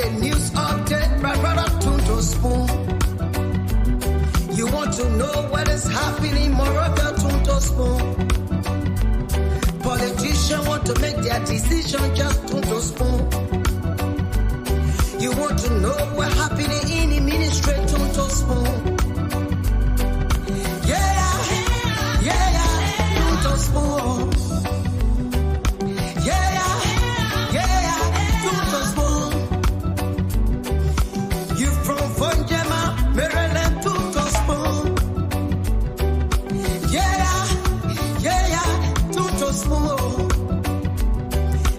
get a news update, right, brother Tunto Spoon. You want to know what is happening, Moravia Tunto Spoon. Politicians want to make their decision, just Tunto Spoon. You want to know what's happening in the ministry, Tunto Spoon. Yeah, Tunto Spoon. Yeah, Tunto Spoon. You from Fonjema, Maryland, Tunto Spoon. Yeah, Tunto Spoon.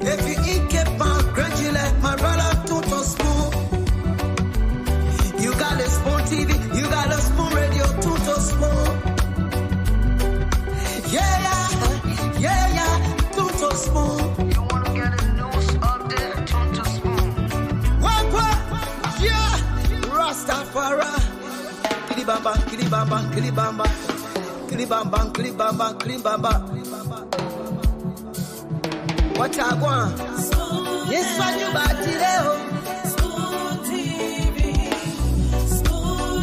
If you eat kepan, congratulate my brother Tunto Spoon. You got a Spoon TV, you got a Spoon Radio, Tunto Spoon. Yeah, Tunto Spoon. You wanna get a news update, Tunto Spoon. What? Yeah, Rastafari. Kilibamba, kilibamba, kilibamba. Kilibamba, kilibamba, kilibamba. What I want? Yes, what you got today? Spoon TV.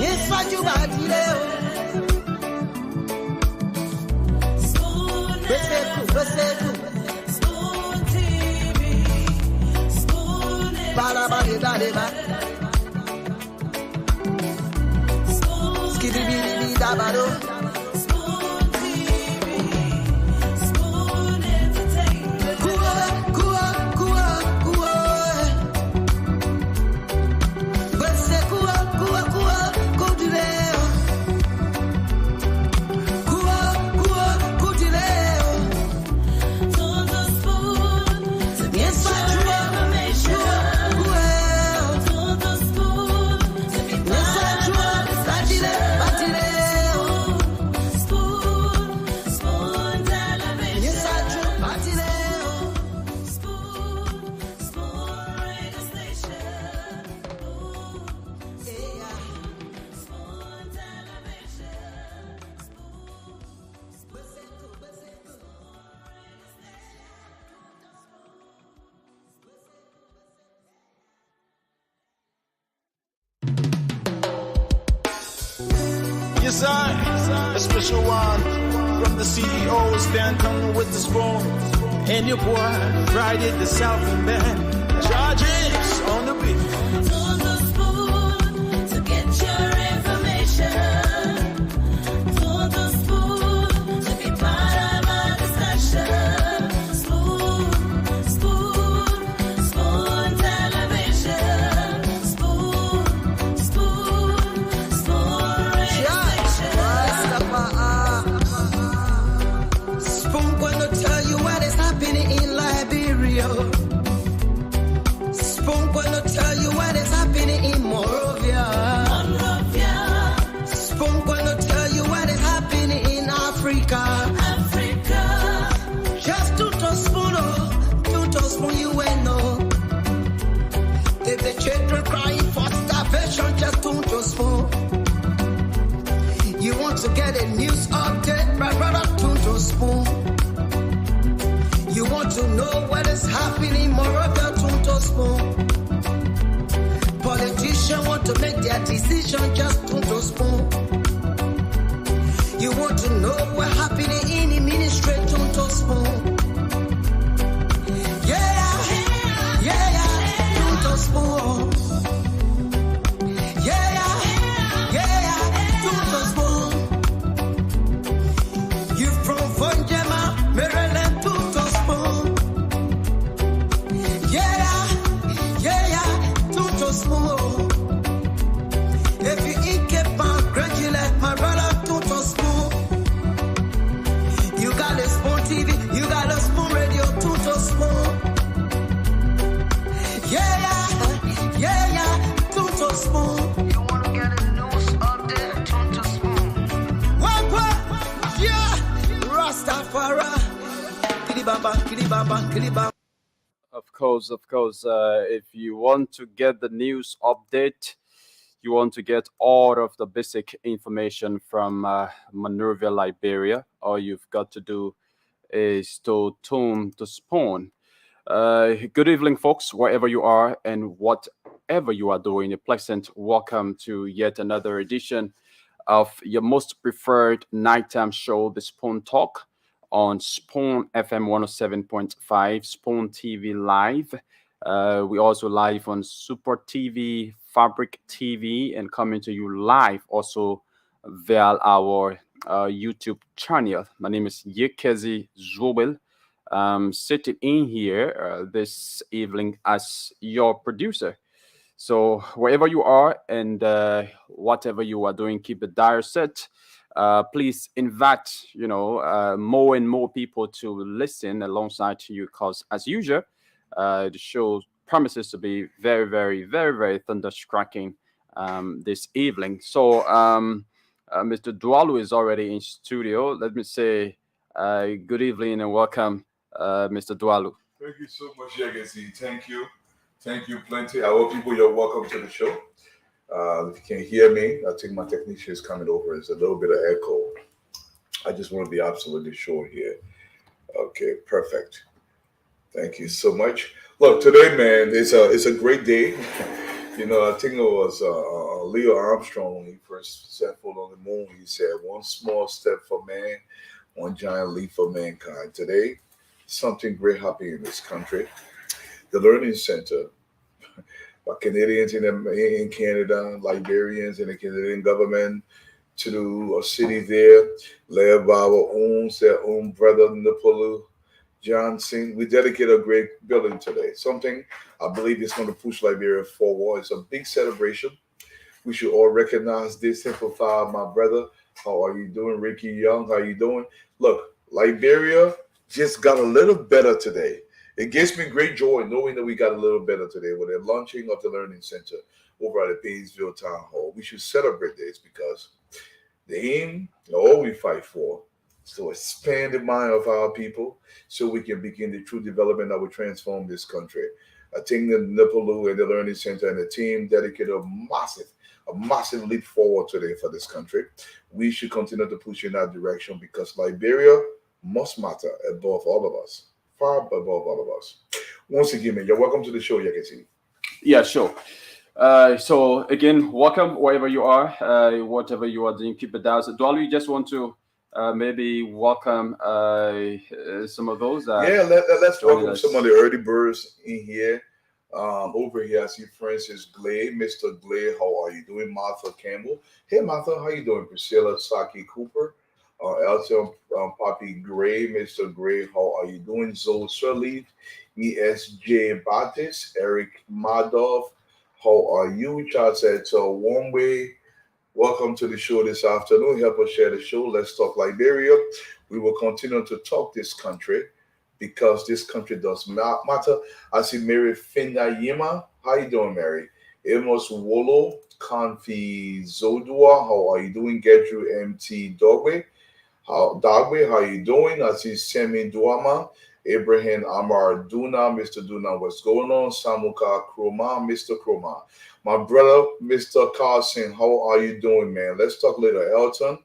Yes, what you got today? Spoon TV. Spoon Bada. Skidibidi dabado. Spoon TV. Spoon Entertainment. Kua. Bese kua, kudileo. Kudileo. Tunto Spoon. To get your information. Tunto Spoon. To be part of the Spoon Television. Spoon Radio Station. Spoon Television. Yes, sir. A special one from the CEO, Stan coming with the spoon. And your boy, Friday the Southern Band. Charges on the beat. Tunto Spoon. To get your information. Tunto Spoon. To be part of our discussion. Spoon Television. Spoon Radio Station. Spoon gonna tell you what is happening in Liberia. Spoon gonna tell you what is happening in Moravia. Spoon gonna tell you what is happening in Africa. Just Tunto Spoon, you will know. If the children crying for starvation, just Tunto Spoon. You want to get a news update, my brother Tunto Spoon. You want to know what is happening, Moravia Tunto Spoon. Politicians want to make their decision, just Tunto Spoon. You want to know what's happening in the ministry, Tunto Spoon. Yeah, Tunto Spoon. Yeah, Tunto Spoon. You from Fonjema, Maryland, Tunto Spoon. Yeah, Tunto Spoon. If you eat kepan, congratulate my brother Tunto Spoon. You got a Spoon TV, you got a Spoon Radio, Tunto Spoon. Yeah, Tunto Spoon. You wanna get a news update, Tunto Spoon. What? Yeah, Rastafari. Kilibamba. Of course. If you want to get the news update, you want to get all of the basic information from Monrovia, Liberia, all you've got to do is to tune to Spoon. Good evening, folks, wherever you are and whatever you are doing. A pleasant welcome to yet another edition of your most preferred nighttime show, The Spoon Talk, on Spoon FM 107.5, Spoon TV Live. We also live on Super TV, Fabric TV, and coming to you live also via our YouTube channel. My name is Yekezi Zobel. Sitting in here this evening as your producer. So wherever you are and whatever you are doing, keep the dial set. Please invite more and more people to listen alongside you, because as usual, the show promises to be very, very, very, very thunderstriking this evening. So Mr. Dwalu is already in studio. Let me say good evening and welcome, Mr. Dwalu. Thank you so much, Legacy. Thank you. Thank you plenty. I hope people you're welcome to the show. If you can't hear me, I think my technician is coming over. There's a little bit of echo. I just want to be absolutely sure here. Okay, perfect. Thank you so much. Look, today, man, it's a great day. I think it was Leo Armstrong when he first set foot on the moon. He said, "One small step for man, one giant leap for mankind." Today, something great happening in this country. The Learning Center, Canadians in Canada, Liberians in the Canadian government, to a city there led by their own brother Napolu Johnson. We dedicate a great building today. Something I believe is going to push Liberia forward. It's a big celebration. We should all recognize this. Simplify, my brother. How are you doing, Ricky Young? How you doing? Look, Liberia just got a little better today. It gives me great joy knowing that we got a little better today with the launching of the Learning Center over at the Painesville Town Hall. We should celebrate this because the aim, all we fight for, is to expand the mind of our people so we can begin the true development that will transform this country. I think the Napolu and the Learning Center and the team dedicated a massive leap forward today for this country. We should continue to push in that direction because Liberia must matter above all of us, far above all of us. Once again, man, you're welcome to the show, Yaketi. Yeah, sure. So again, welcome wherever you are, whatever you are doing, keep it down. So Dwalu, you just want to maybe welcome some of those. Let's welcome some of the early birds in here. Over here, I see Francis Glay, Mr. Glay. How are you doing, Martha Campbell? Hey, Martha, how you doing? Priscilla Saki Cooper, Elton Poppy Gray, Mr. Gray. How are you doing? Zoe Sirleaf, ESJ Baptist, Eric Madoff. How are you? Charles said so. One way. Welcome to the show this afternoon. Help us share the show. Let's talk Liberia. We will continue to talk this country because this country does matter. I see Mary Finayima. How you doing, Mary? Amos Wolo, Confi Zodua. How are you doing? Gedru MT Dogwe. How you doing? I see Semi Duama. Abraham Amar Duna. Mr. Duna, what's going on? Samuka Kroma. Mr. Kroma. My brother, Mr. Carlson, how are you doing, man? Let's talk later. Elton,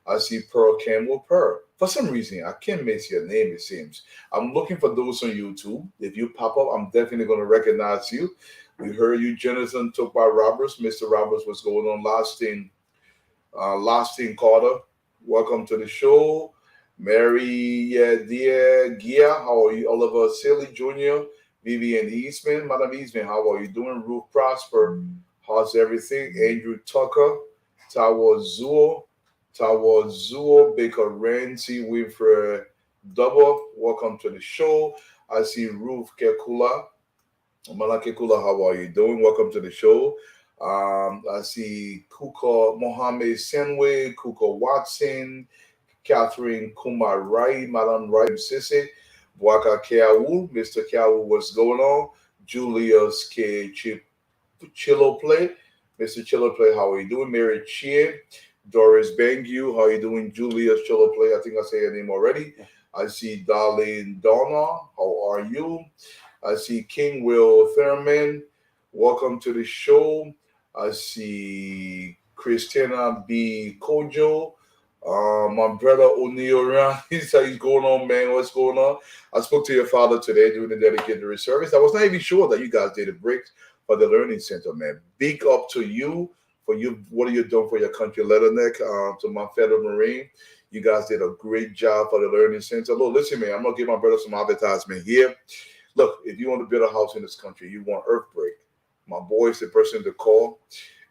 I see Pearl Campbell. Pearl, for some reason, I can't miss your name, it seems. I'm looking for those on YouTube. If you pop up, I'm definitely going to recognize you. We heard you, Jonathan, took by Roberts. Mr. Roberts, what's going on? Lasting Carter, welcome to the show. Mary Dear Gia, how are you? Oliver Silly Jr., Vivian Eastman, Madam Eastman, how are you doing? Ruth Prosper, how's everything? Andrew Tucker, Tawa Zuo, Baker Rancy, Winfred Double, welcome to the show. I see Ruth Kekula, Malakekula, how are you doing? Welcome to the show. I see Kuka Mohammed Senwe, Kuka Watson, Catherine Kumar Rai, Madam Rai Sisse, Waka Kiawu, Mr. Kiawu, what's going on? Julius K. Chilo Play, Mr. Chilo Play, how are you doing? Mary Chie, Doris Bangu, how are you doing? Julius Chilo Play, I think I say your name already. I see Darlene Donna, how are you? I see King Will Thurman, welcome to the show. I see Christina B. Kojo, My brother O'Neill around. He's going on, man. What's going on? I spoke to your father today during the dedicated service. I was not even sure that you guys did a break for the Learning Center, man. Big up to you for you. What are you doing for your country, Letterneck? To my fellow Marine, you guys did a great job for the Learning Center. Look, listen, man. I'm gonna give my brother some advertisement here. Look, if you want to build a house in this country, you want earthquake. My boy is the person to call.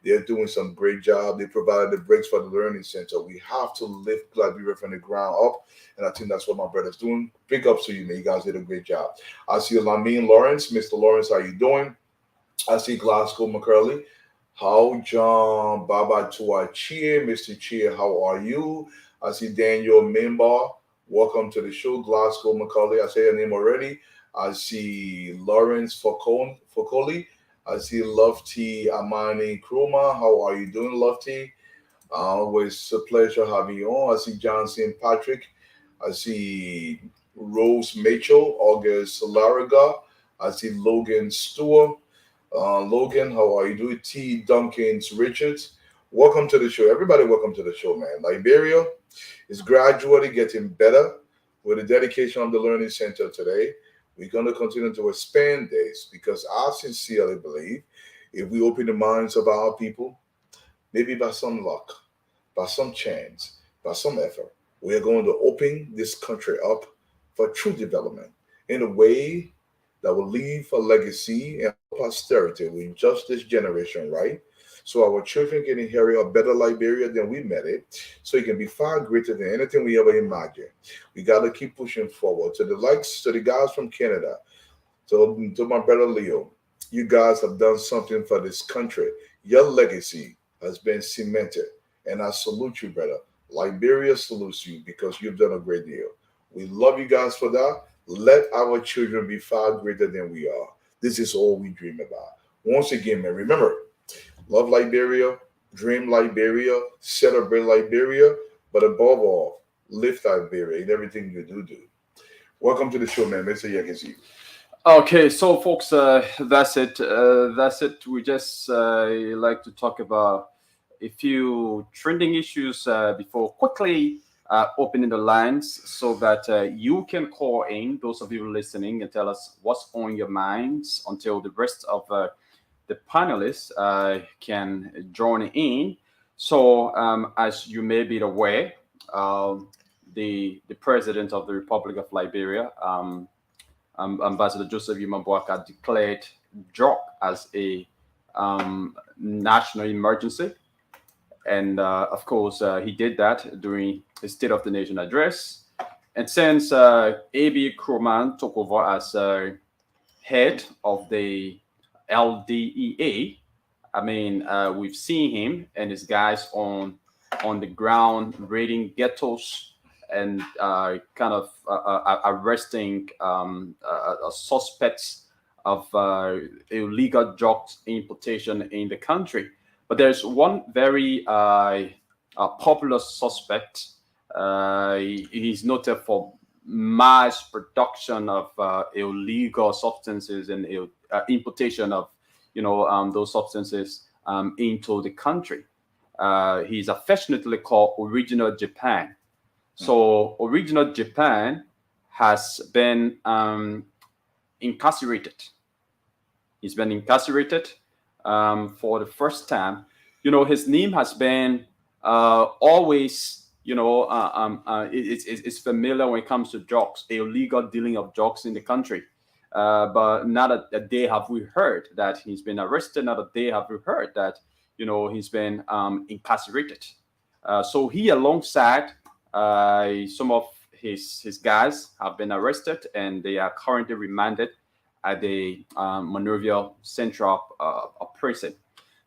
They're doing some great job. They provided the bricks for the Learning Center. We have to lift Liberia from the ground up, and I think that's what my brother's doing. Big ups to you, man. You guys did a great job. I see Lamine Lawrence. Mr. Lawrence, how you doing? I see Glasgow McCurley. How John Baba Tuachie. Mr. Chia, how are you? I see Daniel Mimba. Welcome to the show, Glasgow McCurley. I say your name already. I see Lawrence Focoli. I see Lofty Amani Kruma. How are you doing, Lofty? Always a pleasure having you on. I see Johnson Patrick. I see Rose Mitchell, August Lariga. I see Logan Stewart. Logan, how are you doing? T. Dunkins Richards. Welcome to the show. Everybody, welcome to the show, man. Liberia is gradually getting better with the dedication of the Learning Center today. We're going to continue to expand this because I sincerely believe if we open the minds of our people, maybe by some luck, by some chance, by some effort, we are going to open this country up for true development in a way that will leave a legacy and posterity with just this generation, right? So our children can inherit a better Liberia than we met it. So it can be far greater than anything we ever imagined. We got to keep pushing forward. To the guys from Canada, to my brother Leo, you guys have done something for this country. Your legacy has been cemented. And I salute you, brother. Liberia salutes you because you've done a great deal. We love you guys for that. Let our children be far greater than we are. This is all we dream about. Once again, man, remember, love Liberia, dream Liberia, celebrate Liberia, but above all, lift Liberia in everything you do. Welcome to the show, man. Mr. Yagenzi. Okay, so folks, that's it. That's it. We just like to talk about a few trending issues before quickly opening the lines so that you can call in, those of you listening, and tell us what's on your minds until the rest of the panelists can join in. So, as you may be aware, the president of the Republic of Liberia, Ambassador Joseph Yumabwaka, declared drug as a national emergency. And of course, he did that during his State of the Nation address. And since A.B. Kroman took over as head of the LDEA, I mean, we've seen him and his guys on the ground raiding ghettos and kind of arresting suspects of illegal drugs importation in the country. But there's one very popular suspect. He's noted for mass production of illegal substances and importation of, those substances into the country. He's affectionately called Original Japan. So Original Japan has been incarcerated. He's been incarcerated for the first time. His name has been always, it's familiar when it comes to drugs, illegal dealing of drugs in the country. But not a day have we heard that he's been arrested. Not a day have we heard that, he's been incarcerated. So he, alongside some of his guys, have been arrested, and they are currently remanded at the Monrovia Central Prison.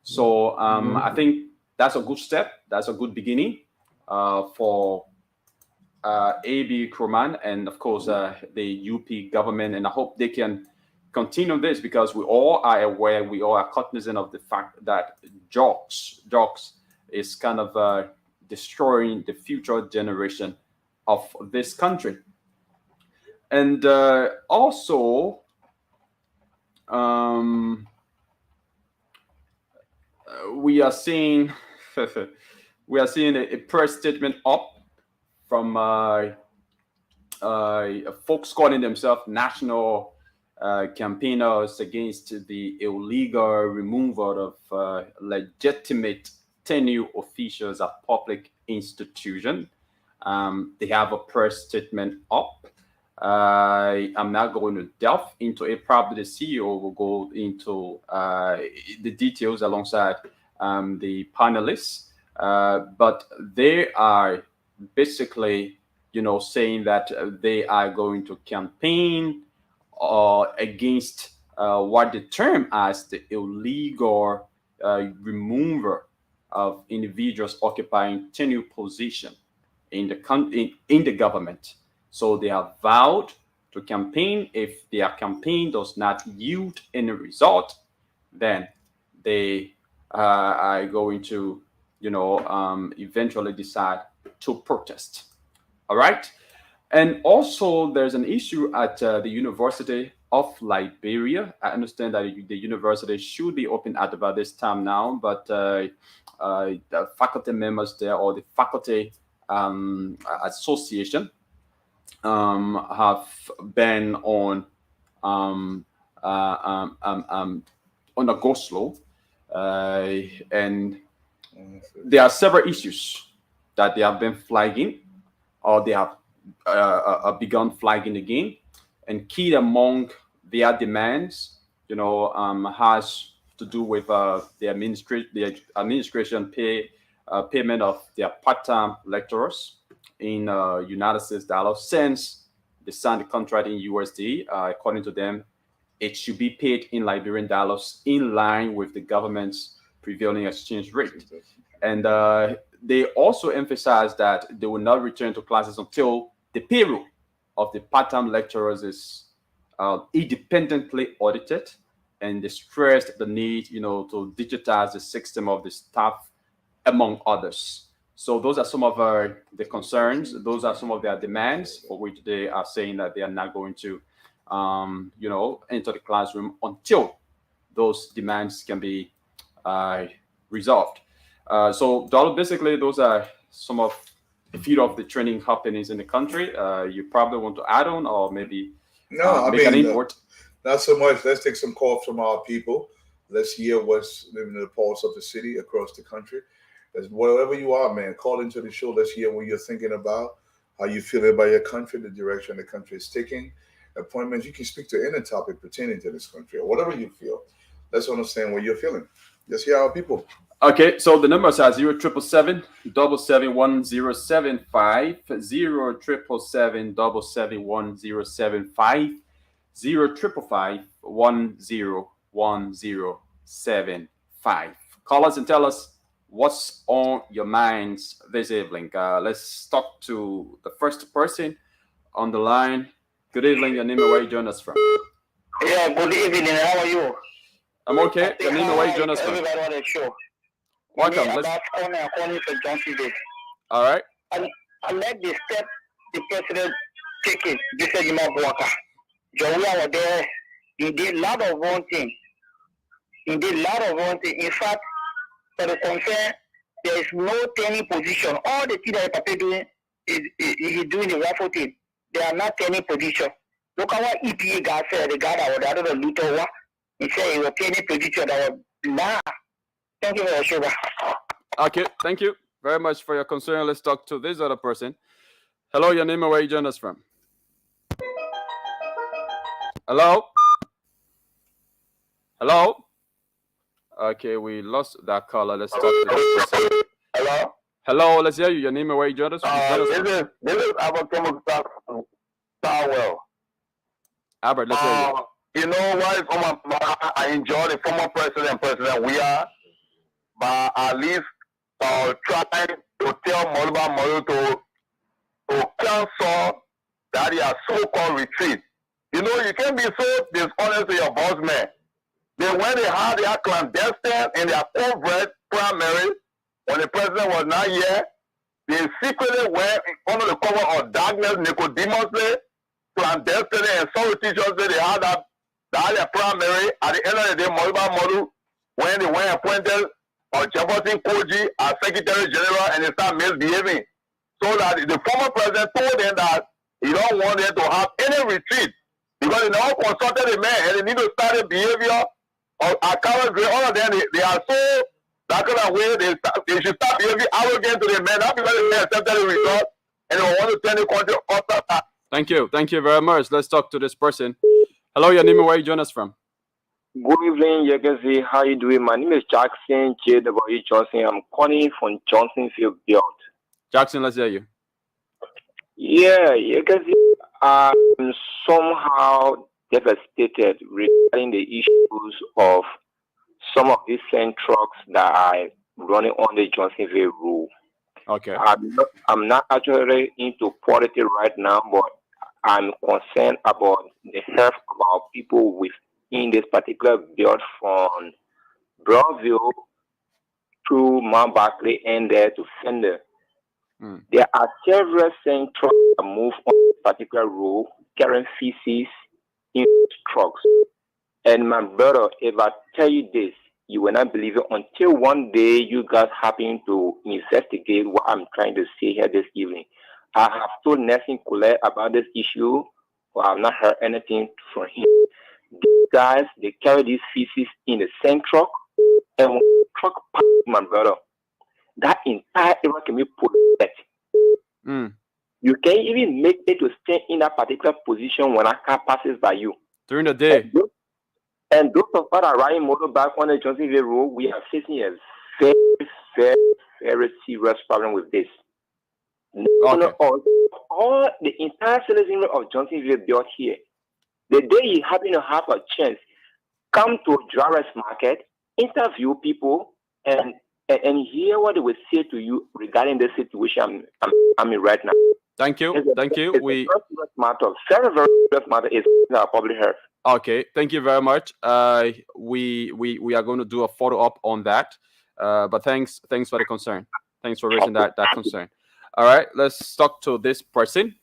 So I think that's a good step. That's a good beginning for A.B. Kroman and, of course, the UP government. And I hope they can continue this because we all are aware, we all are cognizant of the fact that drugs is kind of destroying the future generation of this country. And also, we are seeing a press statement up from folks calling themselves national campaigners against the illegal removal of legitimate tenure officials at public institutions. They have a press statement up. I'm not going to delve into it. Probably the CEO will go into the details alongside the panelists. But they are basically, saying that they are going to campaign against what they term as the illegal removal of individuals occupying tenure position in the government. So they have vowed to campaign. If their campaign does not yield any result, then they are going to, eventually decide to protest. All right. And also, there's an issue at the University of Liberia. I understand that the university should be open at about this time now, but the faculty members there, or the faculty association, have been on a go slow, and there are several issues that they have been flagging, or they have begun flagging again. And key among their demands, has to do with the administration payment of their part-time lecturers in United States dollars. Since they signed the contract in USD, according to them, it should be paid in Liberian dollars in line with the government's prevailing exchange rate. And they also emphasize that they will not return to classes until the payroll of the part-time lecturers is independently audited, and they stressed the need, to digitize the system of the staff, among others. So those are some of the concerns. Those are some of their demands, for which they are saying that they are not going to, enter the classroom until those demands can be resolved. So, Donald, basically, those are some of a few of the training happenings in the country. You probably want to add on, or maybe make an import. Not so much. Let's take some calls from our people. Let's hear what's living in the pulse of the city across the country. Wherever you are, man, call into the show. Let's hear what you're thinking about, how you feel about your country, the direction the country is taking. Appointments, you can speak to any topic pertaining to this country, or whatever you feel. Let's understand what you're feeling. Let's hear our people. Okay, so the numbers are 0777 771 0777 771 0555 101075. Call us and tell us what's on your minds this evening. Let's talk to the first person on the line. Good evening. Your name and where you join us from? Yeah, good evening. How are you? I'm okay. Your name and where you join us from? Everybody on the show. Welcome. I'm calling for John today. All right. I like the step the president taking. This is Jima Bwaka. Joey was there. He did a lot of one thing. In fact, for the concern, there is no turning position. All the things that Papa doing is doing the waffle thing. They are not turning position. Look at what EPA guy said. The guy that was out of the Lutowa, he said he was turning position. That was nah. Thank you very much. Okay, thank you very much for your concern. Let's talk to this other person. Hello, your name and where you join us from? Hello? Hello? Okay, we lost that caller. Let's talk to this person. Hello? Hello, let's hear you. Your name and where you join us from? This is Albert Thomas Starwell. Albert, let's hear you. You know why I enjoy the former president we are, but at least trying to tell Moluba Molu to cancel that their so-called retreat. You know, you can't be so dishonest to your boss man. Then when they had their clandestine in their covert primary, when the president was not here, they secretly went under the cover of darkness, Nicodemously, clandestine and surreptitiously they had that primary. At the end of the day, Moluba Molu, when they went appointed Jefferson Koji as Secretary General, and they start misbehaving. so that the former president told them that he don't want them to have any retreat because they all consulted the men and they need to start a behavior of account. All of them, they are so that kind of way they should start behaving arrogant to the men. Not because they accepted the result and they want to turn the country upside down. Thank you very much. Let's talk to this person. Hello, your name, where you join us from? Good evening, Yegezi. How you doing? My name is Jackson J.W. Johnson. I'm calling from Johnsonville Build. Jackson, let's hear you. Yeah, Yegezi. I'm somehow devastated regarding the issues of some of these same trucks that are running on the Johnsonville Road. Okay. I'm not actually into politics right now, but I'm concerned about the health of our people within this particular belt from Brownville to Mount Barkley and there to Fender. There are several same trucks that move on this particular road carrying feces in trucks. And my brother, if I tell you this, you will not believe it until one day you guys happen to investigate what I'm trying to say here this evening. I have told Nelson Colette about this issue, but I have not heard anything from him. These guys, they carry these feces in the same truck, and when the truck passes, my brother, that entire area can be polluted. You can't even make it to stay in that particular position when a car passes by you. During the day. And those of us that are riding motorbike on the Johnsonville Road, we are facing a very, very, very serious problem with this. Okay. All the entire citizenry of Johnsonville built here, the day you happen to have a chance, come to Juarez Market, interview people, and hear what they will say to you regarding the situation I'm in right now. Thank you. It's a very serious matter. Very, very serious matter is our public health. Okay, thank you very much. We are going to do a follow up on that. But thanks for the concern. Thanks for raising that concern. All right, let's talk to this person.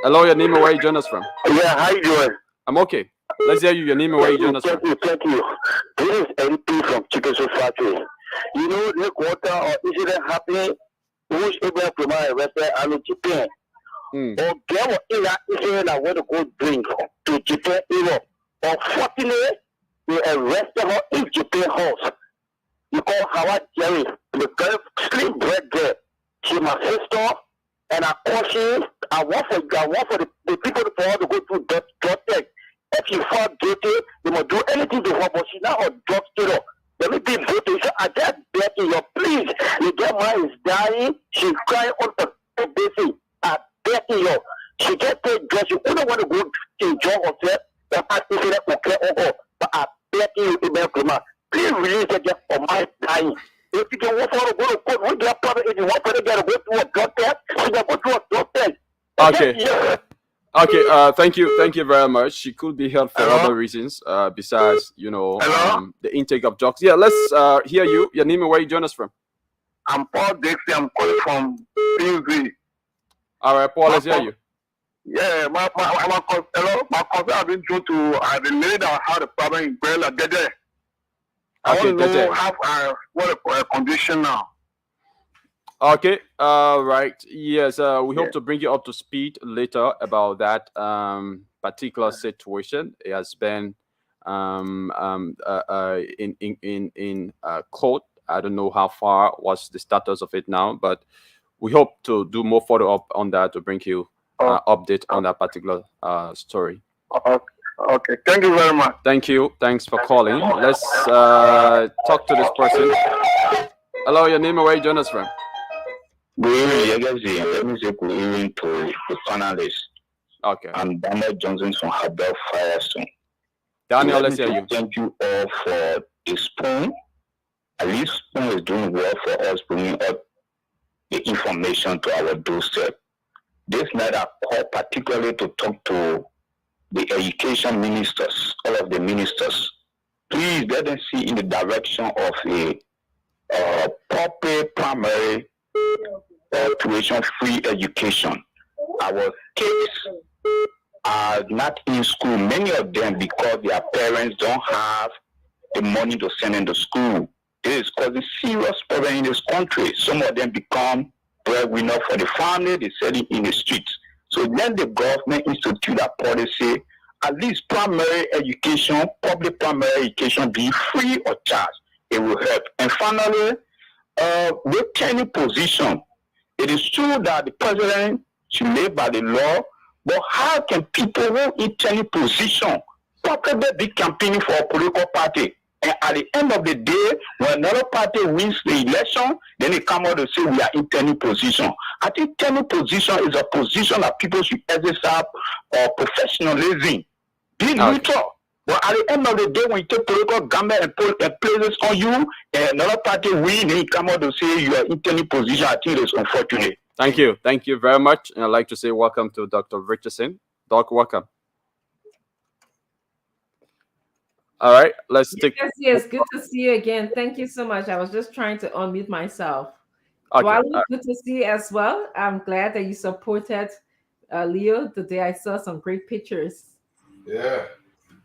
Hello, your name and where you join us from? Yeah, how you doing? I'm okay. Let's hear you. Your name and where you join us from? Thank you. This is MP from Chicken Society. You know, the quarter or incident happening, which Abraham Kumar arrested and Japan. Or there were in that incident that want to go drink to Japan, Europe. Unfortunately, they arrested her in Japan house. You call Howard Jerry, the girl slim bread there. She's my sister, and I caution. I want for the people for her to go through drug test. If she found guilty, they must do anything to her, but she's not a drug dealer. Let me be voting. So I just beg you, please. The girl man is dying. She's crying on a basis. I beg you. She just take drugs. She wouldn't want to go enjoy herself. The past incident okay on her. But I beg you, Ibrahim Kumar, please release the girl for my dying. If you can want to go to court, we get problem. If you want to go to a drug test, she can go to a drug test. Okay. Okay, thank you very much. She could be held for other reasons, besides, the intake of drugs. Yeah, let's hear you. Your name and where you join us from? I'm Paul Dixie. I'm calling from PUZ. All right, Paul, let's hear you. Yeah, my concern have been due to the lady that had a problem in Bella Dede. I want to know what a condition now. Okay, right. Yes, we hope to bring you up to speed later about that particular situation. It has been in court. I don't know how far was the status of it now, but we hope to do more follow up on that to bring you update on that particular story. Okay, thank you very much. Thank you. Thanks for calling. Let's talk to this person. Hello, your name and where you join us from? Let me say good evening to the panelists. Okay. I'm Daniel Johnson from Habel Firestone. Daniel, let's hear you. Thank you all for the spoon. At least spoon is doing well for us, bringing up the information to our doorstep. This night I called particularly to talk to the education ministers, all of the ministers. Please let them see in the direction of a proper primary tuition-free education. Our kids are not in school, many of them, because their parents don't have the money to send them to school. This is causing serious problem in this country. Some of them become breadwinner for the family, they sell it in the streets. So let the government institute a policy, at least primary education, public primary education be free of charge. It will help. And finally, with any position, it is true that the president should live by the law, but how can people who in any position possibly be campaigning for a political party? And at the end of the day, when another party wins the election, then they come out and say we are in any position. I think any position is a position that people should exercise professionalism. Be neutral. But at the end of the day, when you take political government and places on you, and another party win, then you come out and say you are in any position. I think it's unfortunate. Thank you. Thank you very much. And I'd like to say welcome to Dr. Richardson. Doc, welcome. All right, let's take. Yes, good to see you again. Thank you so much. I was just trying to unmute myself. Okay. Well, good to see you as well. I'm glad that you supported Leo today. I saw some great pictures. Yeah.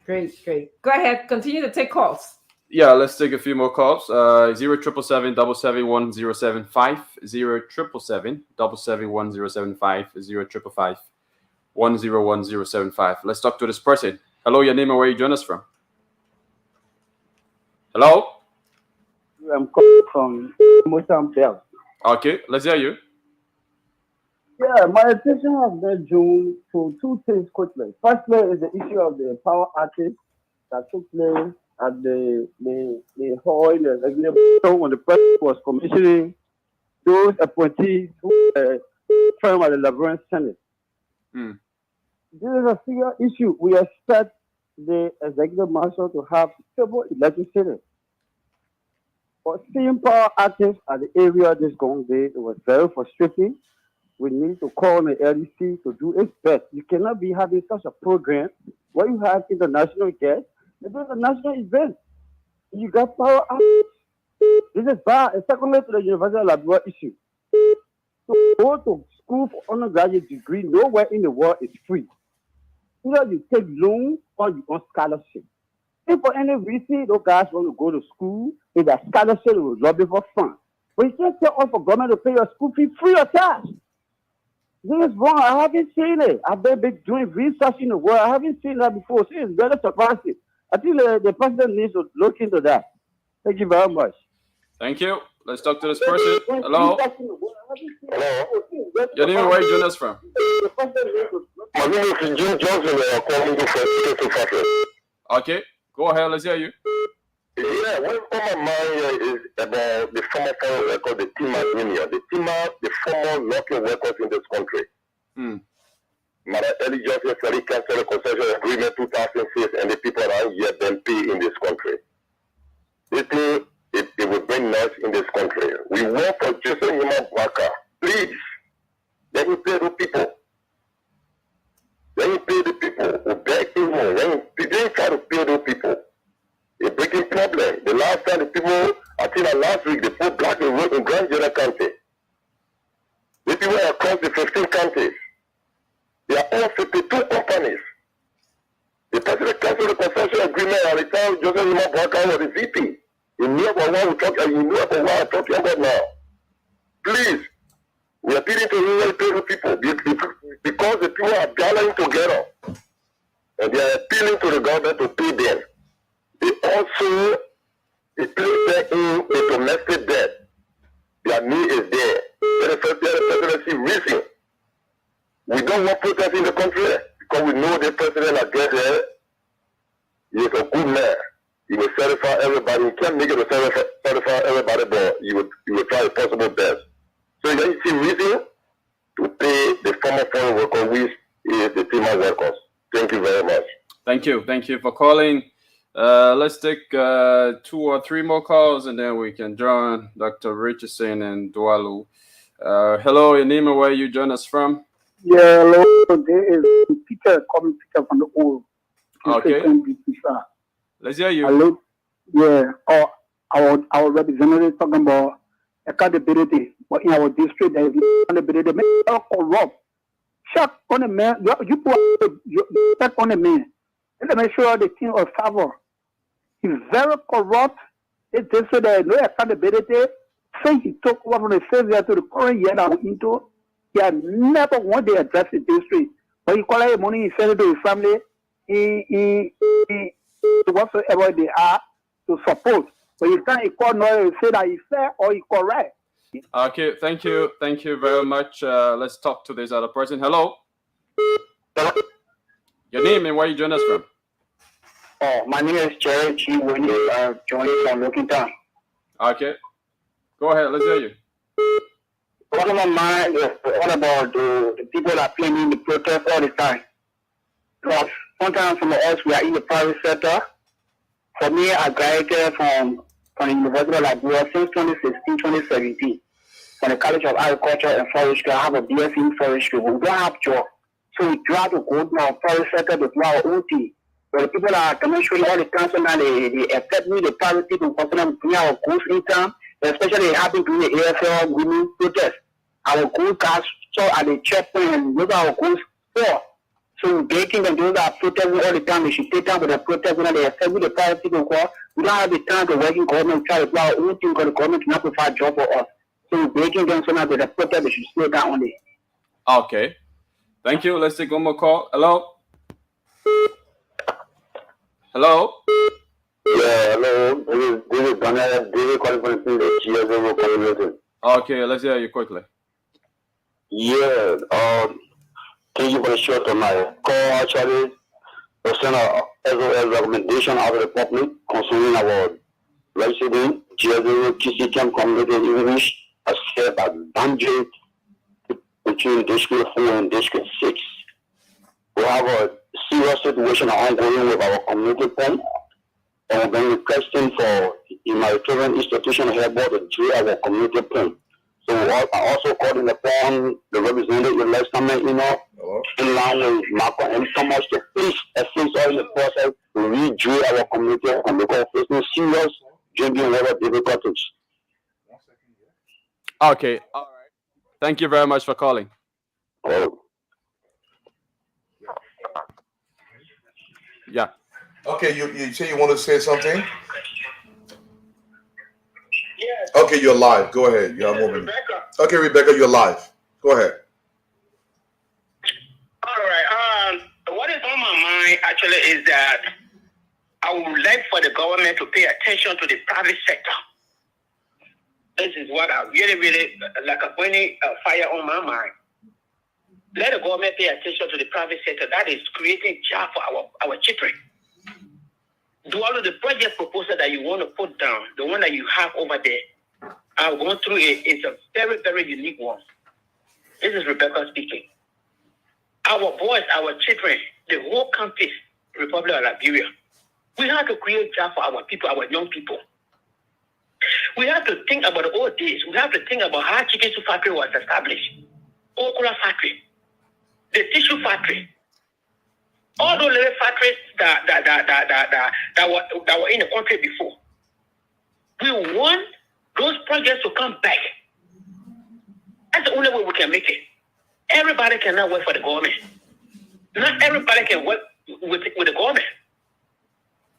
Great. Go ahead, continue to take calls. Yeah, let's take a few more calls. 0777-771-075, 0777-771-075, 055-101-075. Let's talk to this person. Hello, your name and where you join us from? Hello? I'm calling from Mozambique. Okay, let's hear you. Yeah, my attention has been drawn to two things quickly. Firstly is the issue of the power outage that took place at the hall in the executive when the president was commissioning those appointees who firm at the Laverne Senate. This is a serious issue. We expect the executive marshal to have stable electricity. But seeing power outage at the area this going day, it was very frustrating. We need to call on the LDC to do its best. You cannot be having such a program where you have international guests. It is a national event. You got power outage. This is bad. And secondly, to the University of Labrador issue. To go to school for undergraduate degree, nowhere in the world is free. Either you take loan or you on scholarship. If for any reason those guys want to go to school, if that scholarship will lobby for fun. But you can't tell us for government to pay your school fee free of charge. This is wrong. I haven't seen it. I've been doing research in the world. I haven't seen that before. So it's very surprising. I think the president needs to look into that. Thank you very much. Thank you. Let's talk to this person. Hello? Hello. Your name and where you join us from? My name is Jim Johnson. I'm calling you from Factory. Okay, go ahead. Let's hear you. Yeah, what on my mind here is about the former foreign workers, the Tima Union, the former local workers in this country. Mother Ellie Johnson Ferry canceled the concession agreement 2006, and the people around here then pay in this country. They think it will bring noise in this country. We want for Joseph Nima Bwaka. Please, let me pay the people. Let me pay the people who beg you more. Let me try to pay the people. A breaking problem. The last time the people, I think last week, they put black in road in Grand General County. The people are across the 15 counties. They are all 52 companies. The president canceled the concession agreement and the time Joseph Nima Bwaka was the VP. You knew about what we're talking about now. Please, we are appealing to really pay the people because the people are gathering together and they are appealing to the government to pay them. They also place them in the domestic debt. Their need is there. The presidency reason. We don't want protests in the country because we know the president again there. He is a good man. He will satisfy everybody. He can't make it to satisfy everybody, but he will try the possible best. So you see reason to pay the former foreign worker, which is the Tima workers. Thank you very much. Thank you. Thank you for calling. Let's take 2 or 3 more calls, and then we can join Dr. Richardson and Dwalu. Hello, your name and where you join us from? Yeah, hello. There is Peter coming Peter from the old. Okay. Let's hear you. Hello. Yeah. Our representative talking about accountability. But in our district, there is accountability. Men are corrupt. Check on the man. You check on the man. Let me make sure the thing of favor. He's very corrupt. It's just so there is no accountability since he took over from the 6th year to the current year that we're into, he had never one day addressed the district. When he collected money, he sent it to his family. He whatsoever they are to support. But you can't call no and say that he's fair or he's correct. Okay, thank you very much. Let's talk to this other person. Hello. Your name and where you join us from? Oh, my name is Jerry G. Winnie. I'm joining from Lookington. Okay. Go ahead. Let's hear you. What on my mind is what about the people that play in the protest all the time? Because sometimes some of us, we are in the private sector. For me, I graduated from the University of Liberia since 2016, 2017. From the College of Agriculture and Forestry, I have a BSc in Forestry. We don't have job. So we try to go to our private sector to do our own thing. But the people that are demonstrating all the time, so now they accept me, the private people, because them bring our goods in time, especially it happened during the AFL women protest. Our goods got so at the checkpoint and those are our goods for. So breaking them, those that are protesting all the time, they should take time with the protest when they accept me, the private people, because we don't have the time to work in government, try to do our own thing, because the government cannot provide job for us. So breaking them, so now with the protest, they should slow down on it. Okay. Thank you. Let's take one more call. Hello? Hello? Yeah, hello. This is Daniel David calling from the GSO community. Okay, let's hear you quickly. Yeah, thank you for the show tonight. Call actually to send a SOS recommendation out of the public concerning our resident GSO TCTM community English as set at boundary between District 4 and District 6. We have a serious situation ongoing with our community pump, and we've been requesting for the humanitarian institution here to drill our community pump. So I also calling upon the representative in last time, in line with Malcolm M. Thomas to please assist us in the process to re-drill our community and because facing serious drinking water difficulties. Okay. All right. Thank you very much for calling. Yeah. Okay, you say you want to say something? Okay, you're live. Go ahead. You have more minutes. Okay, Rebecca, you're live. Go ahead. All right. What is on my mind actually is that I would like for the government to pay attention to the private sector. This is what I really like a burning fire on my mind. Let the government pay attention to the private sector that is creating jobs for our children. Do all of the project proposal that you want to put down, the one that you have over there, I've gone through it. It's a very, very unique one. This is Rebecca speaking. Our boys, our children, the whole country, Republic of Liberia, we have to create jobs for our people, our young people. We have to think about the old days. We have to think about how chicken soup factory was established, Okra factory, the tissue factory, all those little factories that were in the country before. We want those projects to come back. That's the only way we can make it. Everybody cannot work for the government. Not everybody can work with the government.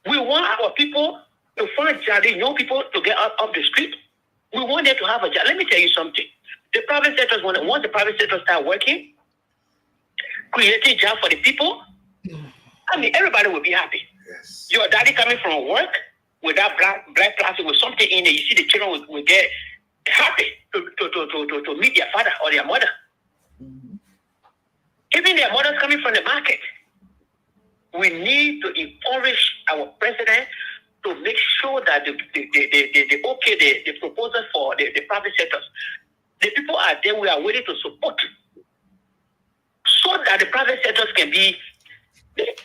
We want our people to find jobs, young people to get out of the street. We want them to have a job. Let me tell you something. The private sector, once the private sector start working, creating jobs for the people, I mean, everybody will be happy. Yes. Your daddy coming from work with that black plastic with something in it, you see the children will get happy to meet their father or their mother. Mm-hmm. Even their mothers coming from the market. We need to encourage our president to make sure that the proposal for the private sectors, the people are there, we are willing to support so that the private sectors can be,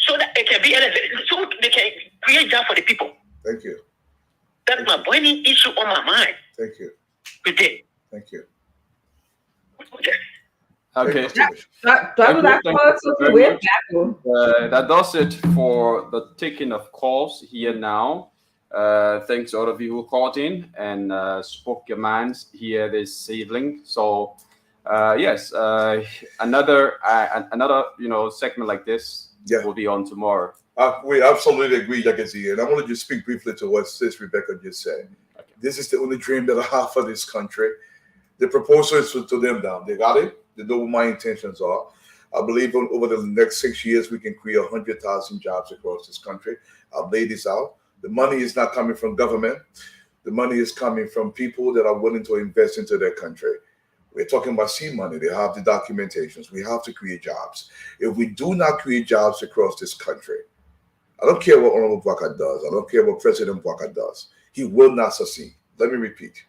so that it can be elevated, so they can create jobs for the people. Thank you. That's my burning issue on my mind. Thank you. Today. Thank you. Okay. That does it for the taking of calls here now. Thanks to all of you who called in and spoke your minds here this evening. So yes, another segment like this will be on tomorrow. We absolutely agree, Legacy. And I want to just speak briefly to what Sis Rebecca just said. Okay. This is the only dream that I have for this country. The proposal is to them down. They got it. They know what my intentions are. I believe over the next 6 years, we can create 100,000 jobs across this country. I've laid this out. The money is not coming from government. The money is coming from people that are willing to invest into their country. We're talking about seed money. They have the documentations. We have to create jobs. If we do not create jobs across this country, I don't care what Honorable Boubacar does. I don't care what President Boubacar does. He will not succeed. Let me repeat.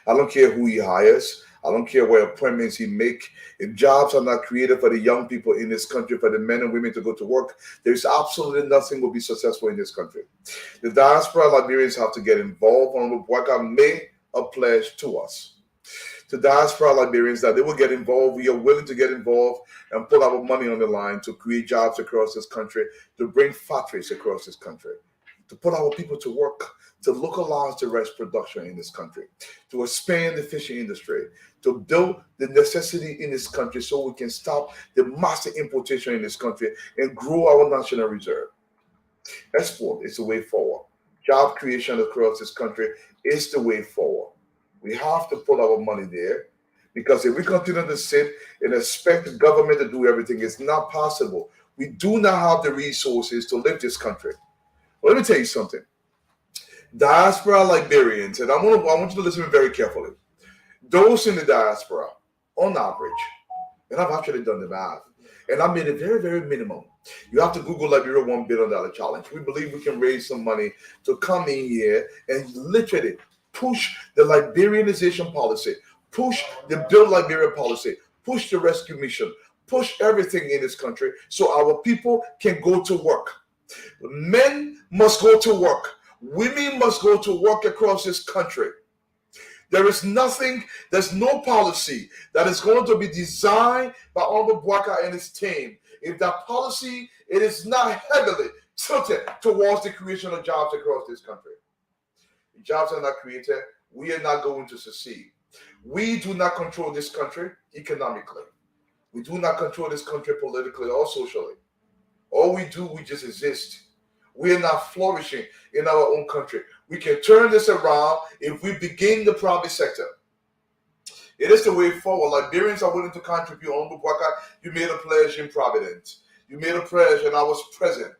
I don't care who he hires. I don't care what appointments he make. If jobs are not created for the young people in this country, for the men and women to go to work, there's absolutely nothing will be successful in this country. The diaspora Liberians have to get involved. Honorable Boubacar made a pledge to us, to diaspora Liberians, that they will get involved. We are willing to get involved and put our money on the line to create jobs across this country, to bring factories across this country, to put our people to work, to localize the rice production in this country, to expand the fishing industry, to build the necessity in this country so we can stop the massive importation in this country and grow our national reserve. Export is the way forward. Job creation across this country is the way forward. We have to put our money there, because if we continue to sit and expect the government to do everything, it's not possible. We do not have the resources to live this country. Well, let me tell you something. Diaspora Liberians, and I want you to listen very carefully. Those in the diaspora, on average, and I've actually done the math, and I made it very, very minimum. You have to Google Liberia $1 billion challenge. We believe we can raise some money to come in here and literally push the Liberianization policy, push the Build Liberia policy, push the rescue mission, push everything in this country so our people can go to work. Men must go to work. Women must go to work across this country. There is nothing, there's no policy that is going to be designed by Honorable Boubacar and his team if that policy, it is not heavily tilted towards the creation of jobs across this country. If jobs are not created, we are not going to succeed. We do not control this country economically. We do not control this country politically or socially. All we do, we just exist. We are not flourishing in our own country. We can turn this around if we begin the private sector. It is the way forward. Liberians are willing to contribute. Honorable Boubacar, you made a pledge in Providence. You made a pledge, and I was present,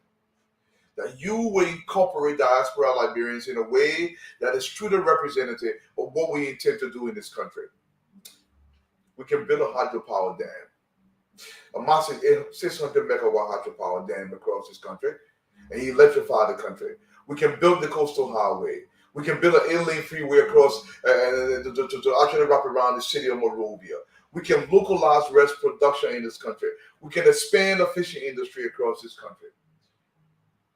that you will incorporate diaspora Liberians in a way that is truly representative of what we intend to do in this country. We can build a hydropower dam, a massive 600 megawatt hydropower dam across this country, and electrify the country. We can build the coastal highway. We can build an 8-lane freeway across to actually wrap around the city of Monrovia. We can localize rice production in this country. We can expand the fishing industry across this country.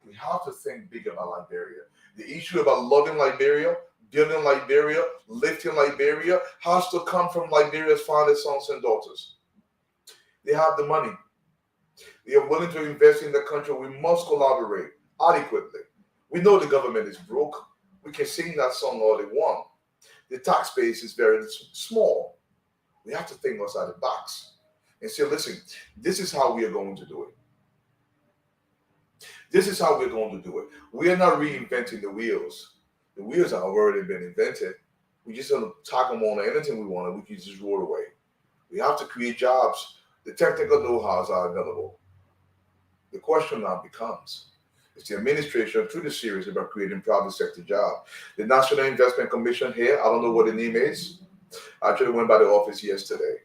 We have to think big about Liberia. The issue about loving Liberia, building Liberia, lifting Liberia has to come from Liberia's finest sons and daughters. They have the money. They are willing to invest in the country. We must collaborate adequately. We know the government is broke. We can sing that song all they want. The tax base is very small. We have to think outside the box and say, listen, this is how we are going to do it. This is how we're going to do it. We are not reinventing the wheels. The wheels have already been invented. We just don't tack them on anything we want, and we can just roll away. We have to create jobs. The technical know-hows are available. The question now becomes, is the administration truly serious about creating private sector jobs? The National Investment Commission here, I don't know what the name is. I actually went by the office yesterday.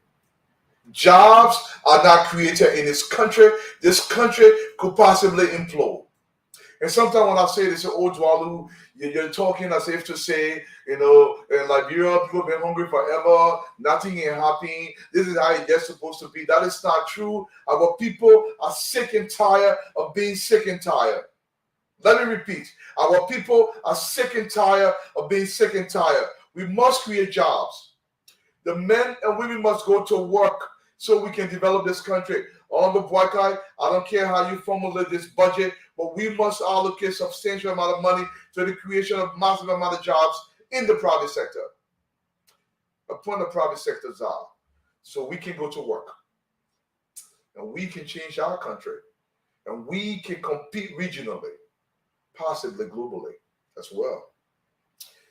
Jobs are not created in this country. This country could possibly implode. And sometimes when I say this, oh, Dwalu, you're talking as if to say, in Liberia, people have been hungry forever, nothing ain't happening, this is how it's supposed to be. That is not true. Our people are sick and tired of being sick and tired. Let me repeat. Our people are sick and tired of being sick and tired. We must create jobs. The men and women must go to work so we can develop this country. Honorable Boubacar, I don't care how you formulate this budget, but we must allocate substantial amount of money to the creation of massive amount of jobs in the private sector. Upon the private sectors are, so we can go to work. And we can change our country. And we can compete regionally, possibly globally as well.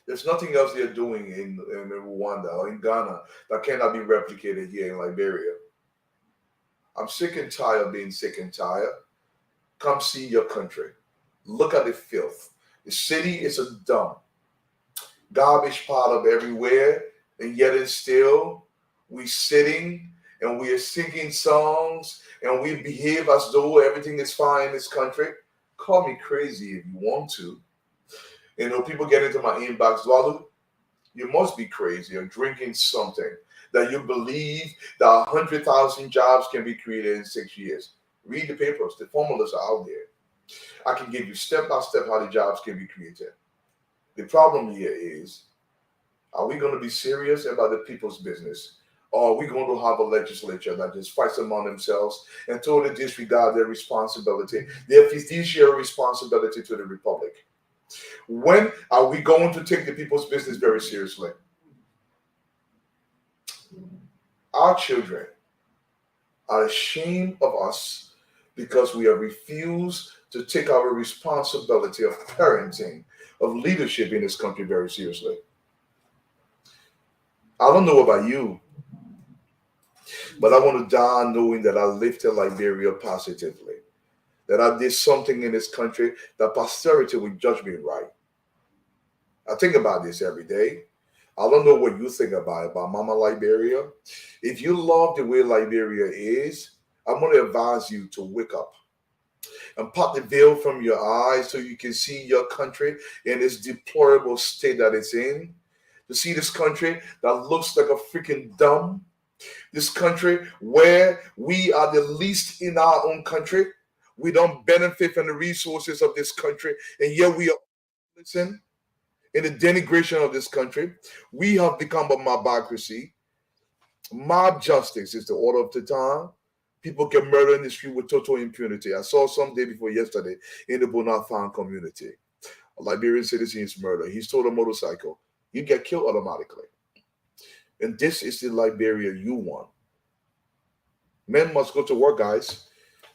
There's nothing else they're doing in Rwanda or in Ghana that cannot be replicated here in Liberia. I'm sick and tired of being sick and tired. Come see your country. Look at the filth. The city is a dump. Garbage piled up everywhere, and yet and still we sitting and we are singing songs and we behave as though everything is fine in this country. Call me crazy if you want to. You know, people get into my inbox, Dwalu, you must be crazy or drinking something that you believe that 100,000 jobs can be created in 6 years. Read the papers. The formulas are out there. I can give you step by step how the jobs can be created. The problem here is, are we going to be serious about the people's business? Or are we going to have a legislature that just fights among themselves and totally disregard their responsibility, their fiduciary responsibility to the republic? When are we going to take the people's business very seriously? Our children are ashamed of us because we have refused to take our responsibility of parenting, of leadership in this country very seriously. I don't know about you, but I want to die knowing that I lifted Liberia positively, that I did something in this country that posterity will judge me right. I think about this every day. I don't know what you think about Mama Liberia. If you love the way Liberia is, I'm going to advise you to wake up and pop the veil from your eyes so you can see your country in its deplorable state that it's in. To see this country that looks like a freaking dumb. This country where we are the least in our own country. We don't benefit from the resources of this country, and yet we are listening in the denigration of this country. We have become a mobocracy. Mob justice is the order of the time. People get murdered in the street with total impunity. I saw some day before yesterday in the Bonafide community. A Liberian citizen is murdered. He stole a motorcycle. You get killed automatically. And this is the Liberia you want. Men must go to work, guys.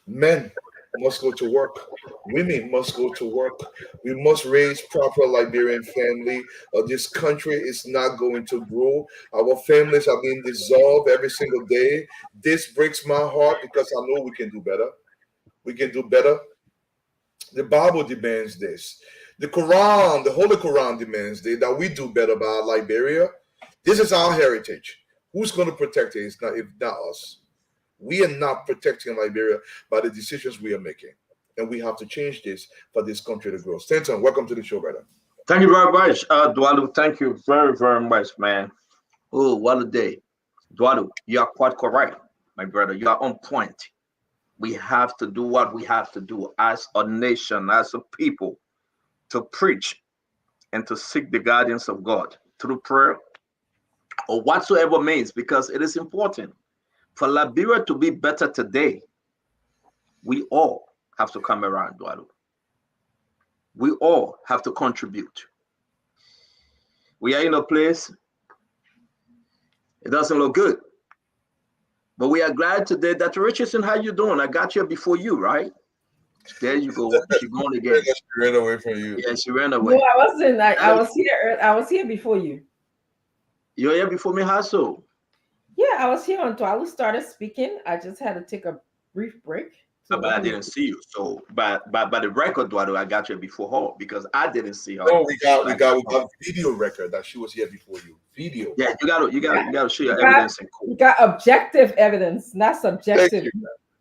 Men must go to work. Women must go to work. We must raise proper Liberian family. This country is not going to grow. Our families are being dissolved every single day. This breaks my heart because I know we can do better. We can do better. The Bible demands this. The Quran, the Holy Quran demands that we do better by Liberia. This is our heritage. Who's going to protect it? If not us. We are not protecting Liberia by the decisions we are making. And we have to change this for this country to grow. Stanton, welcome to the show, brother. Thank you very much, Dwalu. Thank you very, very much, man. Oh, what a day. Dwalu, you are quite correct, my brother. You are on point. We have to do what we have to do as a nation, as a people, to preach and to seek the guidance of God through prayer or whatsoever means, because it is important. For Liberia to be better today, we all have to come around, Dwalu. We all have to contribute. We are in a place, it doesn't look good. But we are glad today that Richardson, how you doing? I got you before you, right? There you go. She's going again. She ran away from you. Yeah, she ran away. No, I wasn't. I was here. I was here before you. You're here before me, how so? Yeah, I was here on Dwalu started speaking. I just had to take a brief break. But I didn't see you. So, by the record, Dwalu, I got you before her because I didn't see her. No, we got video record that she was here before you. Video. Yeah, you gotta show your evidence in court. You got objective evidence, not subjective.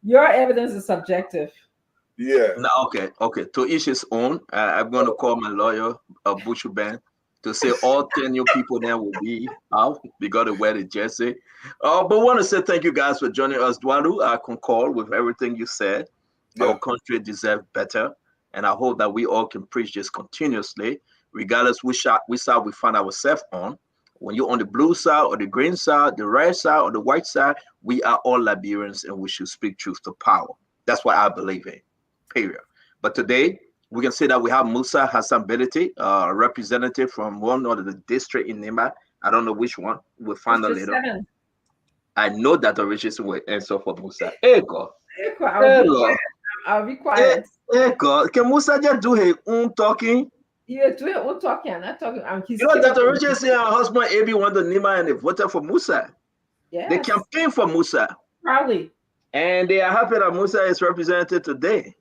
Your evidence is subjective. Yeah. No, okay. To each his own. I'm going to call my lawyer, Buchu Ben, to say all 10 new people there will be out. We got to wear the jersey. But I want to say thank you guys for joining us, Dwalu. I concur with everything you said. Yeah. Our country deserves better. And I hope that we all can preach this continuously, regardless which side we find ourselves on. When you're on the blue side or the green side, the red side or the white side, we are all Liberians and we should speak truth to power. That's what I believe in, period. But today, we can say that we have Musa Hassan Belete, a representative from one of the district in Nimba. I don't know which one. We'll find out later. 7. I know that the Richardson will answer for Musa. Hey, God. I'll be quiet. Hey, God. Can Musa just do his own talking? Yeah, we're talking. I'm not talking. You know, Dr. Richard said her husband AB went to Nima and they voted for Musa. Yeah. They campaigned for Musa. Probably. And they are happy that Musa is represented today.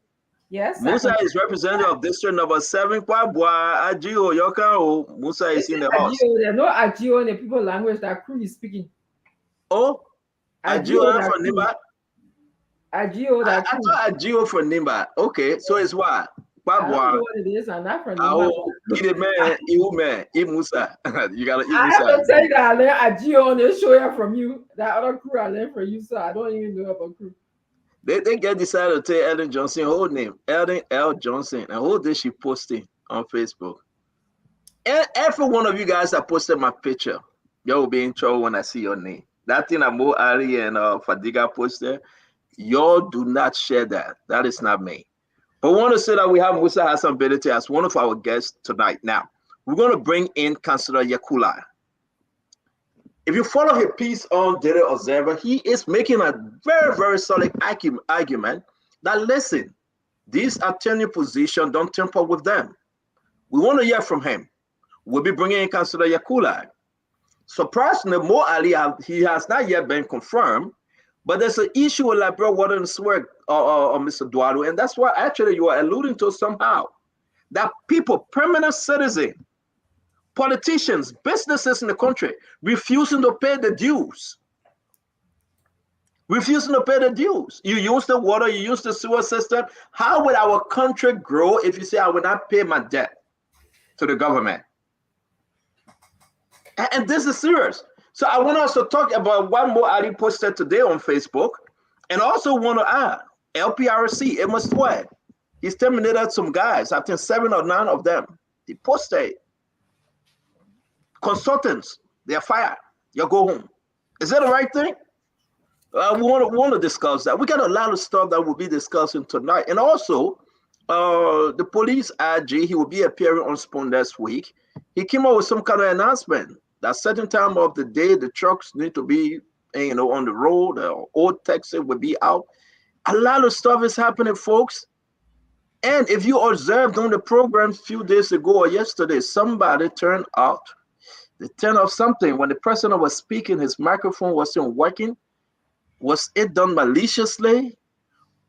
Yes. Musa is representative of district number 7. Kwabwa, Agio, Yoka. Musa is in the house. There's no Agio in the people language that Crew is speaking. Oh, Agio from Nima. Agio that I thought Agio from Nima. Okay, so it's what? I don't know what it is. I'm not from Nima. Oh, eat man, eat Musa. You gotta eat Musa. I have to tell you that I learned Agio on this show from you. That other Crew I learned from you, so I don't even know about Crew. They get decided to tell Ellen Johnson whole name, Ellen L. Johnson, and who did she posting on Facebook? And every one of you guys that posted my picture, y'all will be in trouble when I see your name. That thing that Mo Ali and Fadiga posted, y'all do not share that. That is not me. But we want to say that we have Musa Hassan Belete as one of our guests tonight. Now, we're going to bring in Councillor Yakula. If you follow his piece on Daily Observer, he is making a very, very solid argument that, listen, these attorney positions, don't tamper with them. We want to hear from him. We'll be bringing in Councillor Yakula. Surprisingly, Mo Ali, he has not yet been confirmed, but there's an issue with Labrador Water and Sewer, Mr. Duado, and that's what actually you are alluding to somehow. That people, permanent citizens, politicians, businesses in the country, refusing to pay the dues. Refusing to pay the dues. You use the water, you use the sewer system. How would our country grow if you say, I will not pay my debt to the government? And this is serious. So I want us to talk about what Mo Ali posted today on Facebook, and also want to add, LPRC, Amos Floyd, he's terminated some guys, I think 7 or 9 of them. He posted, consultants, they're fired. You go home. Is that the right thing? We want to discuss that. We got a lot of stuff that we'll be discussing tonight. And also, the police IG, he will be appearing on Spoon this week. He came up with some kind of announcement that certain time of the day, the trucks need to be, on the road, old taxi will be out. A lot of stuff is happening, folks. And if you observed on the program a few days ago or yesterday, somebody turned out. They turned off something. When the president was speaking, his microphone wasn't working. Was it done maliciously?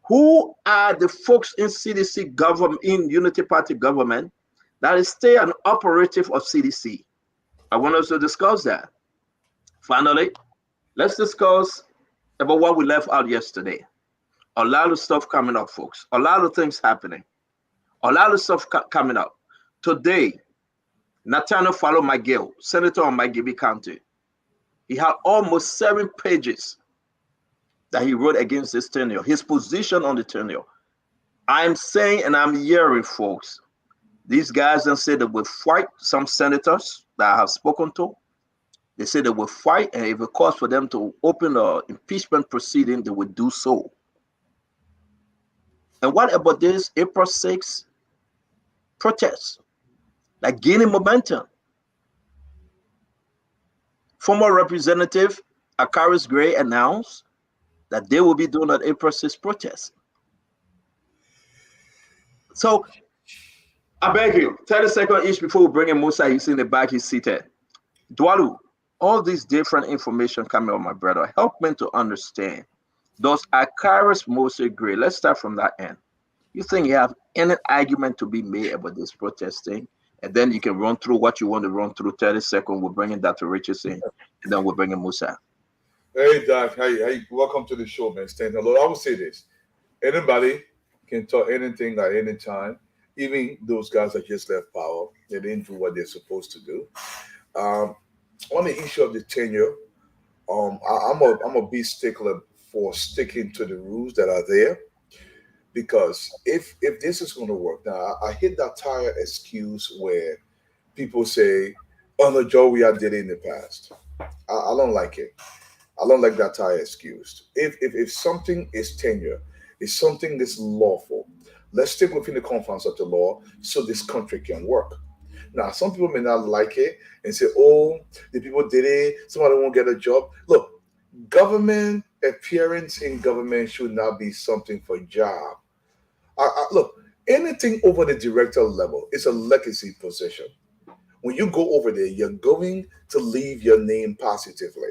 Who are the folks in CDC government, in Unity Party government, that is still an operative of CDC? I want us to discuss that. Finally, let's discuss about what we left out yesterday. A lot of stuff coming up, folks. A lot of things happening. A lot of stuff coming up. Today, Nathaniel Fallow McGill, Senator of Magibie County, he had almost 7 pages that he wrote against this tenure, his position on the tenure. I'm saying and I'm hearing, folks, these guys then say they will fight some senators that I have spoken to. They say they will fight, and if it calls for them to open an impeachment proceeding, they will do so. And what about this April 6th protest? Like gaining momentum. Former Representative Akaris Gray announced that they will be doing an April 6th protest. So, I beg you, 30 seconds each before we bring in Musa. He's in the back, he's seated. Dwalu, all these different information coming on, my brother, help me to understand. Does Akaris Mose Gray, let's start from that end. You think you have any argument to be made about this protesting? And then you can run through what you want to run through. 30 seconds, we'll bring in Dr. Richardson, and then we'll bring in Musa. Hey, Doc, hey, welcome to the show, man. Stand hello. I will say this. Anybody can talk anything at any time. Even those guys that just left power, they didn't do what they're supposed to do. On the issue of the tenure, I'm a big stickler for sticking to the rules that are there, because if this is going to work, now I hate that tire excuse where people say, "Oh no, Joe, we did it in the past." I don't like it. I don't like that tire excuse. If something is tenure, if something is lawful, let's stick within the confines of the law so this country can work. Now, some people may not like it and say, "Oh, the people did it. Somebody won't get a job." Look, government appearance in government should not be something for job. Look, Anything over the director level is a legacy position. When you go over there, you're going to leave your name positively.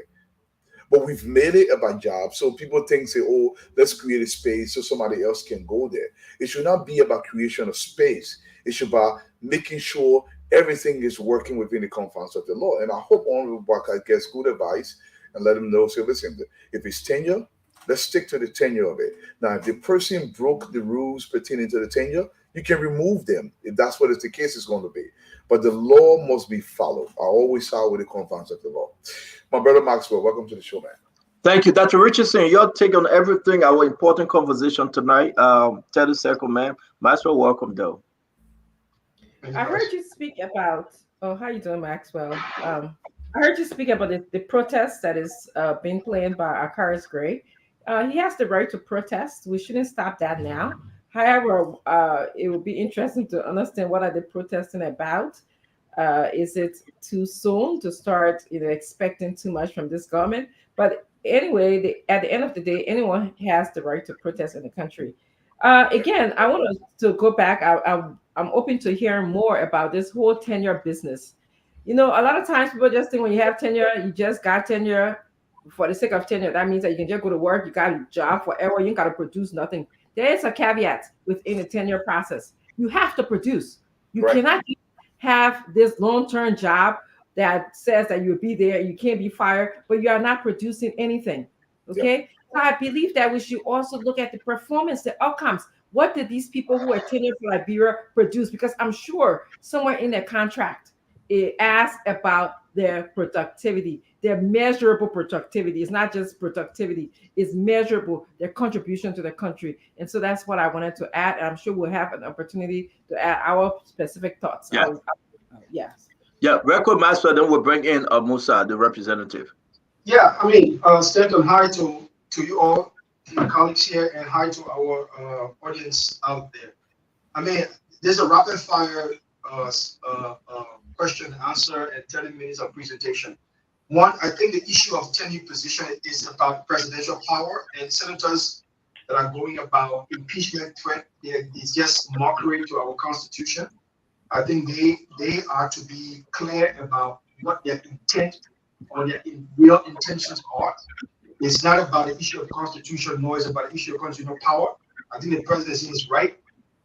But we've made it about jobs. So people think, say, oh, let's create a space so somebody else can go there. It should not be about creation of space. It should be about making sure everything is working within the confines of the law. And I hope Honorable Baka gets good advice and let him know, say, listen, if it's tenure, let's stick to the tenure of it. Now, if the person broke the rules pertaining to the tenure, you can remove them if that's what the case is going to be. But the law must be followed. I always side with the confines of the law. My brother Maxwell, welcome to the show, man. Thank you, Dr. Richardson. Your take on everything, our important conversation tonight. 30 seconds, man. Maxwell, welcome, though. I heard you speak about, oh, how you doing, Maxwell? I heard you speak about the protest that is being planned by Akaris Gray. He has the right to protest. We shouldn't stop that now. However, it would be interesting to understand what are they protesting about. Is it too soon to start, expecting too much from this government? But anyway, at the end of the day, anyone has the right to protest in the country. Again, I want to go back. I'm open to hearing more about this whole tenure business. A lot of times people just think when you have tenure, you just got tenure for the sake of tenure. That means that you can just go to work, you got a job forever, you ain't got to produce nothing. There is a caveat within the tenure process. You have to produce. You cannot have this long-term job that says that you'll be there, you can't be fired, but you are not producing anything. Okay? So I believe that we should also look at the performance, the outcomes. What did these people who are tenured for Liberia produce? Because I'm sure somewhere in their contract, it asks about their productivity, their measurable productivity. It's not just productivity, it's measurable, their contribution to the country. And so that's what I wanted to add. And I'm sure we'll have an opportunity to add our specific thoughts. Yeah. Yes. Yeah, record master, then we'll bring in Musa, the representative. Yeah, Stanton, hi to you all, my colleagues here, and hi to our audience out there. There's a rapid fire question and answer and 30 minutes of presentation. One, I think the issue of tenure position is about presidential power, and senators that are going about impeachment threat is just mockery to our Constitution. I think they are to be clear about what their intent or their real intentions are. It's not about the issue of the Constitution, nor is it about the issue of constitutional power. I think the presidency is right.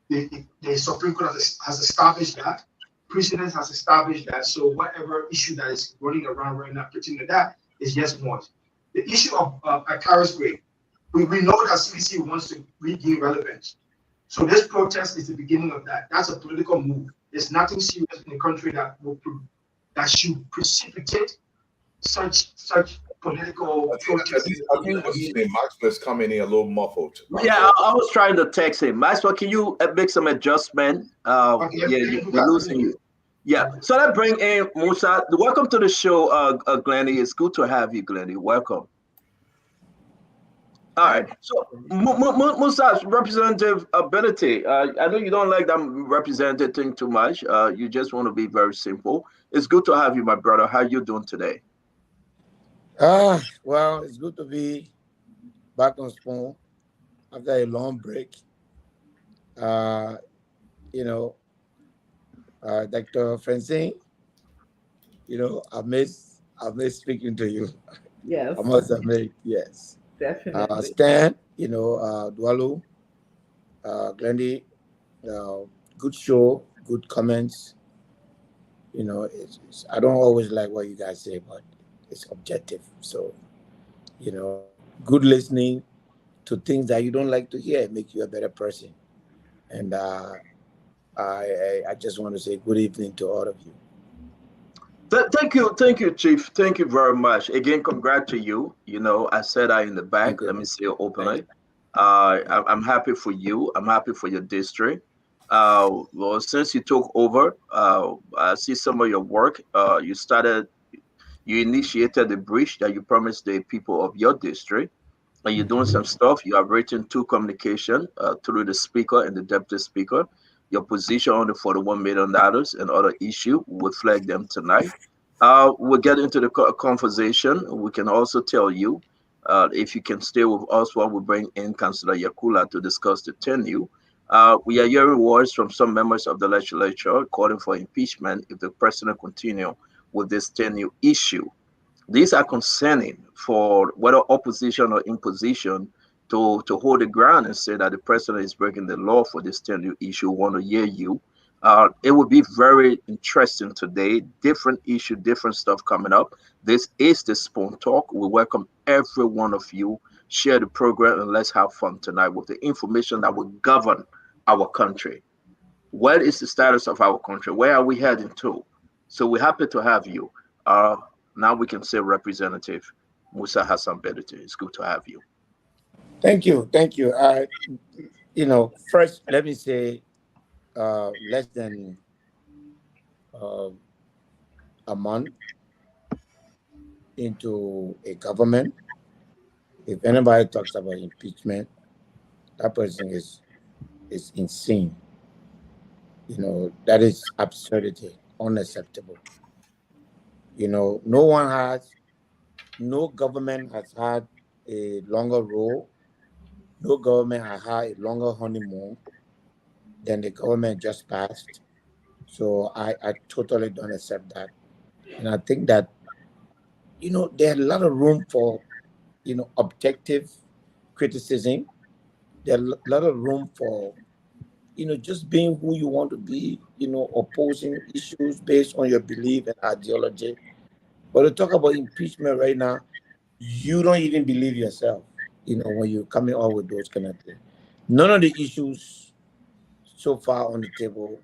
The Supreme Court has established that. Precedent has established that. So whatever issue that is running around right now pertaining to that is just noise. The issue of Akaris Gray, we know that CDC wants to regain relevance. So this protest is the beginning of that. That's a political move. There's nothing serious in the country that should precipitate such political protest. I think Maxwell is coming in a little muffled. Yeah, I was trying to text him. Maxwell, can you make some adjustment? We're losing you. Yeah, so let's bring in Musa. Welcome to the show, Glenny. It's good to have you, Glenny. Welcome. All right, so Musa, representative ability. I know you don't like that representative thing too much. You just want to be very simple. It's good to have you, my brother. How you doing today? Well, it's good to back on Spoon after a long break. Dr. Francine, I miss speaking to you. Yes. I must admit, yes. Definitely. Stan, Dwalu, Glendy, good show, good comments. I don't always like what you guys say, but it's objective. So, good listening to things that you don't like to hear make you a better person. And I just want to say good evening to all of you. Thank you, Chief. Thank you very much. Again, congrats to you. I said that in the back. Let me say it openly. I'm happy for you. I'm happy for your district. Well, since you took over, I see some of your work. You initiated the bridge that you promised the people of your district, and you're doing some stuff. You have written 2 communications through the speaker and the deputy speaker. Your position on the $41 million and other issue, we'll flag them tonight. We'll get into the conversation. We can also tell you, if you can stay with us while we bring in Councillor Yakula to discuss the tenure. We are hearing words from some members of the legislature calling for impeachment if the president continue with this tenure issue. These are concerning for whether opposition or imposition to hold the ground and say that the president is breaking the law for this tenure issue. Want to hear you. It will be very interesting today. Different issue, different stuff coming up. This is the Spoon Talk. We welcome every one of you. Share the program and let's have fun tonight with the information that will govern our country. What is the status of our country? Where are we heading to? So we're happy to have you. Now we can say Representative Musa Hassan Bedete. It's good to have you. Thank you. First, let me say, less than a month into a government, if anybody talks about impeachment, that person is insane. That is absurdity, unacceptable. No government has had a longer role. No government has had a longer honeymoon than the government just passed. So I totally don't accept that. And I think that, there's a lot of room for, objective criticism. There's a lot of room for, just being who you want to be, opposing issues based on your belief and ideology. But to talk about impeachment right now, you don't even believe yourself, when you're coming out with those kind of things. None of the issues so far on the table,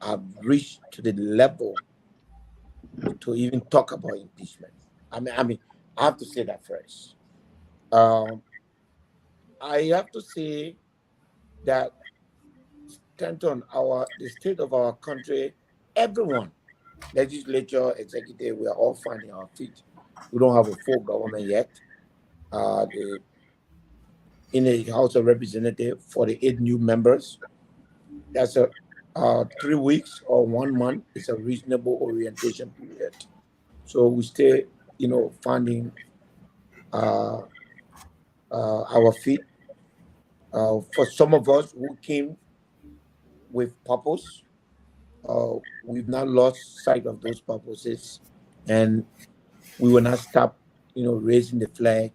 have reached to the level to even talk about impeachment. I have to say that first. I have to say that Stanton, the state of our country, everyone, legislature, executive, we are all finding our feet. We don't have a full government yet. In the House of Representatives, 48 new members. That's 3 weeks or 1 month is a reasonable orientation period. So we stay, finding our feet. For some of us who came with purpose, we've not lost sight of those purposes, and we will not stop, raising the flag.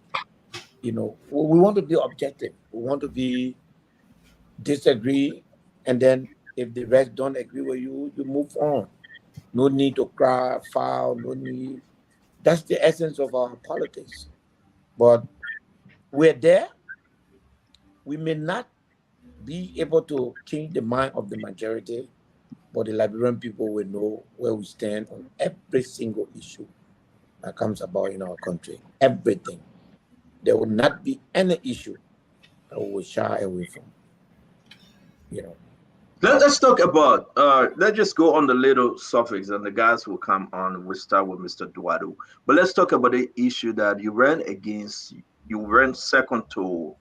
We want to be objective. We want to disagree, and then if the rest don't agree with you, you move on. No need to cry, foul, no need. That's the essence of our politics. But we're there. We may not be able to change the mind of the majority, but the Liberian people will know where we stand on every single issue that comes about in our country. Everything. There will not be any issue that we will shy away from. Let's talk about, let's just go on the little suffix and the guys will come on. We'll start with Mr. Duadu. But let's talk about the issue that you ran second to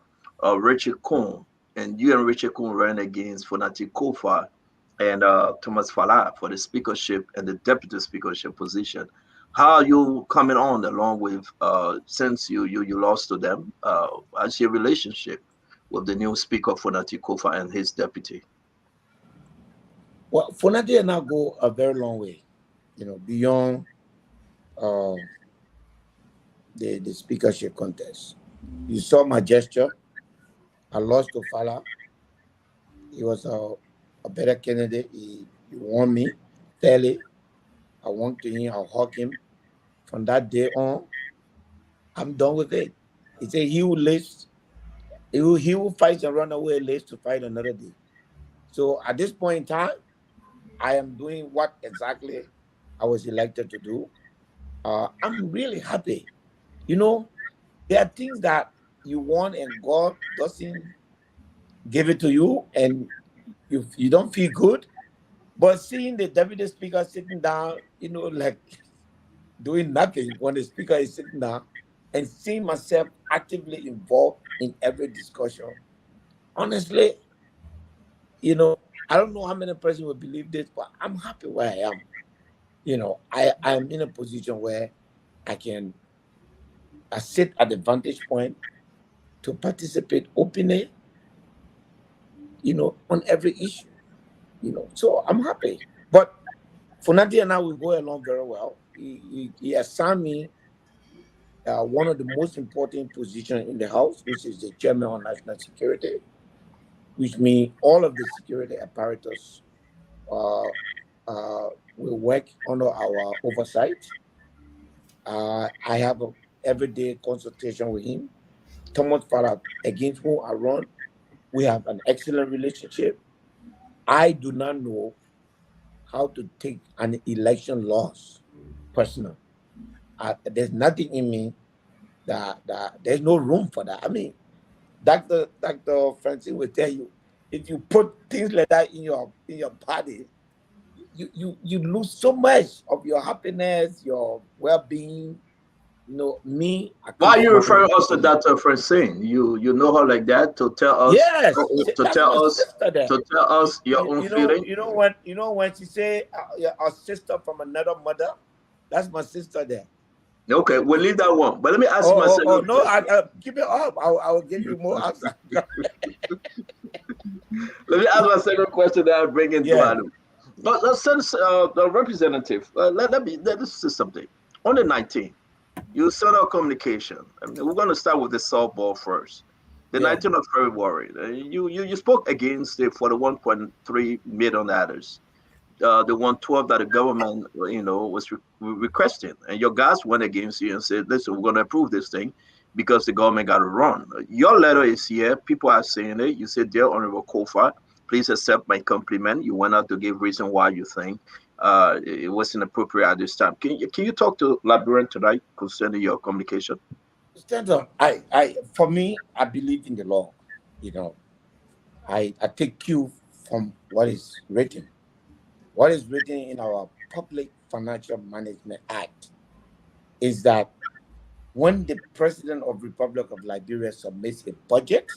Richard Coon, and you and Richard Coon ran against Fonati Kofa and Thomas Fala for the speakership and the deputy speakership position. How are you coming on along with, since you lost to them, as your relationship with the new speaker, Fonati Kofa, and his deputy? Well, Fonati and I go a very long way, beyond the speakership contest. You saw my gesture. I lost to Fala. He was a better candidate. He won me fairly. I went to him. I hugged him. From that day on, I'm done with it. He said he will fight and run away lives to fight another day. So at this point in time, I am doing what exactly I was elected to do. I'm really happy. There are things that you want and God doesn't give it to you, and you don't feel good. But seeing the deputy speaker sitting down, like doing nothing when the speaker is sitting down, and seeing myself actively involved in every discussion, honestly, I don't know how many persons will believe this, but I'm happy where I am. I'm in a position where I sit at the vantage point to participate openly on every issue. So I'm happy. But Funadi and I will go along very well. He assigned me one of the most important positions in the House, which is the Chairman on National Security, which means all of the security apparatus will work under our oversight. I have an everyday consultation with him. Thomas Farah, against whom I run, we have an excellent relationship. I do not know how to take an election loss personal. There's nothing in me that there's no room for that. I mean, Dr. Francis will tell you, if you put things like that in your body, you lose so much of your happiness, your well-being. Me. Why are you referring us to Dr. Francine? You know her like that to tell us? Yes, to tell us your own feeling. You know when she say our sister from another mother, that's my sister there. Okay, we'll leave that one. But let me ask you myself. Oh no, I keep it up. I will give you more answer. Let me ask my second question that I bring into Dualu. But let's send the representative. Let's say something. On the 19th. You sent out communication. I mean, we're going to start with the softball first. The 19th of February, you spoke against it for the 1.3 million adders, the 112 that the government, was requesting, and your guys went against you and said, "Listen, we're going to approve this thing because the government got to run." Your letter is here. People are saying it. You said, "Dear Honorable Kofa, please accept my compliment." You went out to give reason why you think it wasn't appropriate at this time. Can you talk to Liberian tonight concerning your communication? For me, I believe in the law. I take cue from what is written. What is written in our Public Financial Management Act is that when the President of the Republic of Liberia submits a budget,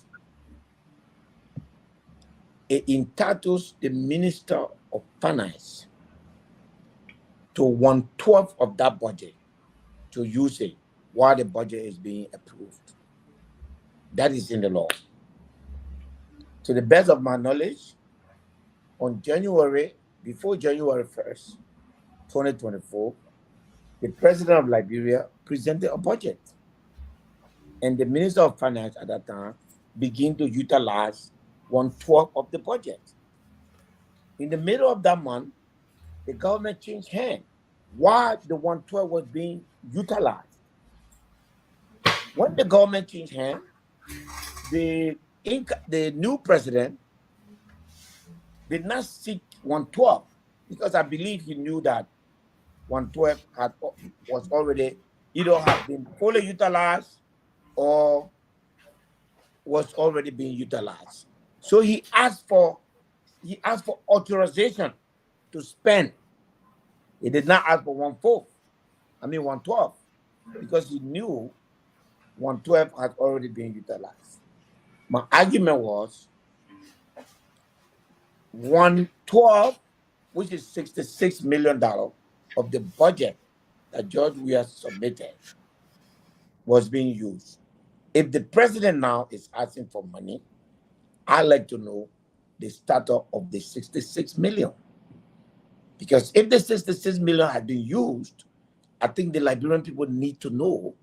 it entitles the Minister of Finance to 1/12 of that budget to use it while the budget is being approved. That is in the law. To the best of my knowledge, before January 1st, 2024, the President of Liberia presented a budget. And the Minister of Finance at that time began to utilize 1/12 of the budget. In the middle of that month, the government changed hands while the 1/12 was being utilized. When the government changed hands, the new president did not seek 1/12 because I believe he knew that 1/12 was already either had been fully utilized or was already being utilized. So he asked for authorization to spend. He did not ask for 1/12, because he knew 1/12 had already been utilized. My argument was 1/12, which is $66 million of the budget that George Weah submitted, was being used. If the president now is asking for money, I'd like to know the status of the 66 million. Because if the 66 million had been used, I think the Liberian people need to know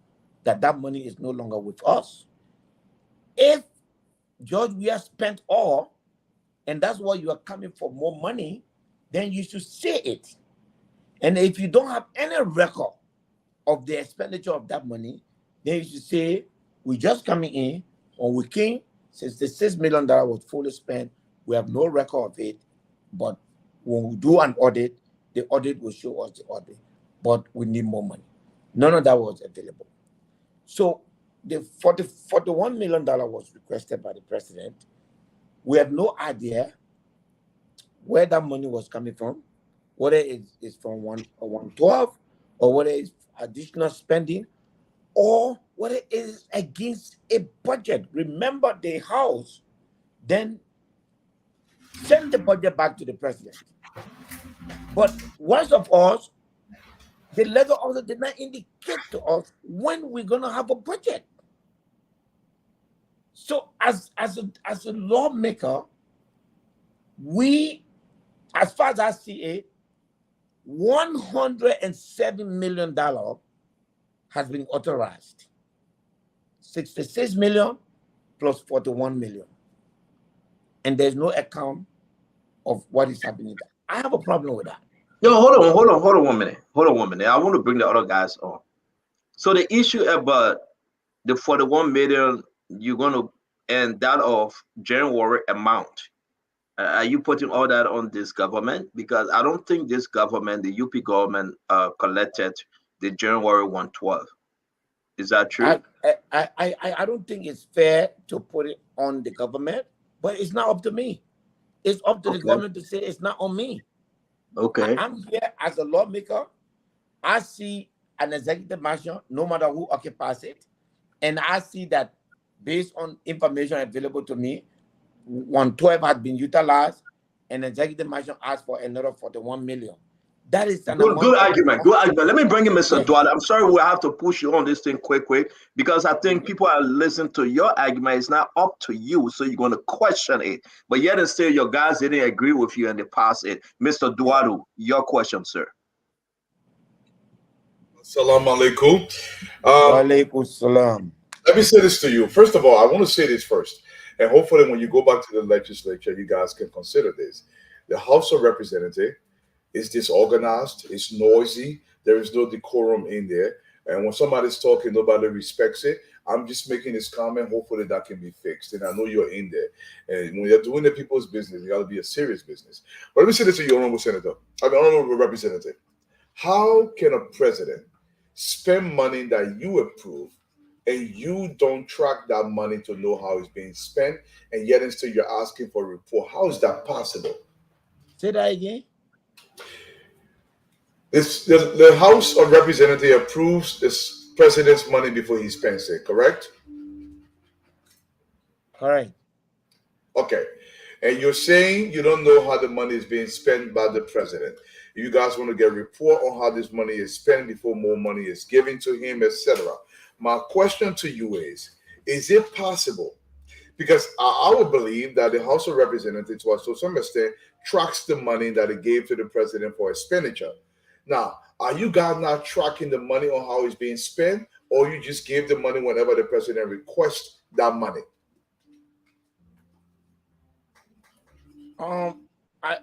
that that money is no longer with us. If George Weah spent all, and that's why you are coming for more money, then you should say it. And if you don't have any record of the expenditure of that money, then you should say, we just coming in, or we came, since the $6 million was fully spent, we have no record of it, but when we do an audit, the audit will show us the audit, but we need more money. None of that was available. So the $41 million was requested by the president. We have no idea where that money was coming from, whether it's from 1/12 or whether it's additional spending, or whether it is against a budget. Remember, the House then sent the budget back to the president. But worst of all, the letter also did not indicate to us when we're going to have a budget. So as a lawmaker, We, as far as I see it, $107 million has been authorized. 66 million plus 41 million. And there's no account of what is happening there. I have a problem with that. Yo, hold on 1 minute. Hold on 1 minute. I want to bring the other guys on. So the issue about the 41 million you're going to, and that of January amount, are you putting all that on this government? Because I don't think this government, the UP government, collected the January 112. Is that true? I don't think it's fair to put it on the government, but it's not up to me. It's up to the government to say it's not on me. Okay. I'm here as a lawmaker. I see an executive mansion, no matter who occupies it, and I see that based on information available to me, 112 had been utilized, and executive mansion asked for another 41 million. That is an good argument. Good argument. Let me bring in Mr. Duarte. I'm sorry we have to push you on this thing quick, because I think people are listening to your argument. It's not up to you, so you're going to question it. But yet and still, your guys didn't agree with you and they passed it. Mr. Duarte, your question, sir. Assalamu alaikum. Walaikum salam. Let me say this to you. First of all, I want to say this first. And hopefully when you go back to the legislature, you guys can consider this. The House of Representatives is disorganized, it's noisy, there is no decorum in there. And when somebody's talking, nobody respects it. I'm just making this comment. Hopefully that can be fixed. And I know you're in there. And when you're doing the people's business, you got to be a serious business. But let me say this to you, honorable representative. How can a president spend money that you approve and you don't track that money to know how it's being spent, and yet instead you're asking for a report? How is that possible? Say that again. The House of Representatives approves this president's money before he spends it, correct? Correct. Okay. And you're saying you don't know how the money is being spent by the president. You guys want to get a report on how this money is spent before more money is given to him, etc. My question to you is it possible? Because I would believe that the House of Representatives, to some extent, tracks the money that it gave to the president for expenditure. Now, are you guys not tracking the money on how it's being spent, or you just give the money whenever the president requests that money?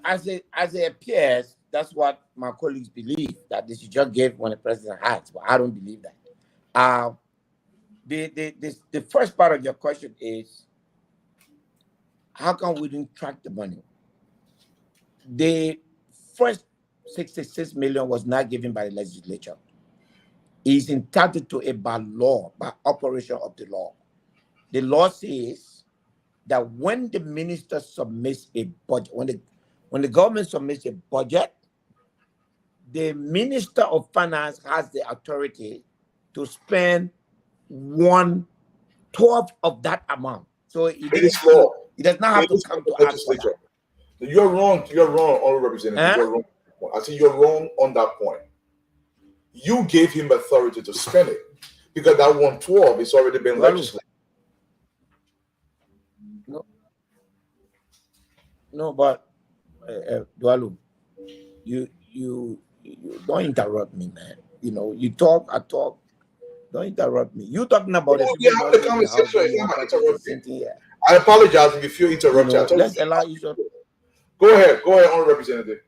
As it appears, that's what my colleagues believe, that they should just give when the president asks, but I don't believe that. The first part of your question is, how come we didn't track the money? The first 66 million was not given by the legislature. It's entitled to it by law, by operation of the law. The law says that when the minister submits a budget, when the government submits a budget, the Minister of Finance has the authority to spend 1/12 of that amount. So it does not have to come to legislature. You're wrong, Honorable Representative. You're wrong. I say you're wrong on that point. You gave him authority to spend it because that 1/12 is already been legislated. No, but Dualu, you don't interrupt me, man. You know, you talk, I talk. Don't interrupt me. You talking about it? Yeah, have the conversation. I apologize if you feel interrupted. Let's allow you to. Go ahead, Honorable Representative.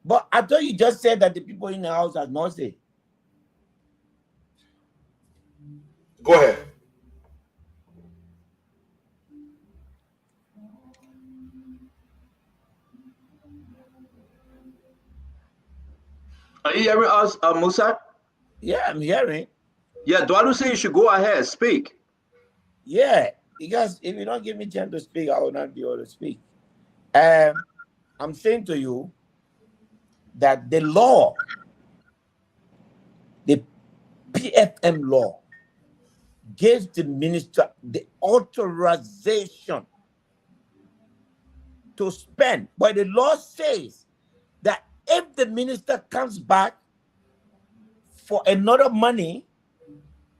But I thought you just said that the people in the house have not said. Go ahead. Are you hearing us, Musa? Yeah, I'm hearing. Yeah, Dualu say you should go ahead, speak. Yeah, because if you don't give me a chance to speak, I will not be able to speak. I'm saying to you that the law, the PFM law, gives the minister the authorization to spend. But the law says that if the minister comes back for another money,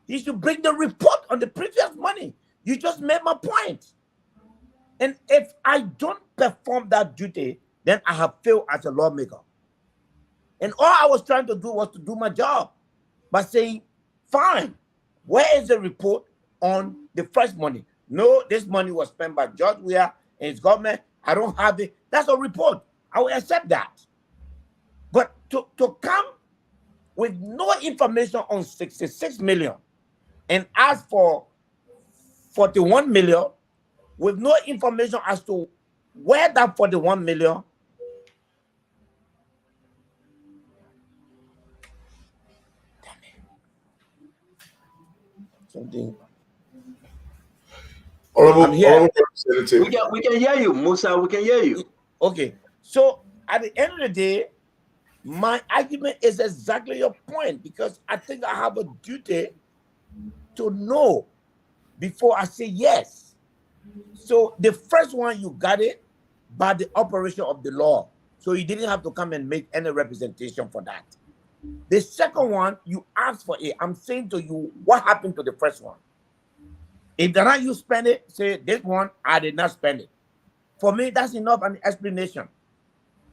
he should bring the report on the previous money. You just made my point. And if I don't perform that duty, then I have failed as a lawmaker. And all I was trying to do was to do my job by saying, fine, where is the report on the first money? No, this money was spent by George Weah and his government. I don't have it. That's a report. I will accept that. But to come with no information on 66 million and ask for 41 million with no information as to where that 41 million something. Honorable I'm here. Representative. We can hear you, Musa. We can hear you. Okay. So at the end of the day, my argument is exactly your point, because I think I have a duty to know before I say yes. So the first one, you got it by the operation of the law. So you didn't have to come and make any representation for that. The second one, you asked for it. I'm saying to you, what happened to the first one? If the night you spend it, say this one, I did not spend it. For me, that's enough an explanation.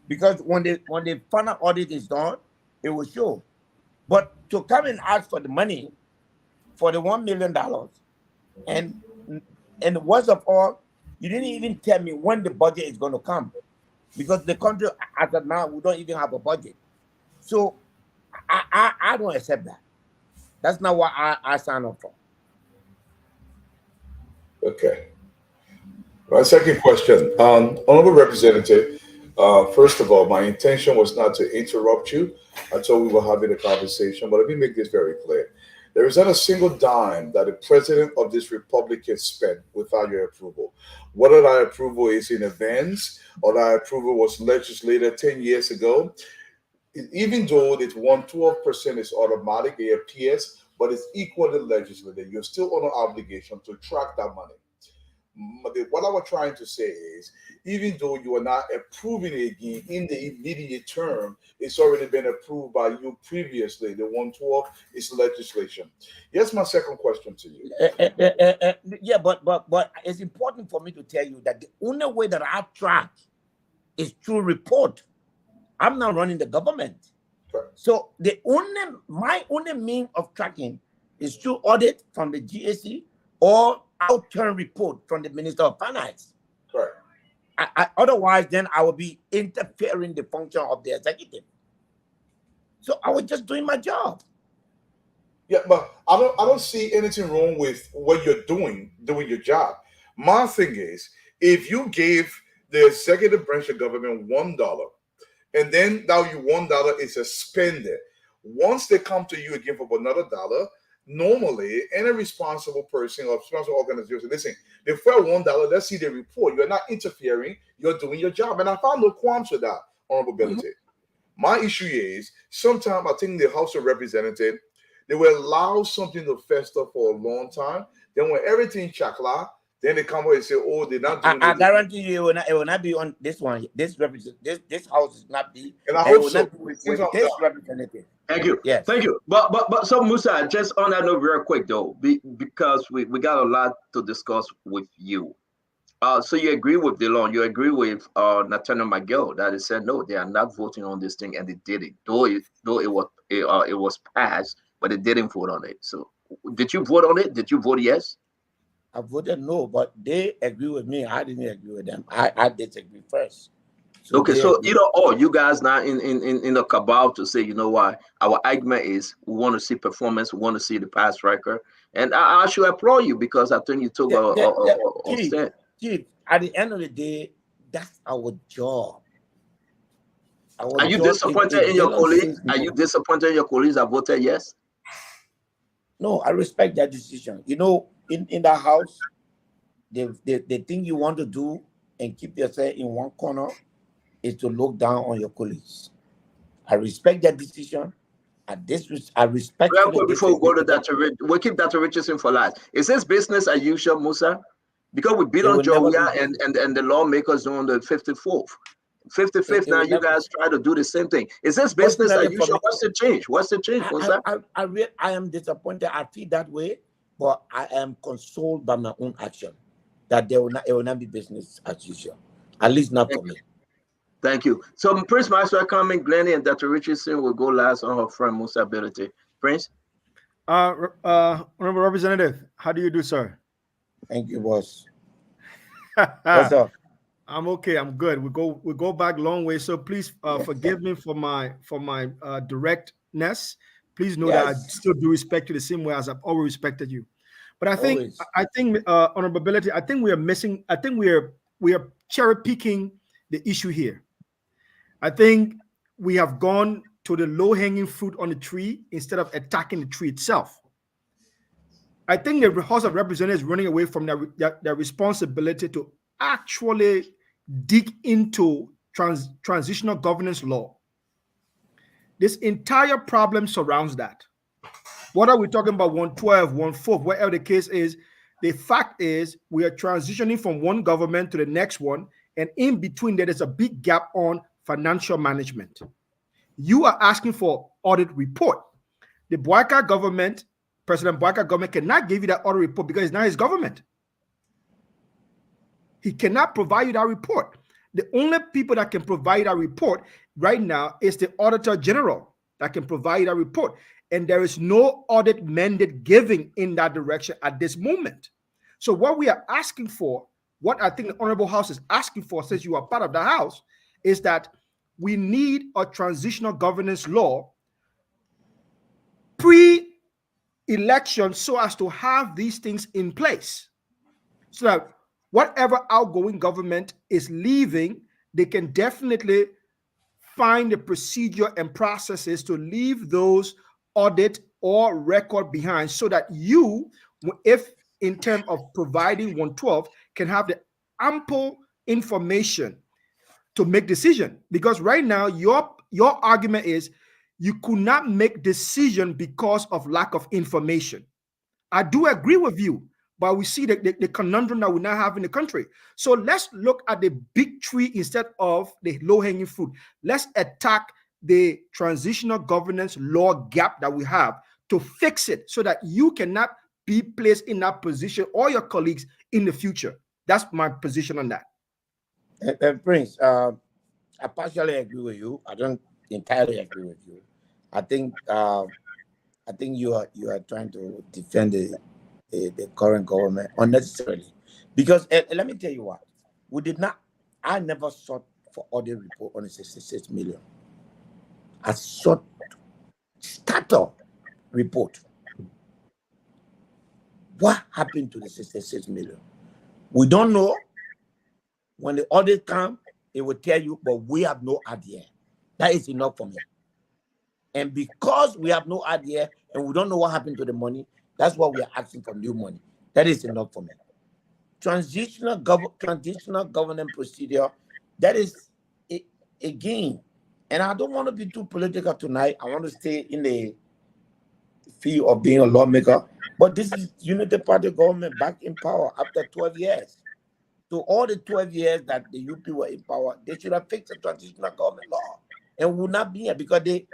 Because when the final audit is done, it will show. But to come and ask for the money for the $1 million, and worst of all, you didn't even tell me when the budget is going to come. Because the country, as of now, we don't even have a budget. So I don't accept that. That's not what I signed up for. Okay. My second question, Honorable Representative, first of all, my intention was not to interrupt you. I thought we were having a conversation, but let me make this very clear. There is not a single dime that the president of this republic can spend without your approval. Whether that approval is in advance or that approval was legislated 10 years ago, even though it's 112% is automatic, AFPS, but it's equally legislated, you're still under obligation to track that money. What I was trying to say is, even though you are not approving it again in the immediate term, it's already been approved by you previously. The 112 is legislation. Here's my second question to you. Yeah, but it's important for me to tell you that the only way that I track is through report. I'm not running the government. Right. So my only means of tracking is through audit from the GAC or outturn report from the Minister of Finance. Right. Otherwise, then I will be interfering the function of the executive. So I was just doing my job. Yeah, but I don't see anything wrong with what you're doing your job. My thing is, if you gave the executive branch of government $1, and then now your $1 is expended, once they come to you again for another $1, normally any responsible person or responsible organization, listen, they for $1, let's see the report. You're not interfering, you're doing your job. And I found no qualms with that, Honorable Benedict. My issue is, sometimes I think the House of Representatives, they will allow something to fester for a long time. Then when everything chakla, then they come out and say, "Oh, they're not doing." I guarantee you, it will not be on this one. This house is not be. And I hope so. With this representative. Thank you. Yes. Thank you. But so Musa, just on that note, real quick though, because we got a lot to discuss with you. So you agree with DeLon, you agree with Nathaniel Miguel that he said no, they are not voting on this thing, and they did it. Though it was passed, but they didn't vote on it. So did you vote on it? Did you vote yes? I voted no, but they agree with me. I didn't agree with them. I disagree first. So okay, so either or, you guys now in the cabal to say, you know what, our argument is we want to see performance, we want to see the past record, and I should applaud you because I think you took a stand. Chief, at the end of the day, that's our job. Are you disappointed in your colleagues? Are you disappointed in your colleagues that voted yes? No, I respect that decision. You know, in the house, the thing you want to do and keep yourself in one corner is to look down on your colleagues. I respect that decision. I respect. Before we go to that, we'll keep Dr. Richardson for last. Is this business as usual, Musa? Because we beat on Georgia and the lawmakers on the 55th. Now you guys try to do the same thing. Is this business as usual? What's the change? What's the change, Musa? I am disappointed. I feel that way. but I am consoled by my own action that it will not be business as usual, at least not for me. Thank you. So Prince Maxwell coming, Glennie and Dr. Richardson will go last on her friend Musa ability. Prince? Honorable Representative, how do you do, sir? Thank you, boss. What's up? I'm okay. I'm good. We go back a long way. So please forgive me for my directness. Please know that I still do respect you the same way as I've always respected you. But I think honorability. I think we are missing. I think we are cherry picking the issue here. I think we have gone to the low-hanging fruit on the tree instead of attacking the tree itself. I think the House of Representatives is running away from their responsibility to actually dig into transitional governance law. This entire problem surrounds that. What are we talking about? 112, 1/4, whatever the case is. The fact is we are transitioning from one government to the next one, and in between there is a big gap on financial management. You are asking for audit report. The Boyka government, President Boyka government, cannot give you that audit report because it's not his government. He cannot provide you that report. The only people that can provide that report right now is the Auditor General that can provide that report. And there is no audit mandate given in that direction at this moment. So what we are asking for, what I think the Honorable House is asking for, since you are part of the House, is that we need a transitional governance law pre-election so as to have these things in place. So that whatever outgoing government is leaving, they can definitely find the procedure and processes to leave those audit or record behind so that you, if in terms of providing 112, can have the ample information to make decision. Because right now, your argument is you could not make decision because of lack of information. I do agree with you, but we see the conundrum that we now have in the country. So let's look at the big tree instead of the low-hanging fruit. Let's attack the transitional governance law gap that we have to fix it so that you cannot be placed in that position or your colleagues in the future. That's my position on that. Prince, I partially agree with you. I don't entirely agree with you. I think you are trying to defend the current government unnecessarily, because let me tell you what, I never sought for audit report on the 66 million. I sought starter report. What happened to the 66 million? We don't know. When the audit comes, it will tell you, but we have no idea. That is enough for me. And because we have no idea and we don't know what happened to the money, that's why we are asking for new money. That is enough for me. Transitional governance procedure, that is again, and I don't want to be too political tonight. I want to stay in the field of being a lawmaker. But this is Unity Party government back in power after 12 years. So all the 12 years that the UP were in power, they should have fixed the transitional government law and would not be here because they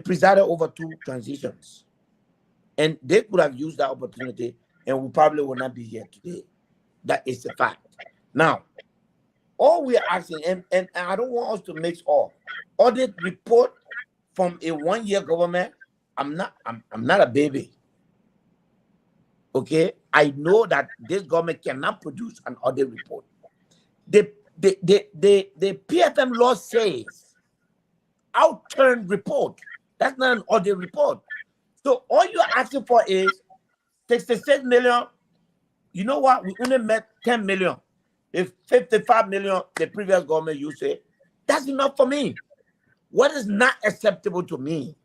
presided over 2 transitions. And they could have used that opportunity and we probably will not be here today. That is the fact. Now, all we are asking, and I don't want us to mix all audit report from a 1-year government. I'm not a baby. Okay, I know that this government cannot produce an audit report. The PFM law says outturned report. That's not an audit report. So all you're asking for is 66 million. You know what? We only met 10 million. If 55 million the previous government you say, that's enough for me. What is not acceptable to me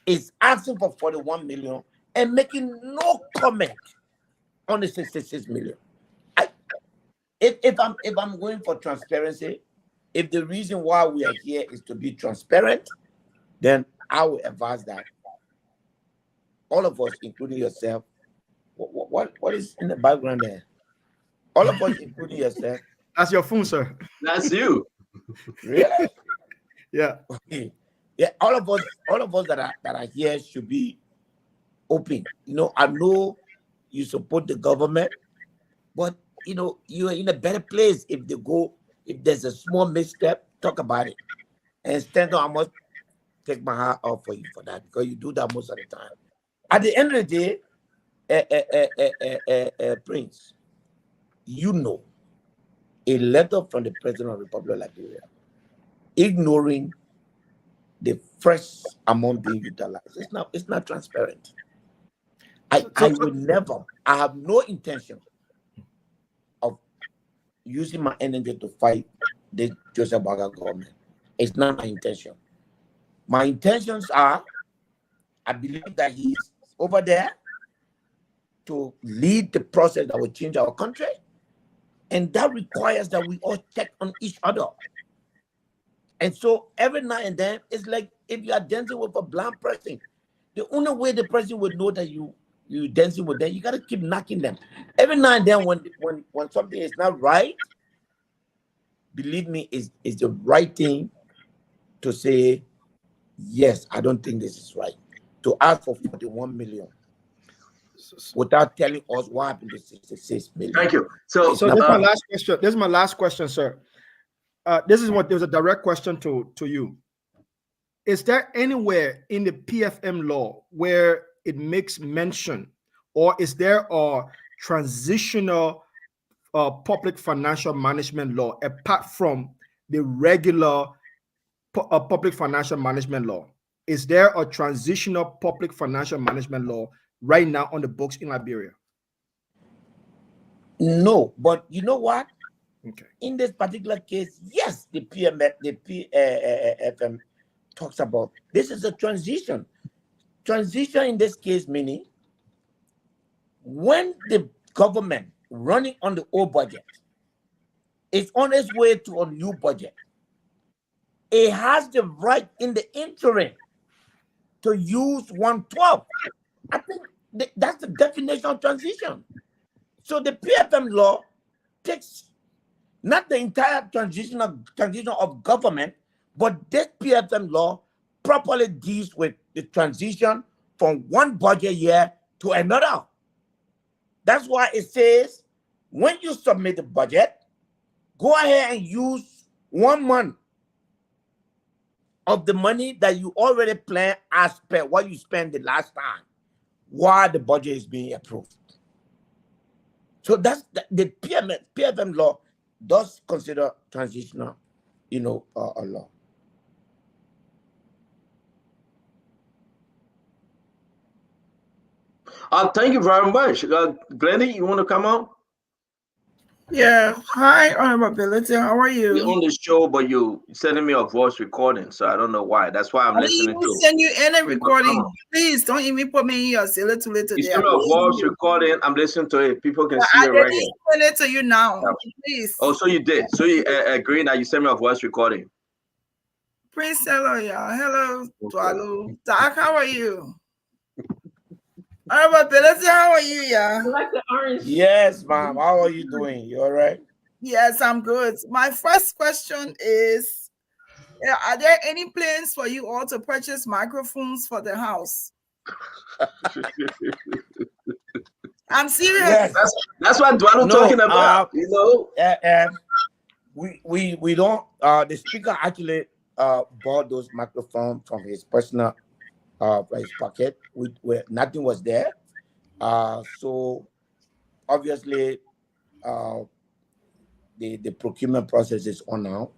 is asking for 41 million and making no comment on the 66 million. If I'm going for transparency, if the reason why we are here is to be transparent, then I will advise that all of us, including yourself, what is in the background there? All of us, including yourself. That's your phone, sir. That's you. Really? Yeah. Okay. Yeah. All of us that are here should be open. I know you support the government, but you are in a better place if there's a small misstep, talk about it. And Stanton, I must take my hat off for you for that, because you do that most of the time. At the end of the day, Prince, a letter from the President of the Republic of Liberia ignoring the fresh amount being utilized. It's not transparent. I have no intention of using my energy to fight the Joseph Boakai government. It's not my intention. My intentions are, I believe that he's over there to lead the process that will change our country. And that requires that we all check on each other. And so every now and then, it's like if you are dancing with a blind person, the only way the person would know that you're dancing with them, you got to keep knocking them. Every now and then when something is not right, believe me, is the right thing to say, yes, I don't think this is right. To ask for 41 million without telling us what happened to 66 million. Thank you. So this is my last question. This is my last question, sir. There's a direct question to you. Is there anywhere in the PFM law where it makes mention, or is there a transitional public financial management law apart from the regular public financial management law? Is there a transitional public financial management law right now on the books in Liberia? No, but you know what? Okay. In this particular case, yes, the PFM talks about this is a transition. Transition in this case meaning when the government running on the old budget is on its way to a new budget, it has the right in the interim to use 1/12. I think that's the definition of transition. So the PFM law takes not the entire transition of government, but this PFM law properly deals with the transition from one budget year to another. That's why it says when you submit the budget, go ahead and use 1 month of the money that you already planned as per what you spent the last time while the budget is being approved. So that's the PFM law does consider transitional, a law. Thank you very much. Glennie, you want to come on? Yeah. Hi, Honorability. How are you? You're on the show, but you sending me a voice recording, so I don't know why. That's why I'm listening to. Send you any recording. Please don't even put me in your cellular today. You send me a voice recording. I'm listening to it. People can see it right here. Send it to you now, please. Oh, so you did. So you agree that you sent me a voice recording. Prince, hello, y'all. Hello, Dwalu. Doc, how are you? Honorability, how are you, yeah? I like the orange. Yes, ma'am. How are you doing? You all right? Yes, I'm good. My first question is, are there any plans for you all to purchase microphones for the house? I'm serious. Yes. That's what Dwalu talking about. We don't. The speaker actually bought those microphones from his personal his pocket, where nothing was there. So obviously, the procurement process is on now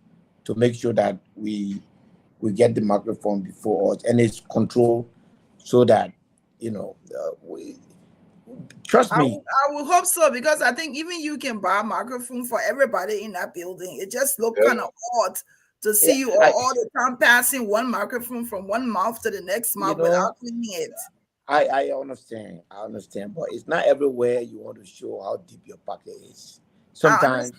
to make sure that we get the microphone before us, and it's controlled so that we trust me. I will hope so, because I think even you can buy a microphone for everybody in that building. It just looks kind of odd to see you all the time passing one microphone from one mouth to the next mouth without cleaning it. I understand, but it's not everywhere you want to show how deep your pocket is. Sometimes,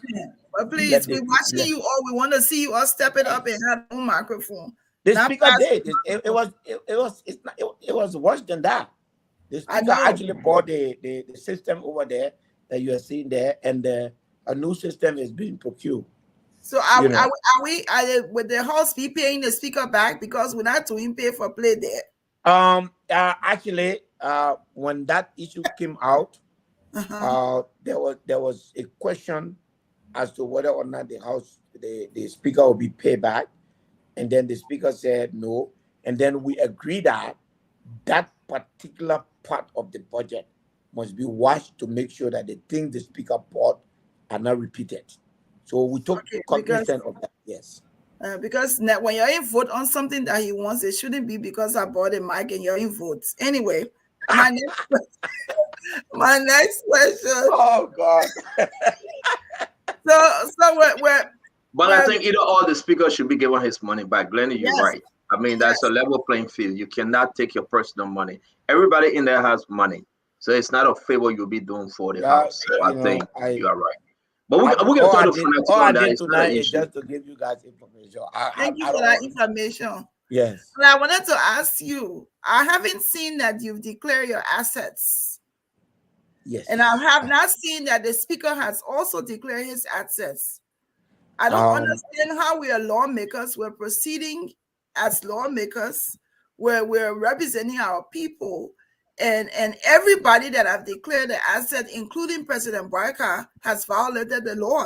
but please, we're watching you all. We want to see you all step it up and have no microphone. The speaker did. It was worse than that. The speaker actually bought the system over there that you are seeing there, and a new system is being procured. So are we with the house be paying the speaker back, because we're not doing pay for play there? Actually, when that issue came out, there was a question as to whether or not the speaker will be paid back, and then the speaker said no, and then we agreed that that particular part of the budget must be watched to make sure that the things the speaker bought are not repeated. So we took cognizance of that. Yes. Because when you're in vote on something that he wants, it shouldn't be because I bought a mic and you're in votes. Anyway, my next question. Oh God. But I think either all the speakers should be given his money back. Glennie, you're right. I mean, that's a level playing field. You cannot take your personal money. Everybody in there has money, so it's not a favor you'll be doing for the house. So I think you are right. But we're going to talk to all I did tonight is just to give you guys information. Thank you for that information. Yes. And I wanted to ask you, I haven't seen that you've declared your assets. Yes. And I have not seen that the speaker has also declared his assets. I don't understand how we are lawmakers. We're proceeding as lawmakers where we're representing our people. And everybody that have declared the asset, including President Barker, has violated the law.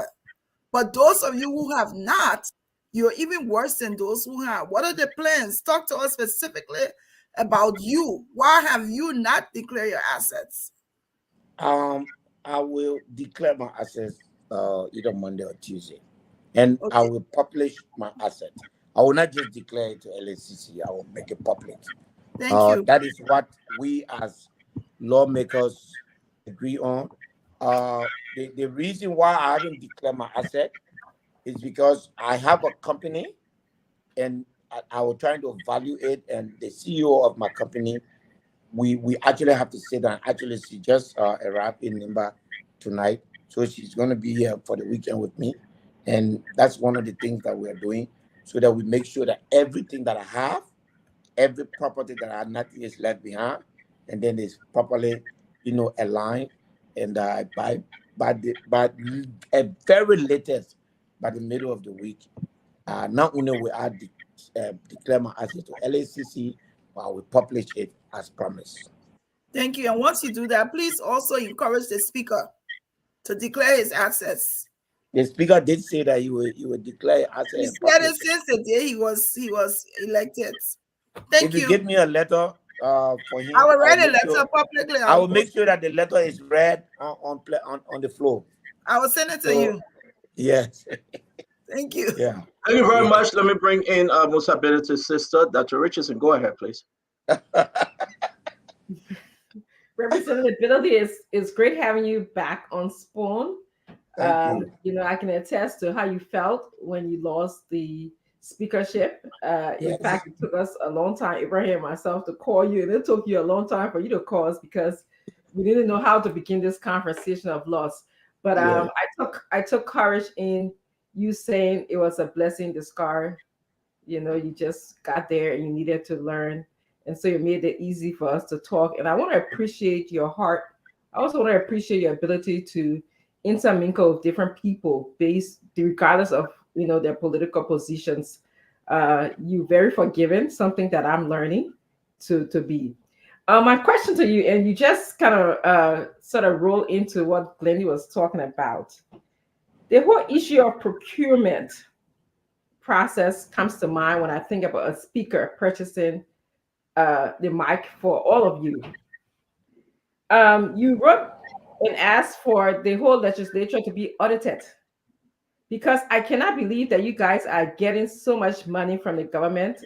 But those of you who have not, you're even worse than those who have. What are the plans? Talk to us specifically about you. Why have you not declared your assets? I will declare my assets either Monday or Tuesday. And I will publish my assets. I will not just declare it to LACC. I will make it public. Thank you. That is what we as lawmakers agree on. The reason why I haven't declared my asset is because I have a company and I was trying to evaluate, and the CEO of my company, we actually have to sit down. Actually, she just arrived in Nimba tonight, so she's going to be here for the weekend with me. And that's one of the things that we're doing, so that we make sure that everything that I have, every property that I have, nothing is left behind, and then it's properly, aligned. And by a very latest, by the middle of the week, not only will I declare my assets to LACC, but I will publish it as promised. Thank you. And once you do that, please also encourage the speaker to declare his assets. The speaker did say that he would declare assets. He said it since the day he was elected. Thank you. If you give me a letter for him, I will write a letter publicly. I will make sure that the letter is read on the floor. I will send it to you. Yes. Thank you. Yeah. Thank you very much. Let me bring in Musa Bennett's sister, Dr. Richardson. Go ahead, please. Representative Billy, it's great having you back on Spoon. I can attest to how you felt when you lost the speakership. In fact, it took us a long time, Ibrahim and myself, to call you, and it took you a long time for you to call us because we didn't know how to begin this conversation of loss. But I took courage in you saying it was a blessing discard. You just got there and you needed to learn, and so you made it easy for us to talk. And I want to appreciate your heart. I also want to appreciate your ability to intermingle with different people regardless of their political positions. You're very forgiving, something that I'm learning to be. My question to you, and you just kind of sort of roll into what Glennie was talking about. The whole issue of procurement process comes to mind when I think about a speaker purchasing the mic for all of you. You wrote and asked for the whole legislature to be audited, because I cannot believe that you guys are getting so much money from the government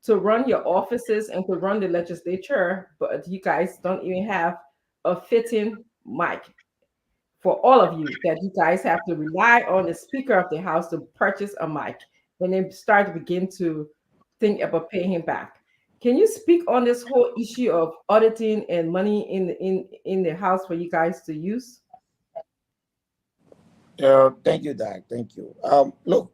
to run your offices and to run the legislature, but you guys don't even have a fitting mic for all of you, that you guys have to rely on the Speaker of the House to purchase a mic and then start to begin to think about paying him back. Can you speak on this whole issue of auditing and money in the House for you guys to use? Thank you, Doc. Thank you. Look,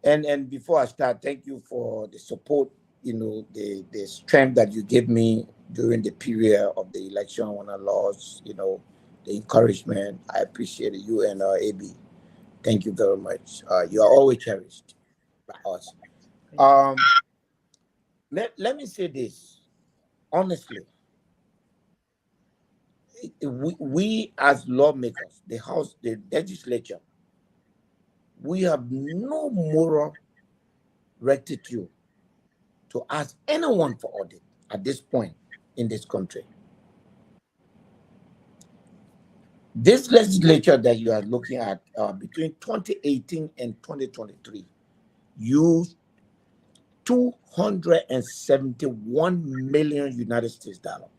and before I start, thank you for the support, the strength that you gave me during the period of the election when I lost, the encouragement. I appreciate you and AB. Thank you very much. You are always cherished by us. Let me say this. honestly, we as lawmakers, the House, the legislature, we have no moral rectitude to ask anyone for audit at this point in this country. This legislature that you are looking at between 2018 and 2023 used 271 million United States dollars.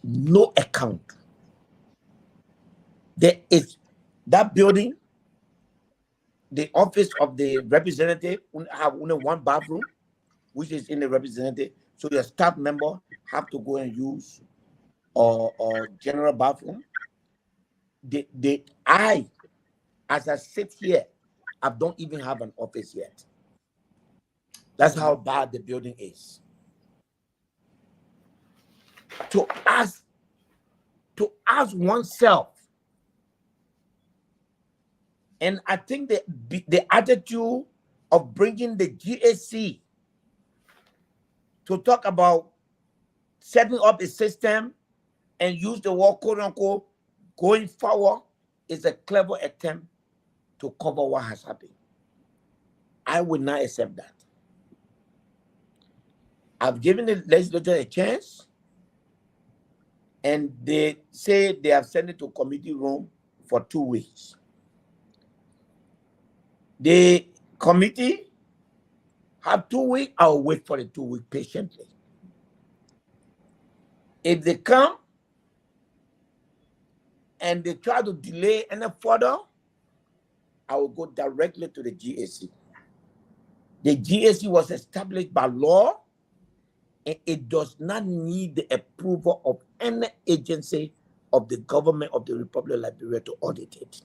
No account. There is that building, the office of the representative have only one bathroom, which is in the representative. So your staff member have to go and use or general bathroom. I, as I sit here, I don't even have an office yet. That's how bad the building is. To ask oneself, and I think the attitude of bringing the GAC to talk about setting up a system and use the word quote unquote going forward is a clever attempt to cover what has happened. I would not accept that. I've given the legislature a chance, and they say they have sent it to committee room for 2 weeks. The committee have 2 weeks. I'll wait for the 2 weeks patiently. If they come and they try to delay any further, I will go directly to the GAC. The GAC was established by law, and it does not need the approval of any agency of the government of the Republic of Liberia to audit it.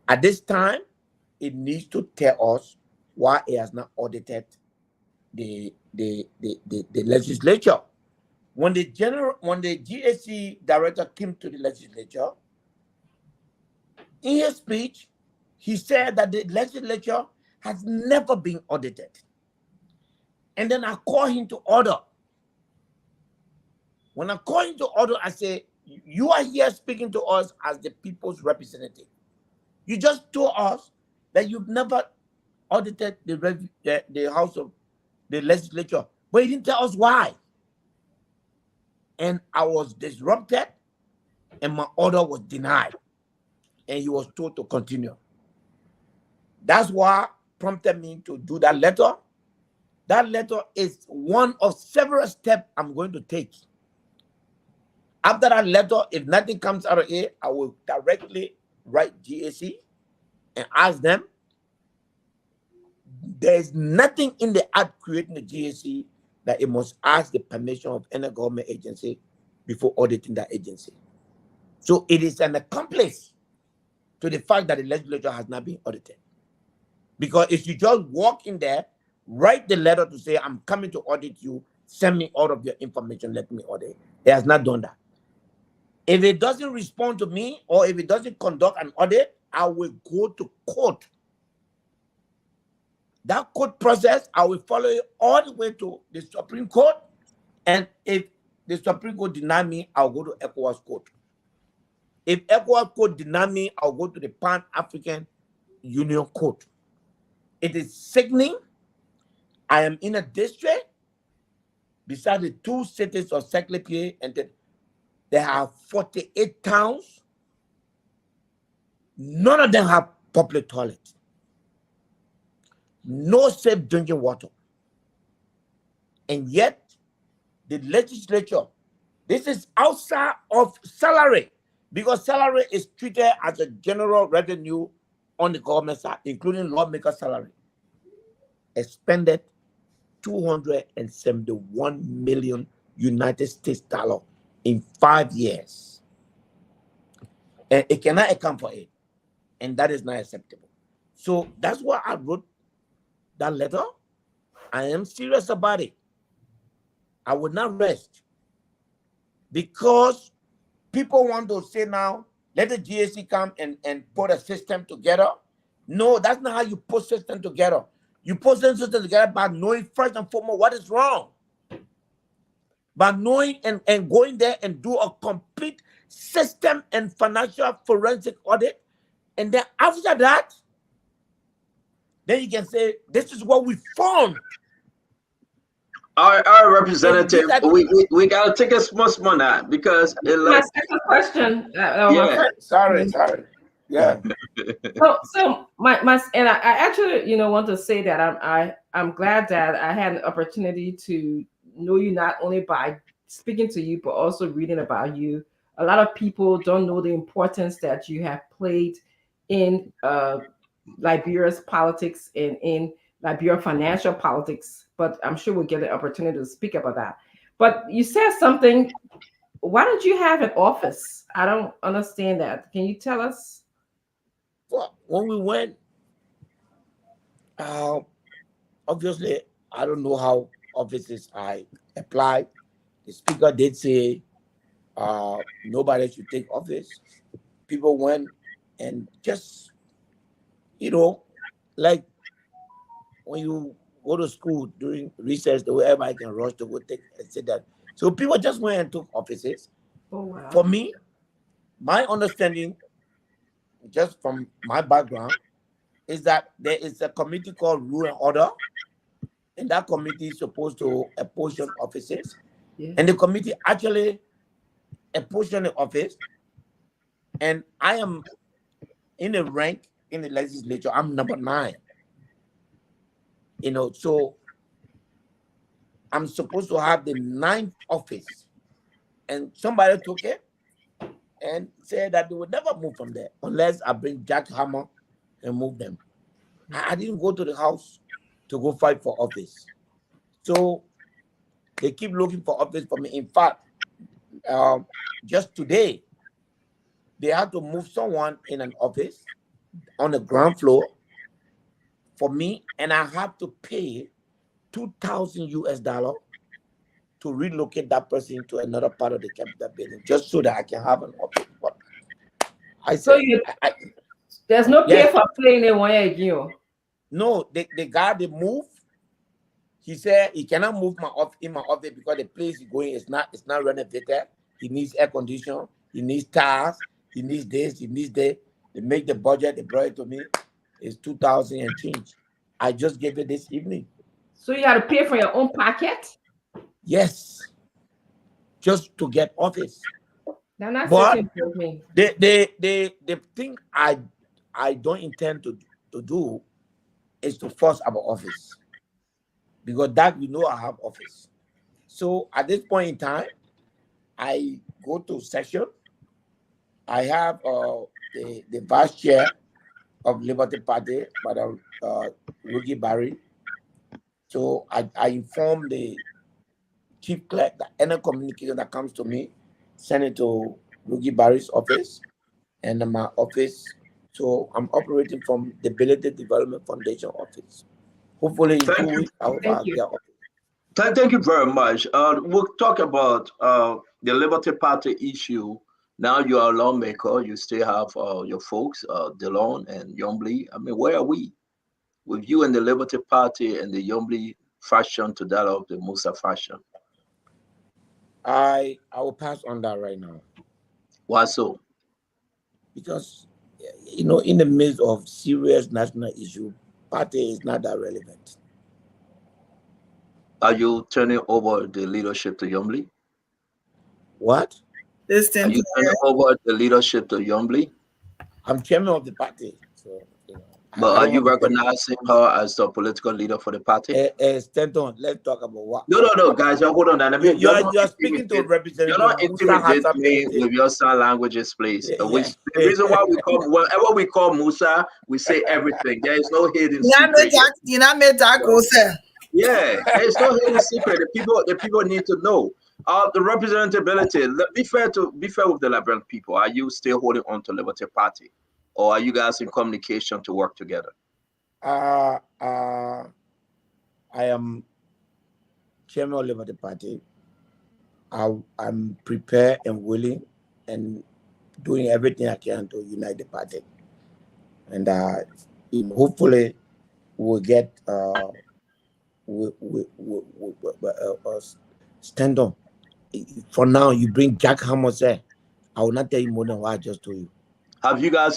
At this time, it needs to tell us why it has not audited the legislature. When the GAC director came to the legislature, in his speech, he said that the legislature has never been audited. And then I call him to order. When I call him to order, I say, you are here speaking to us as the people's representative. You just told us that you've never audited the House of the legislature, but you didn't tell us why. And I was disrupted, and my order was denied, and he was told to continue. That's why prompted me to do that letter. That letter is one of several steps I'm going to take. After that letter, if nothing comes out of it, I will directly write GAC and ask them. There's nothing in the act creating the GAC that it must ask the permission of any government agency before auditing that agency. So it is an accomplice to the fact that the legislature has not been audited. Because if you just walk in there, write the letter to say, I'm coming to audit you, send me all of your information, let me audit. It has not done that. If it doesn't respond to me, or if it doesn't conduct an audit, I will go to court. That court process, I will follow it all the way to the Supreme Court. And if the Supreme Court deny me, I'll go to ECOWAS Court. If ECOWAS Court deny me, I'll go to the Pan-African Union Court. It is sickening. I am in a district beside the 2 cities of Seklepie, and there are 48 towns. None of them have public toilets. No safe drinking water. And yet, the legislature, this is outside of salary, because salary is treated as a general revenue on the government side, including lawmaker salary, expended 271 million United States dollars in 5 years. And it cannot account for it. And that is not acceptable. So that's why I wrote that letter. I am serious about it. I will not rest. Because people want to say now, let the GAC come and put a system together. No, that's not how you put system together. You put things together by knowing first and foremost what is wrong. By knowing and going there and do a complete system and financial forensic audit. And then after that, then you can say, this is what we found. Our representative, we gotta take a small now because my second question. Sorry. Yeah. So my and I actually want to say that I'm glad that I had an opportunity to know you not only by speaking to you but also reading about you. A lot of people don't know the importance that you have played in Liberia's politics and in Liberia financial politics, but I'm sure we'll get an opportunity to speak about that. But you said something. Why don't you have an office? I don't understand that. Can you tell us? Well, when we went, obviously, I don't know how offices I applied. The speaker did say nobody should take office. People went and just, like when you go to school during recess, the way everybody can rush to go take and sit down. So people just went and took offices. Oh, wow. For me, my understanding, just from my background, is that there is a committee called Rule and Order, and that committee is supposed to apportion offices. Yeah. And the committee actually apportioned the office, and I am in the rank in the legislature. I'm number 9. So I'm supposed to have the 9th office, and somebody took it and said that they would never move from there unless I bring jackhammer and move them. I didn't go to the house to go fight for office. So they keep looking for office for me. In fact, just today, they had to move someone in an office on the ground floor for me, and I have to pay $2,000 to relocate that person to another part of the Capitol building, just so that I can have an office. But I said, there's no pay for playing in 1 year again. No, the guy they move. He said he cannot move in my office because the place he's going is not renovated. He needs air conditioning. He needs tires. He needs this. He needs that. They make the budget. They brought it to me. It's 2,000 and change. I just gave it this evening. So you had to pay for your own pocket? Yes. Just to get office. Now But the thing I don't intend to do is to force our office. Because that I have office. So at this point in time, I go to session. I have the vice chair of Liberty Party, Madam Rugi Barry. So I inform the chief clerk that any communication that comes to me, send it to Rugi Barry's office and my office. So I'm operating from the Ability Development Foundation office. Hopefully in 2 weeks, I will have their office. Thank you very much. We'll talk about the Liberty Party issue. Now you are a lawmaker. You still have your folks, Delon and Yombly. I mean, where are we? With you and the Liberty Party and the Yombly faction to that of the Musa faction? I will pass on that right now. Why so? Because, in the midst of serious national issue, party is not that relevant. Are you turning over the leadership to Yombly? What? Are you turning over the leadership to Yombly? I'm chairman of the party. So, but are you recognizing her as the political leader for the party? Stanton, let's talk about what. No, guys, hold on. You are speaking to a representative. You're not intimidating me with your sign languages, please. The reason why whenever we call Musa, we say everything. There is no hidden secret. Yeah, there's no hidden secret. The people need to know. The representability. Be fair with the Liberian people. Are you still holding on to Liberty Party, or are you guys in communication to work together? I am chairman of Liberty Party. I'm prepared and willing and doing everything I can to unite the party. And hopefully we'll get stand on. For now, you bring Jack Hammond there. I will not tell you more than what I just told you. Have you guys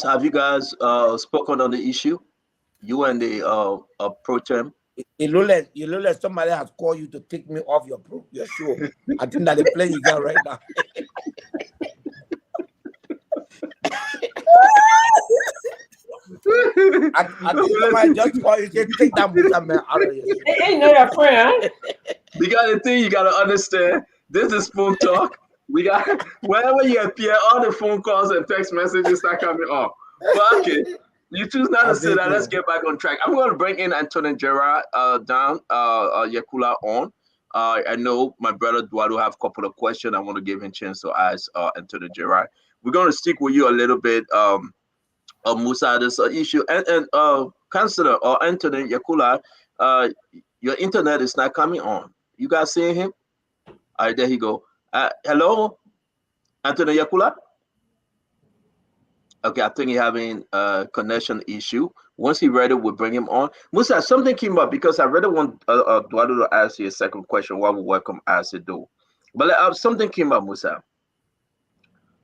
spoken on the issue? You and the pro tem? You look like somebody has called you to take me off your show. I think that the play you got right now. I think somebody just called you to take that Musa man out of your show. Ain't no your friend. Because the thing you gotta understand, this is phone talk. We got wherever you appear, all the phone calls and text messages start coming up. But okay, you choose not to say that. Let's get back on track. I'm going to bring in Anthony Gerard down, Yakula on. I know my brother Duado have a couple of questions. I want to give him a chance to ask Anthony Gerard. We're going to stick with you a little bit, Musa, this issue. And Councillor or Anthony Yakula, your internet is not coming on. You guys seeing him? All right, there he go. Hello, Anthony Yakula. Okay, I think he's having a connection issue. Once he's ready, we'll bring him on. Musa, something came up because I really want Eduardo to ask you a second question while we welcome Asido. But something came up, Musa.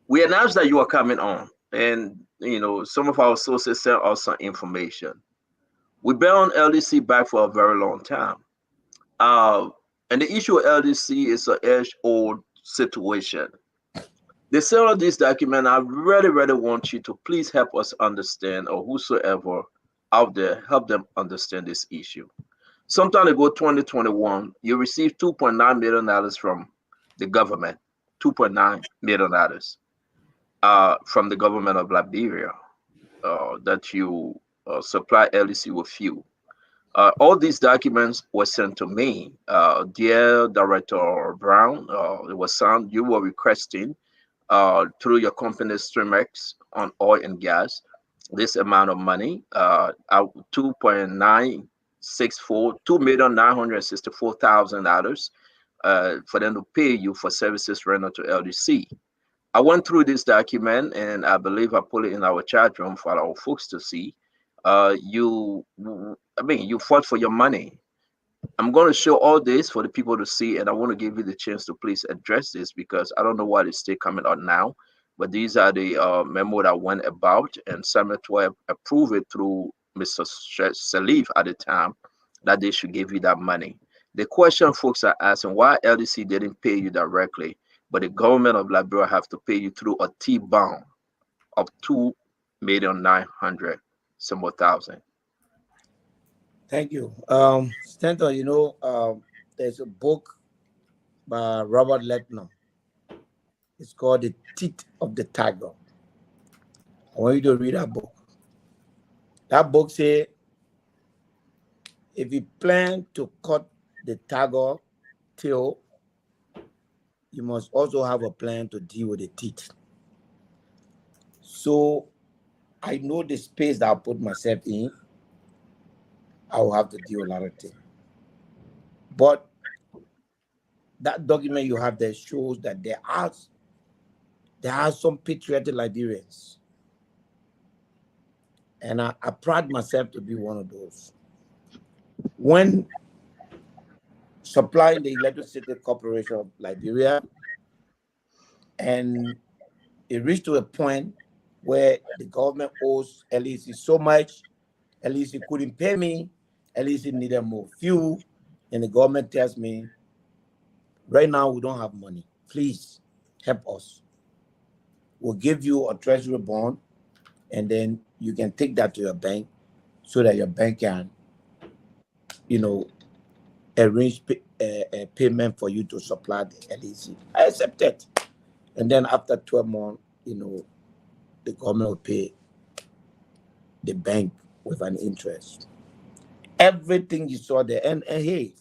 We announced that you are coming on, and some of our sources sent us some information. We've been on LDC back for a very long time. And the issue of LDC is an age-old situation. The sale of this document, I really, really want you to please help us understand, or whosoever out there, help them understand this issue. Sometime ago, 2021, you received $2.9 million from the government, $2.9 million from the government of Liberia that you supply LDC with fuel. All these documents were sent to me. Dear Director Brown, it was sent, you were requesting through your company Streamex on oil and gas, this amount of money, $2,964,000 for them to pay you for services rendered to LDC. I went through this document, and I believe I put it in our chat room for our folks to see. You fought for your money. I'm going to show all this for the people to see, and I want to give you the chance to please address this because I don't know why it's still coming out now, but these are the memo that went about, and Summit 12 approved it through Mr. Salif at the time that they should give you that money. The question folks are asking, why LDC didn't pay you directly, but the government of Liberia have to pay you through a T-bond of $2,900,000. Thank you. Stanton, there's a book by Robert Leckner. It's called The Teeth of the Tiger. I want you to read that book. That book says, if you plan to cut the tiger tail, you must also have a plan to deal with the teeth. So I know the space that I put myself in. I will have to deal with a lot of things. But that document you have there shows that there are some patriotic Liberians. And I pride myself to be one of those. When supplying the Electricity Corporation of Liberia, and it reached to a point where the government owes LEC so much, LEC couldn't pay me, LEC needed more fuel, and the government tells me, right now we don't have money. Please help us. We'll give you a treasury bond, and then you can take that to your bank so that your bank can, arrange a payment for you to supply the LEC. I accepted. And then after 12 months, the government will pay the bank with an interest. Everything you saw there, and hey,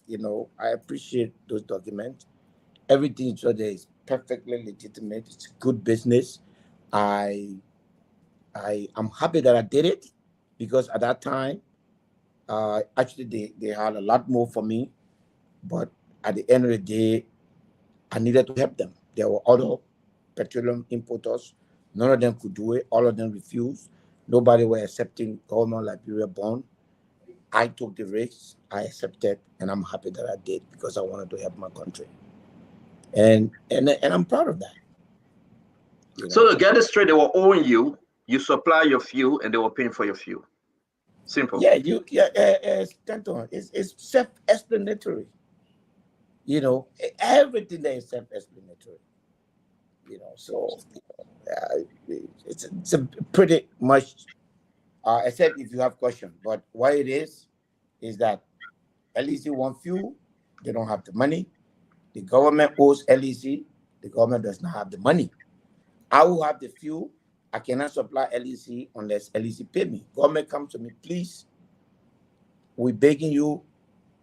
I appreciate those documents. Everything you saw there is perfectly legitimate. It's good business. I'm happy that I did it because at that time, actually they had a lot more for me, but at the end of the day, I needed to help them. There were other petroleum importers. None of them could do it. All of them refused. Nobody were accepting government Liberia bond. I took the risk, I accepted, and I'm happy that I did because I wanted to help my country. And I'm proud of that. So to get it straight, they were owing you. You supply your fuel, and they were paying for your fuel. Simple. Yeah, Stanton, it's self-explanatory. Everything there is self-explanatory. So it's a pretty much, except if you have questions. But what it is that LEC want fuel, they don't have the money. The government owes LEC, the government does not have the money. I will have the fuel. I cannot supply LEC unless LEC pay me. Government comes to me, please. We're begging you,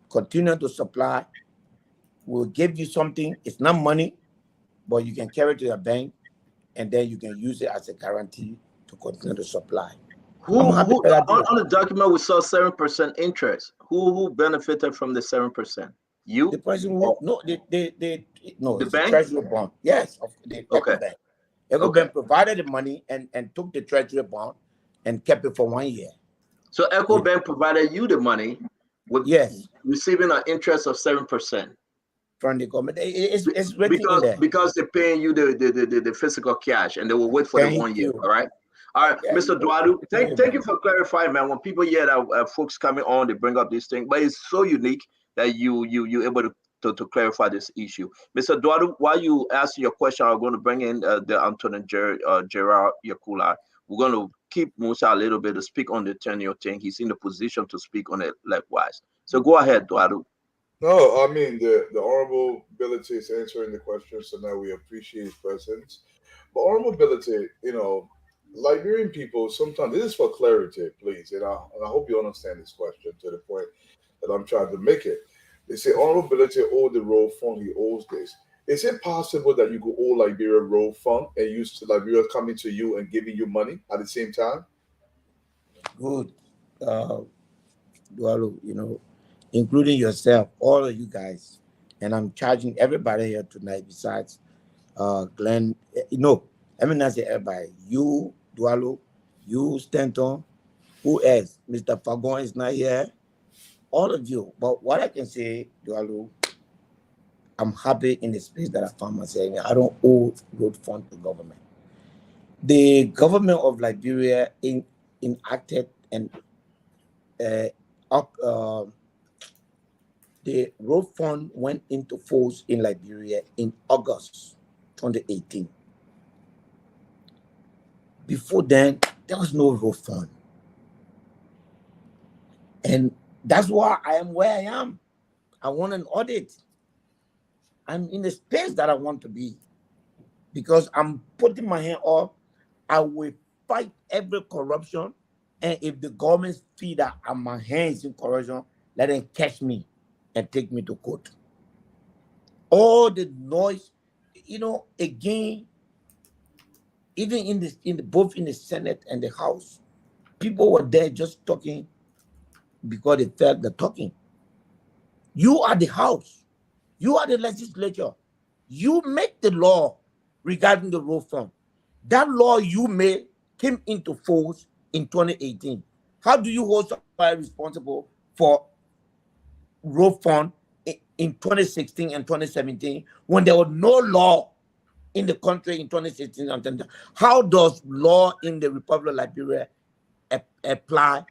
continue to supply. We'll give you something. It's not money, but you can carry it to your bank, and then you can use it as a guarantee to continue to supply. On the document we saw 7% interest. Who benefited from the 7%? You? The person who the bank? Treasury bond. Yes, the Ecobank. Ecobank provided the money and took the Treasury bond and kept it for 1 year. So Ecobank provided you the money with receiving an interest of 7%. From the government. It's written in there. Because they're paying you the physical cash, and they will wait for the 1 year. All right. Mr. Duadu, thank you for clarifying, man. When people hear that folks coming on, they bring up this thing, but it's so unique that you're able to clarify this issue. Mr. Duadu, while you ask your question, I'm going to bring in the Antonin Gerard Yakula. We're going to keep Musa a little bit to speak on the tenure thing. He's in the position to speak on it likewise. So go ahead, Duadu. No, I mean, the Honorable Ability is answering the question, so now we appreciate his presence. But Honorable Ability, Liberian people, sometimes, this is for clarity, please, and I hope you understand this question to the point that I'm trying to make it. They say Honorable Ability owed the road fund, he owes this. Is it possible that you could owe Liberia road fund and use Liberia coming to you and giving you money at the same time? Good. Dualu, including yourself, all of you guys, and I'm charging everybody here tonight besides Glenn. Let me not say everybody. You, Dualu, you, Stanton, who else? Mr. Fagon is not here. All of you. But what I can say, Dualu, I'm happy in the space that I found myself in. I don't owe road fund to government. The government of Liberia enacted and the road fund went into force in Liberia in August 2018. Before then, there was no road fund. And that's why I am where I am. I want an audit. I'm in the space that I want to be because I'm putting my hand up. I will fight every corruption. And if the government see that my hands in corruption, let them catch me and take me to court. All the noise, again, even in both in the Senate and the House, people were there just talking because they felt the talking. You are the House. You are the legislature. You make the law regarding the road fund. That law you made came into force in 2018. How do you hold somebody responsible for road fund in 2016 and 2017 when there was no law in the country in 2016 and 2017? How does law in the Republic of Liberia apply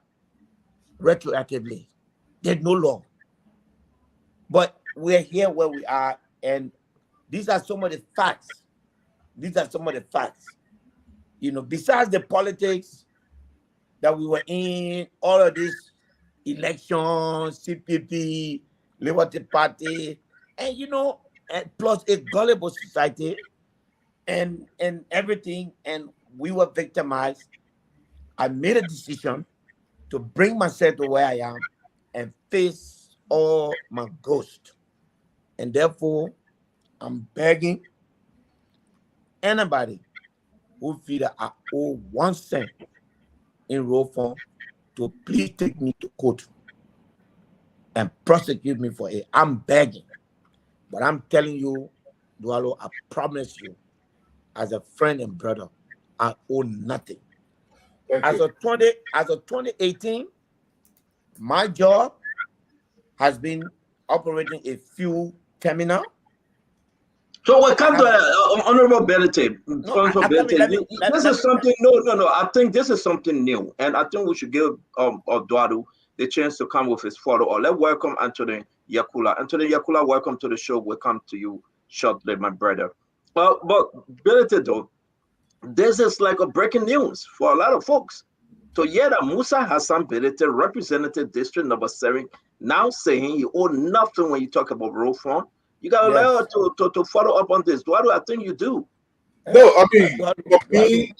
retroactively? There's no law. But we're here where we are, and these are some of the facts. Besides the politics that we were in, all of this elections, CPP, Liberty Party, and plus a gullible society and everything, and we were victimized. I made a decision to bring myself to where I am and face all my ghosts. And therefore, I'm begging anybody who feel that I owe 1 cent in road fund to please take me to court and prosecute me for it. I'm begging. But I'm telling you, Dualo, I promise you, as a friend and brother, I owe nothing. As of 2018, My job has been operating a fuel terminal. So what come to Honorable Benedict? This is something. No. I think this is something new, and I think we should give Duadu the chance to come with his photo. Or let's welcome Anthony Yakula. Anthony Yakula, welcome to the show. We'll come to you shortly, my brother. But Benedict, though, this is like a breaking news for a lot of folks. So Yeda Musa Hassan Benedict, representative district number 7, now saying you owe nothing when you talk about road fund. You got to allow to follow up on this. What do I think you do? No, I mean, for me,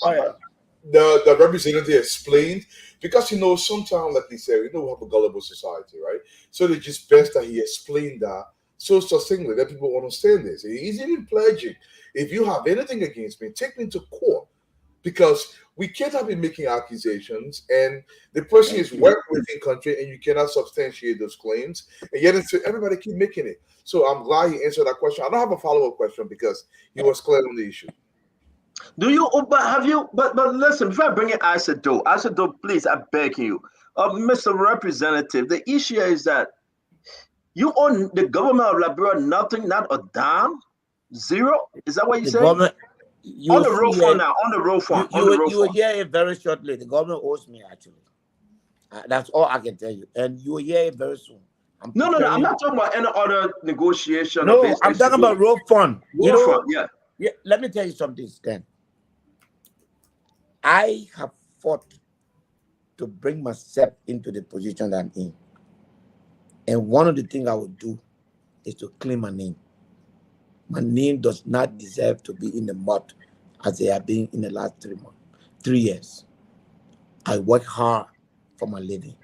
the representative explained, because, you know, sometimes, like they say, we have a gullible society, right? So it's just best that he explained that so succinctly that people understand this. He's even pledging, if you have anything against me, take me to court, because we can't have been making accusations, and the person is working within country, and you cannot substantiate those claims, and yet everybody keep making it. So I'm glad he answered that question. I don't have a follow-up question because he was clear on the issue. Do you? But have you? But listen, before I bring in Isado, please, I beg you, Mr. Representative. The issue is that you owe the government of Liberia nothing, not a dime, zero. Is that what you say? On the road fund now. On the road fund. You will hear it very shortly. The government owes me actually. That's all I can tell you, and you will hear it very soon. No. I'm not talking about any other negotiation. No, I'm talking about road fund. Road fund, yeah. Let me tell you something, Stan. I have fought to bring myself into the position that I'm in. And one of the things I would do is to clean my name. My name does not deserve to be in the mud as they have been in the last 3 years. I work hard for my living.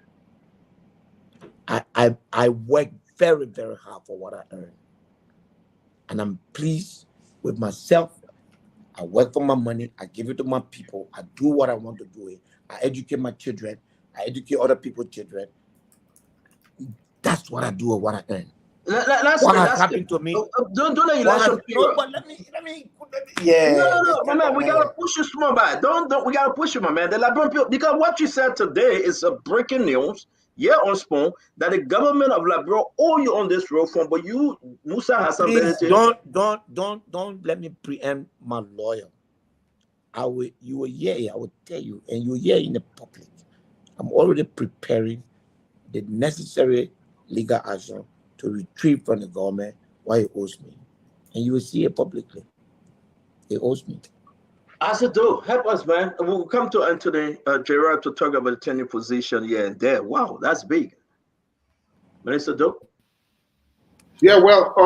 I work very, very hard for what I earn. And I'm pleased with myself. I work for my money. I give it to my people. I do what I want to do. I educate my children. I educate other people's children. That's what I do with what I earn. What has happened to me? Don't let election period. But let me. Yeah. No, my man. We gotta push you small, man. Don't. We gotta push you, my man. The Liberian people, because what you said today is a breaking news. Yeah, on Spoon, that the government of Liberia owe you on this road fund, but you, Musa Hassan Benedict. Don't let me preempt my lawyer. You will hear, I will tell you, and you will hear in the public. I'm already preparing the necessary legal action to retrieve from the government what he owes me. And you will see it publicly. He owes me. Isado, help us, man. We'll come to Anthony Gerard to talk about the tenure position here and there. Wow, that's big. Minister Doe? Yeah, well,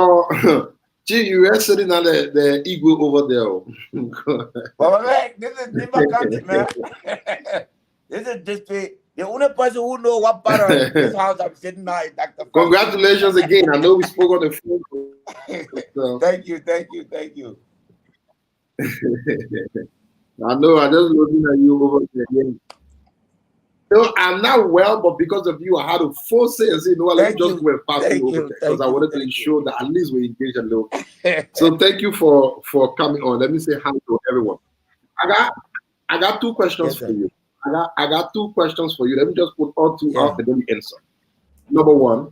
gee, you are sitting on the eagle over there. Well, man, this is Nima County, man. This is district. The only person who knows what part of this house I'm sitting now is Dr. Congratulations again. I know we spoke on the phone. So. Thank you. I know, I just looking at you over there. Yeah. No, I'm not well, but because of you, I had to force it and say, no, let me just go and pass it over there because I wanted to ensure that at least we engage a little. So thank you for coming on. Let me say hi to everyone. I got 2 questions for you. I got 2 questions for you. Let me just put all 2 out and then we answer. Number 1,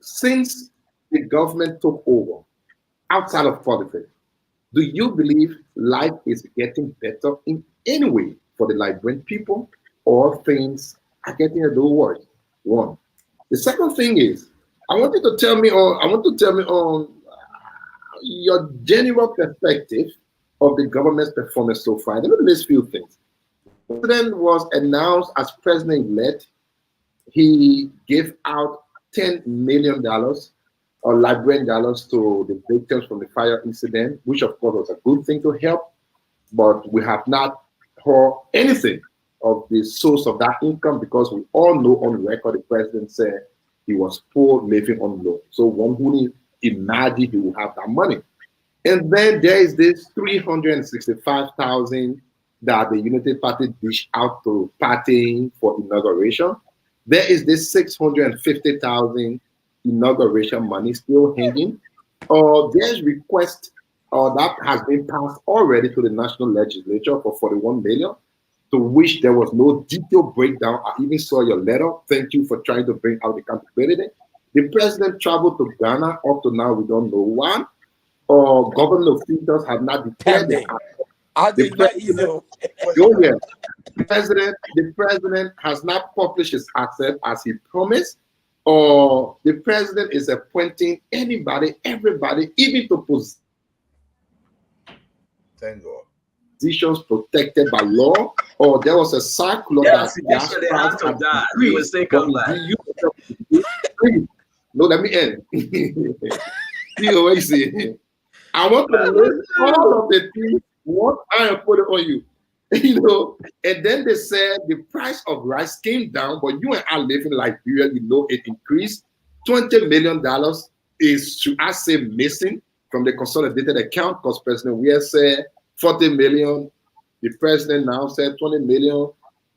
since the government took over outside of politics, do you believe life is getting better in any way for the Liberian people, or things are getting a little worse? 1. The second thing is, I want you to tell me on your general perspective of the government's performance so far. Let me list a few things. The president was announced as president-elect. He gave out $10 million or Liberian dollars to the victims from the fire incident, which of course was a good thing to help, but we have not heard anything of the source of that income, because we all know on record the president said he was poor, living on loan. So one who imagine he will have that money. And then there is this $365,000 that the United Party dished out to partying for inauguration. There is this $650,000 inauguration money still hanging. There's request that has been passed already to the national legislature for $41 million. to which there was no detailed breakdown. I even saw your letter. Thank you for trying to bring out accountability. The president traveled to Ghana. Up to now, we don't know why. Or government officials have not declared their the president has not published his asset as he promised, or the president is appointing anybody, everybody, even to positions protected by law, or there was a circular that you would think of that. No, let me end. See what you see. I want to list all of the things what I have put it on you. You know, and then they said the price of rice came down, but you and I live in Liberia, you know it increased. $20 million is, should I say, missing from the consolidated account, because President Weah said 40 million. The president now said 20 million.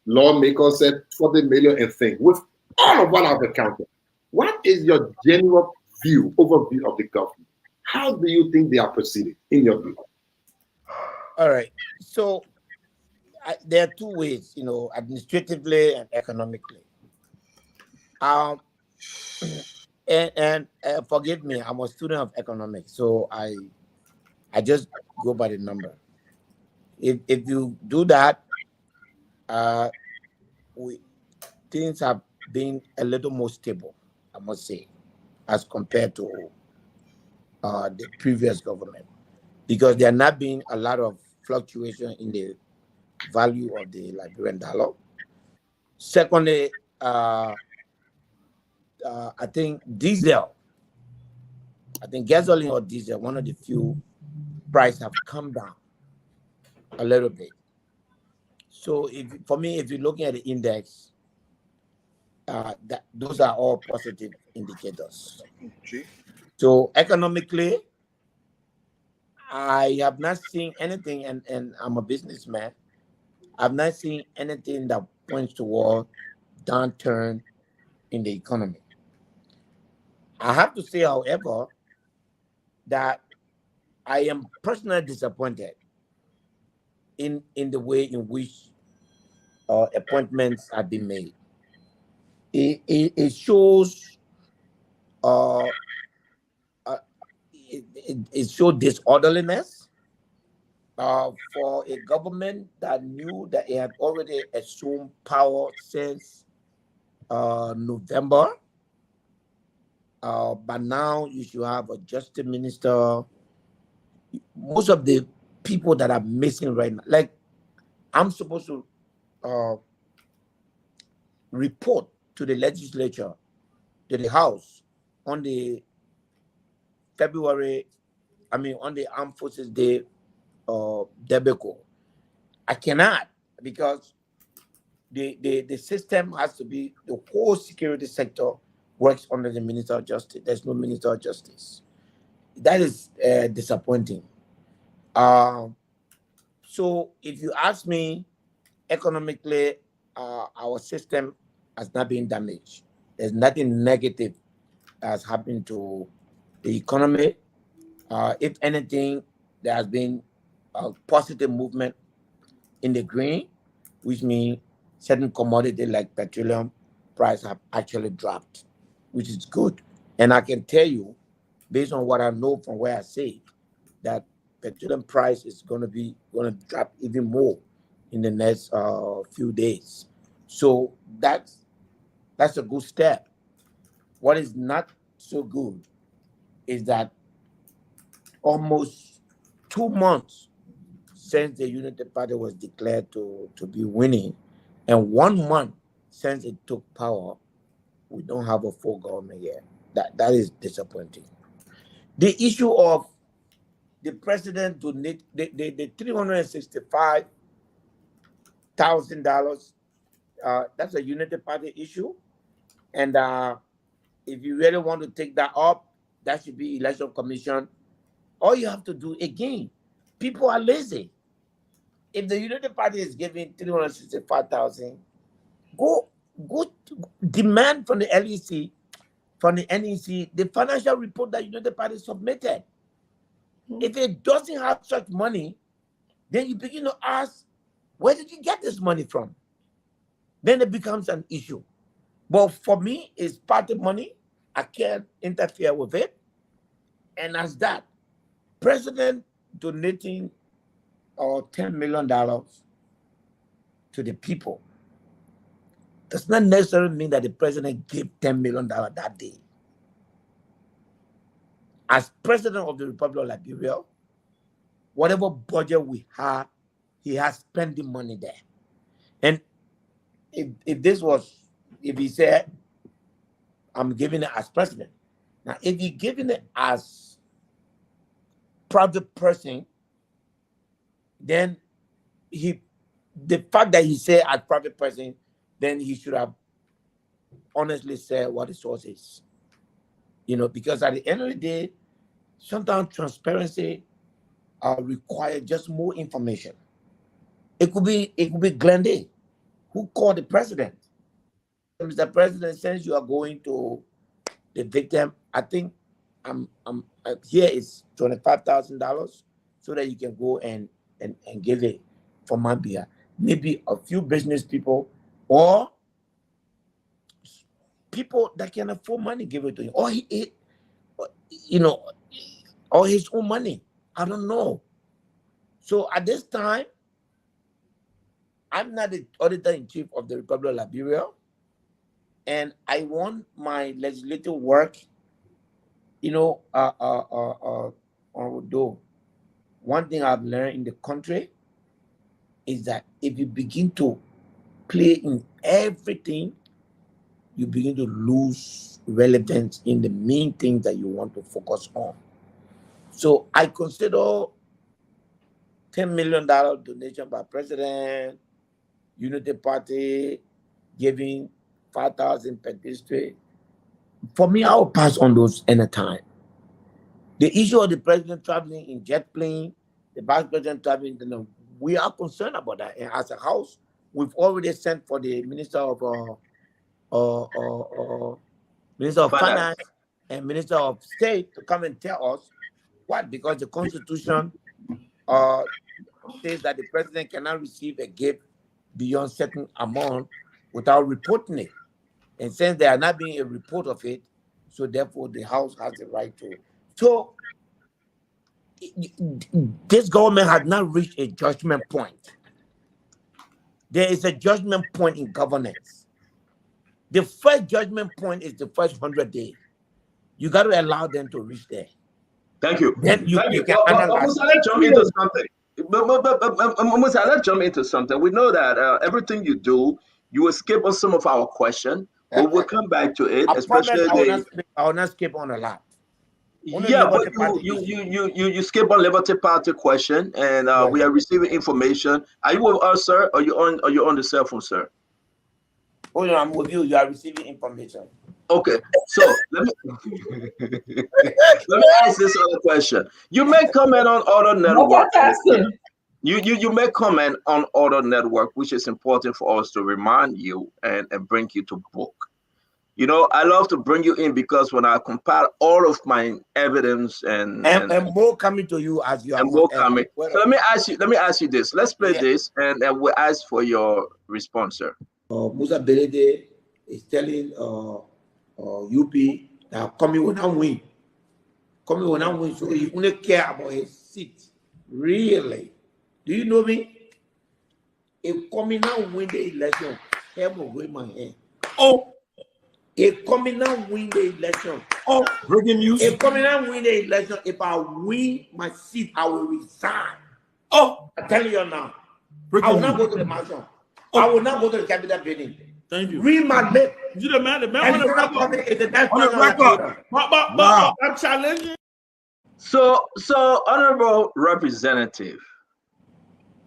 Lawmakers said 40 million and things. With all of what I've accounted, what is your general overview of the government? How do you think they are proceeding in your view? All right. So there are two ways, you know, administratively and economically. And forgive me, I'm a student of economics, so I just go by the number. If you do that, things have been a little more stable, I must say, as compared to the previous government, because there have not been a lot of fluctuation in the value of the Liberian dollar. Secondly, I think gasoline or diesel, one of the few prices have come down a little bit. So for me, if you're looking at the index, those are all positive indicators. So economically, I have not seen anything, and I'm a businessman, I've not seen anything that points toward downturn in the economy. I have to say, however, that I am personally disappointed in the way in which appointments have been made. It shows it shows disorderliness for a government that knew that it had already assumed power since November. But now you should have a justice minister. Most of the people that are missing right now, like I'm supposed to report to the legislature, to the House, on the on the Armed Forces Day debacle. I cannot, because the system has to be, the whole security sector works under the Minister of Justice. There's no Minister of Justice. That is disappointing. So if you ask me, economically, our system has not been damaged. There's nothing negative that has happened to the economy. If anything, there has been a positive movement in the green, which means certain commodities like petroleum price have actually dropped, which is good. And I can tell you, based on what I know from where I say, that petroleum price is going to drop even more in the next few days. So that's a good step. What is not so good is that almost 2 months since the United Party was declared to be winning, and 1 month since it took power, we don't have a full government yet. That is disappointing. The issue of the president to need the $365,000, that's a United Party issue. And if you really want to take that up, that should be Election Commission. All you have to do, again, people are lazy. If the United Party is giving $365,000, go demand from the LEC, from the NEC, the financial report that United Party submitted. If it doesn't have such money, then you begin to ask, Where did you get this money from? Then it becomes an issue. But for me, it's party money. I can't interfere with it. And as that, President donating $10 million to the people does not necessarily mean that the president gave $10 million that day. As president of the Republic of Liberia, whatever budget we have, he has spent the money there. And if he said, I'm giving it as president. Now, if he's giving it as private person, then the fact that he said as private person, then he should have honestly said what the source is. Because at the end of the day, sometimes transparency requires just more information. It could be Glende who called the president. Mr. President, since you are going to the victim, I think I'm here is $25,000 so that you can go and give it for Mambia. Maybe a few business people or people that can afford money give it to him, or his own money. I don't know. So at this time, I'm not the auditor-in-chief of the Republic of Liberia, and I want my legislative work, although one thing I've learned in the country is that if you begin to play in everything, you begin to lose relevance in the main things that you want to focus on. So I consider $10 million donation by President, Unity Party, giving 5,000 per district. For me, I will pass on those anytime. The issue of the president traveling in jet plane, the vice president traveling, we are concerned about that. And as a house, we've already sent for the Minister of Finance and Minister of State to come and tell us what, because the Constitution says that the president cannot receive a gift beyond certain amount without reporting it. And since there are not being a report of it, so therefore the House has the right to. So this government has not reached a judgment point. There is a judgment point in governance. The first judgment point is the first 100 days. You got to allow them to reach there. Thank you. Then you can analyze. Let's jump into something. Let's jump into something. We know that everything you do, you will skip on some of our questions, but we'll come back to it. Especially I will not skip on a lot. Yeah, but you skip on Liberty Party question, and we are receiving information. Are you with us, sir? Or you on the cell phone, sir? Oh no, I'm with you. You are receiving information. Okay, so let me ask this other question. You may comment on other network. You may comment on other network, which is important for us to remind you and bring you to book. I love to bring you in because when I compile all of my evidence and more coming to you as you are, and more coming. So let me ask you this. Let's play this, and we'll ask for your response, sir. Musa Belede is telling UP that Coming will not win. Coming will not win, so he only care about his seat. Really? Do you know me? If Coming now win the election, him will win my hand. Oh, if Coming now win the election, breaking news. If Coming now win the election, if I win my seat, I will resign. Oh, I tell you now, I will not go to the mansion. I will not go to the capital building. Thank you. Read my lip. You the man on the record. Wow. I'm challenging. So honorable representative,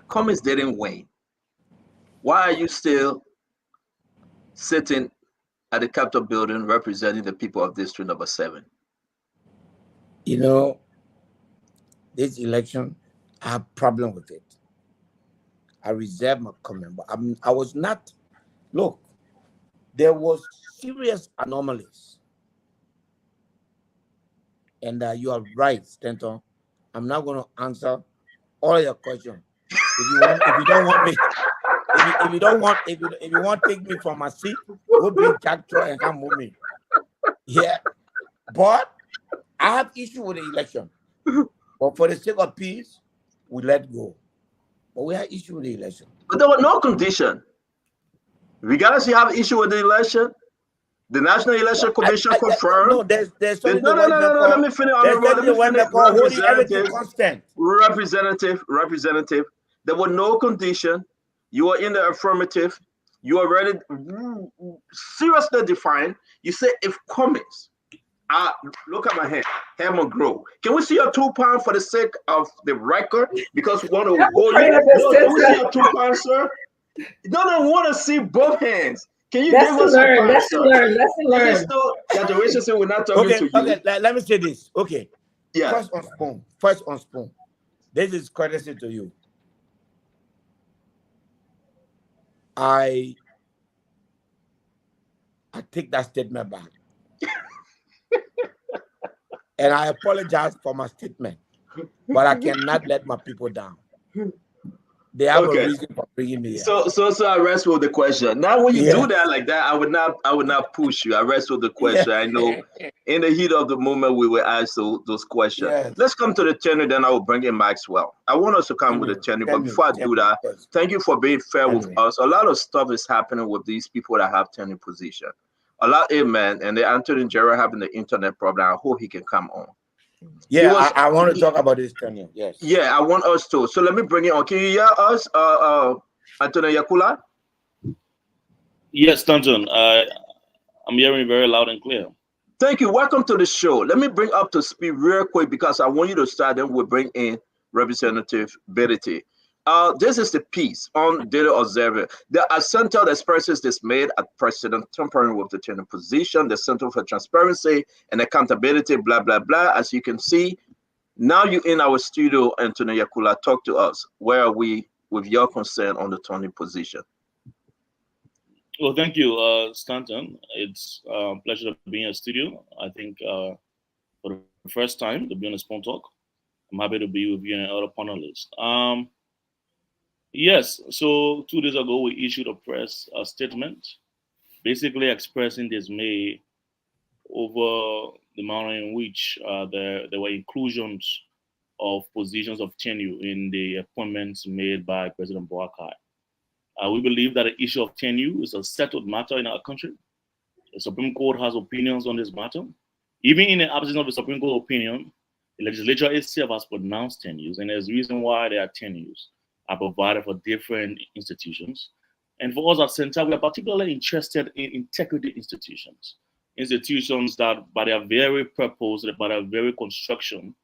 Cummings didn't win. Why are you still sitting at the Capitol building representing the people of District Number 7? This election, I have a problem with it. I reserve my comment, but I was not. Look, there was serious anomalies, and you are right, Stanton. I'm not going to answer all your questions. If you don't want me, if you don't want, if you want to take me from my seat, go bring Jack Troy and come with me. Yeah, but I have issue with the election. But for the sake of peace, we let go. But we have issue with the election. But there was no condition. Regardless, you have issue with the election. The National Election Commission confirmed. No, there's something. No. Let me finish. Representative. There was no condition. You are in the affirmative. You are already seriously defined. You say if Cummings, look at my hand, Herman Grove. Can we see your 2 pounds for the sake of the record? Because we want to hold you. No, can we see your 2 pounds, sir? You don't want to see both hands. Can you give us Lesson learned. Graduation say we're not talking to you. Okay, let me say this. Okay. Yeah. First on spoon. This is courtesy to you. I take that statement back. And I apologize for my statement. But I cannot let my people down. They have a reason for bringing me here. So I rest with the question. Now, when you do that like that, I would not push you. I rest with the question. I know in the heat of the moment we will ask those questions. Yes. Let's come to the tenure, then I will bring in Maxwell. I want us to come with the tenure, but before I do that, thank you for being fair with us. A lot of stuff is happening with these people that have tenure position. A lot, amen. And the Anthony Gerald having the internet problem. I hope he can come on. Yeah, I want to talk about this tenure. Yes. Yeah, I want us to. So let me bring it on. Can you hear us, Anthony Yakula? Yes, Stanton. I'm hearing very loud and clear. Thank you. Welcome to the show. Let me bring up to speed real quick because I want you to start. Then we'll bring in Representative Berity. This is the piece on Daily Observer. The Center that expresses dismay at President tampering with the tenure position, the Center for Transparency and Accountability, blah, blah, blah. As you can see, now you're in our studio, Anthony Yakula. Talk to us. Where are we with your concern on the tenure position? Well, thank you, Stanton. It's a pleasure to be in your studio. I think for the first time to be on a Spoon Talk, I'm happy to be with you and other panelists. Yes, so 2 days ago, we issued a press statement basically expressing dismay over the manner in which there were inclusions of positions of tenure in the appointments made by President Boakai. We believe that the issue of tenure is a settled matter in our country. The Supreme Court has opinions on this matter. Even in the absence of the Supreme Court opinion, the legislature itself has pronounced tenures, and there's a reason why there are tenures are provided for different institutions. And for us at Center, we are particularly interested in integrity institutions that by their very purpose, by their very construction,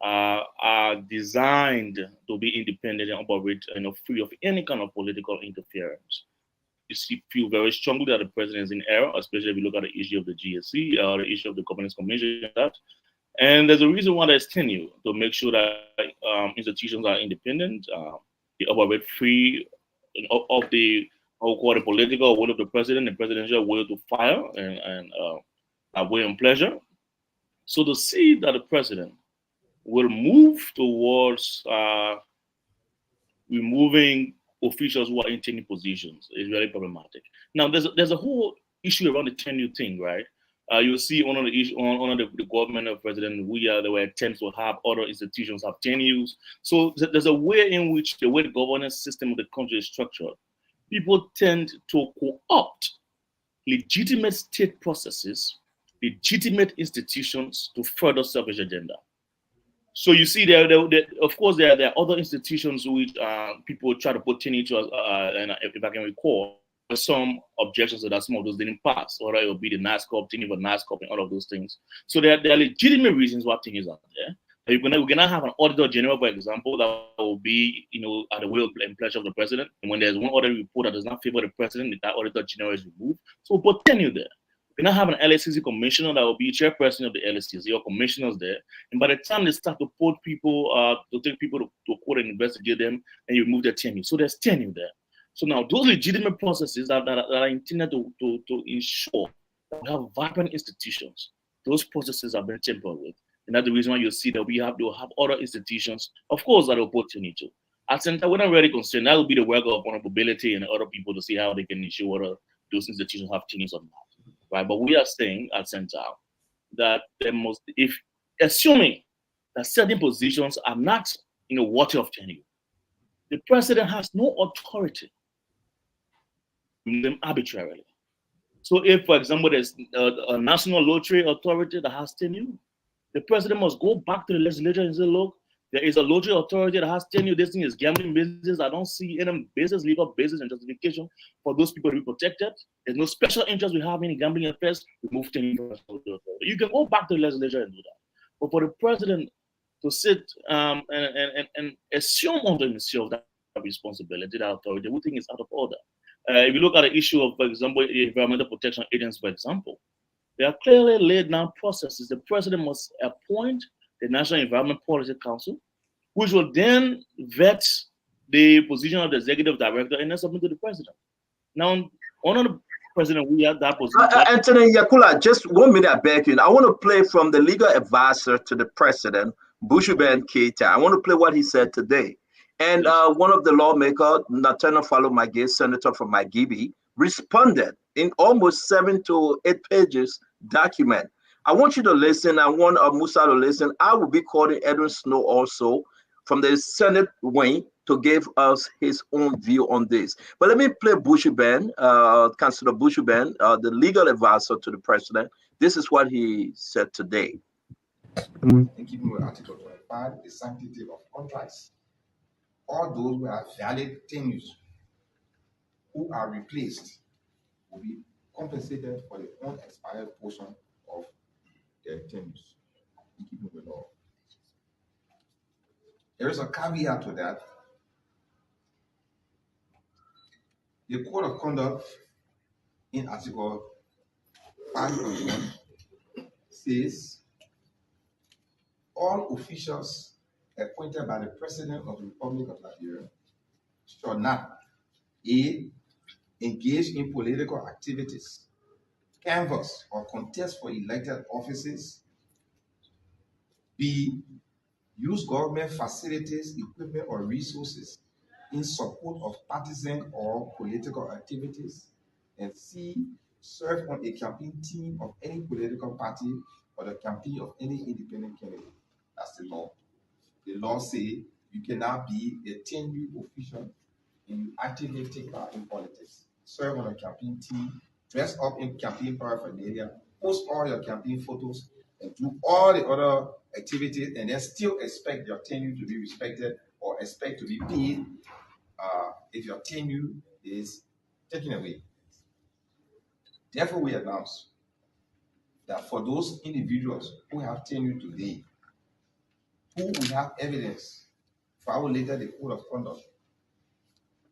are designed to be independent and operate free of any kind of political interference. You feel very strongly that the president is in error, especially if you look at the issue of the GSC or the issue of the Governance Commission. And there's a reason why there's tenure, to make sure that institutions are independent, they operate free of the political will of the president, the presidential will to fire and will and pleasure. So to see that the president will move towards removing officials who are in tenure positions is very problematic. Now, there's a whole issue around the tenure thing, right? You'll see under the government of President Weah, there were attempts to have other institutions have tenures. So there's a way in which the way the governance system of the country is structured, people tend to co-opt legitimate state processes, legitimate institutions to further selfish agenda. So you see, of course, there are other institutions which people try to put tenure to, and if I can recall, some objections to that some of those didn't pass, or it will be the NASCOP, tenure for NASCOP, and all of those things. So there are legitimate reasons why things are there. We cannot have an auditor general, for example, that will be, at the will and pleasure of the president. And when there's one audit report that does not favor the president, that auditor general is removed. So we'll put tenure there. We cannot have an LSCC commissioner that will be chairperson of the LSCC or commissioners there. And by the time they start to put people, to take people to court and investigate them, and you remove their tenure. So there's tenure there. So now those legitimate processes that are intended to ensure that we have vibrant institutions, those processes have been tampered with. And that's the reason why you see that we'll have other institutions, of course, that will put tenure to. At center, we're not really concerned. That will be the work of vulnerability and other people to see how they can ensure whether those institutions have tenures or not, right? But we are saying at center that there must, if assuming that certain positions are not worthy of tenure, the president has no authority to remove them arbitrarily. So if, for example, there's a national lottery authority that has tenure, the president must go back to the legislature and say, look, there is a lottery authority that has tenure. This thing is gambling business. I don't see any basis, legal basis and justification for those people to be protected. There's no special interest we have in gambling affairs. Remove tenure. You can go back to the legislature and do that. But for the president to sit and assume onto himself that responsibility, that authority, we think is out of order. If you look at the issue of, for example, environmental protection agents, for example, there are clearly laid down processes. The president must appoint the National Environment Policy Council, which will then vet the position of the executive director and then submit to the president. Now, under the president, we have that position. Anthony Yakula, just 1 minute, I beg you. I want to play from the legal advisor to the president, Bushman Keita. I want to play what he said today. And one of the lawmakers, Nathaniel Falomage, senator from Magibi, responded in almost 7 to 8 pages document. I want you to listen. I want Musa to listen. I will be calling Edwin Snow also from the Senate wing to give us his own view on this. But let me play Bushman, Councillor Bushman, the legal advisor to the president. This is what he said today. In keeping with Article 25, the sanctity of contracts, all those who have valid tenures who are replaced will be compensated for the unexpired portion of their tenures, in keeping with the law. There is a caveat to that. The Code of Conduct in Article 5.1 says all officials appointed by the President of the Republic of Liberia shall not A, engage in political activities, canvass or contest for elected offices, B, use government facilities, equipment, or resources in support of partisan or political activities, and C, serve on a campaign team of any political party or the campaign of any independent candidate. That's the law. The law says you cannot be a tenured official and you actively take part in politics. Serve on a campaign team, dress up in campaign paraphernalia, post all your campaign photos, and do all the other activities, and then still expect your tenure to be respected or expect to be paid if your tenure is taken away. Therefore, we announce that for those individuals who have tenure today, who will have evidence violated the Code of Conduct,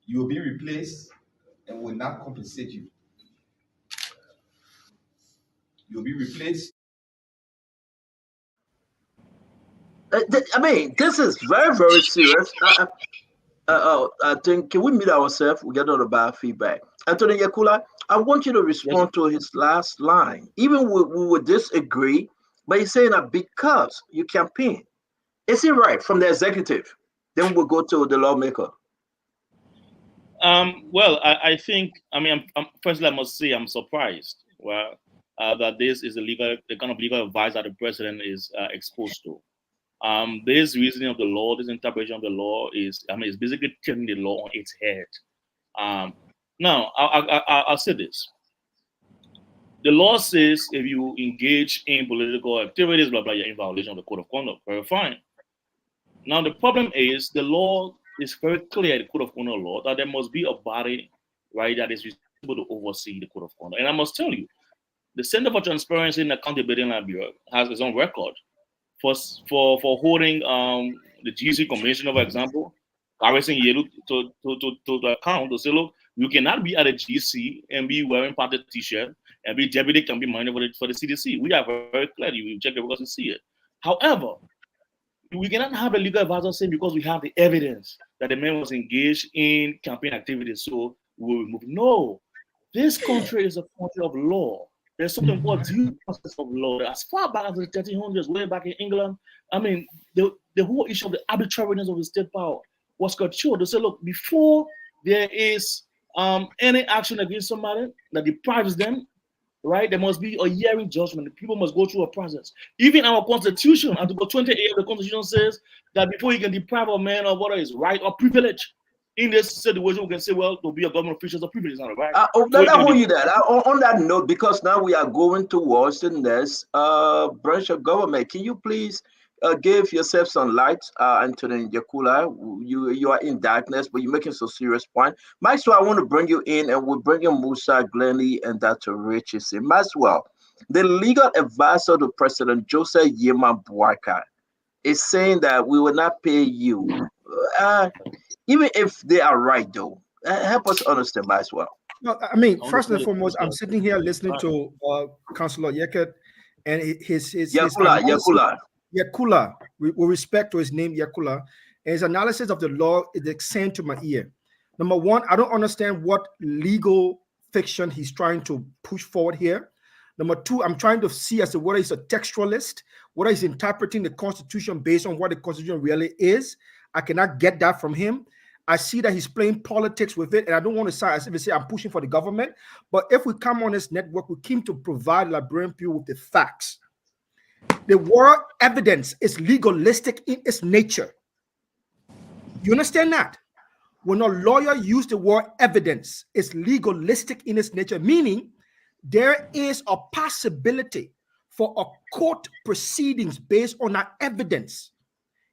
you will be replaced and will not compensate you. You'll be replaced. I mean, this is very, very serious. I think, can we meet ourselves? We get all the bad feedback. Anthony Yakula, I want you to respond to his last line. Even we would disagree, but he's saying that because you campaign, is it right from the executive? Then we'll go to the lawmaker. Well, I think, firstly, I must say I'm surprised that this is the kind of legal advice that the president is exposed to. This reasoning of the law, this interpretation of the law is, it's basically turning the law on its head. Now, I'll say this. The law says if you engage in political activities, blah, blah, you're in violation of the Code of Conduct. Very fine. Now, the problem is the law is very clear, the Code of Conduct law, that there must be a body, right, that is responsible to oversee the Code of Conduct. And I must tell you, the Center for Transparency and Accountability in Liberia has its own record for holding the GC Commission, for example, Harrison Yelu to account to say, look, you cannot be at a GC and be wearing part of the t-shirt and be deputy can be minded for the CDC. We are very clear. You check it because you see it. However, we cannot have a legal advisor saying because we have the evidence that the man was engaged in campaign activities, so we will remove. No, this country is a country of law. There's something called due process of law. As far back as the 1300s, way back in England, the whole issue of the arbitrariness of the state power was controlled. They said, look, before there is any action against somebody that deprives them, right, there must be a hearing judgment. The people must go through a process. Even our Constitution, Article 28 of the Constitution says that before you can deprive a man of what is right or privilege, in this situation, we can say, well, to be a government official is a privilege, not a right. On that note, because now we are going towards the next branch of government, can you please give yourself some light, Anthony Yakula? You are in darkness, but you're making some serious point. Maxwell, I want to bring you in, and we'll bring in Musa, Glennie, and Dr. Richardson. Maxwell, the legal advisor to President Joseph Yema Boakai is saying that we will not pay you. Even if they are right, though, help us understand as well. No, I mean, first and foremost, I'm sitting here listening to Councillor Yeket and his Yakula, with respect to his name, Yakula, and his analysis of the law is accent to my ear. Number one, I don't understand what legal fiction he's trying to push forward here. Number two, I'm trying to see as to whether he's a textualist, whether he's interpreting the Constitution based on what the Constitution really is. I cannot get that from him. I see that he's playing politics with it, and I don't want to say as if he say I'm pushing for the government. But if we come on this network, we came to provide Liberian people with the facts. The word evidence is legalistic in its nature. You understand that? When a lawyer uses the word evidence, it's legalistic in its nature, meaning there is a possibility for a court proceedings based on that evidence.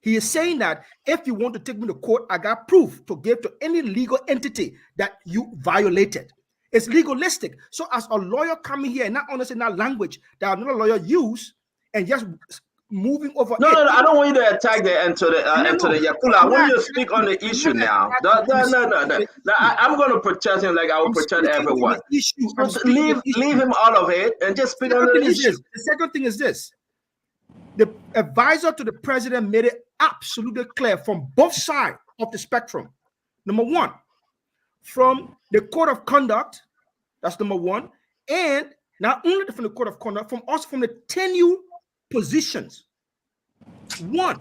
He is saying that if you want to take me to court, I got proof to give to any legal entity that you violated. It's legalistic. So as a lawyer coming here and not understanding that language that another lawyer use and just moving over. No, I don't want you to attack the Anthony Yakula. I want you to speak on the issue now. No. I'm going to protect him like I will protect everyone. Leave him out of it and just speak on the issue. The second thing is this. The advisor to the president made it absolutely clear from both sides of the spectrum. Number one, from the code of conduct, that's number one, and not only from the code of conduct, from also from the tenure positions. One,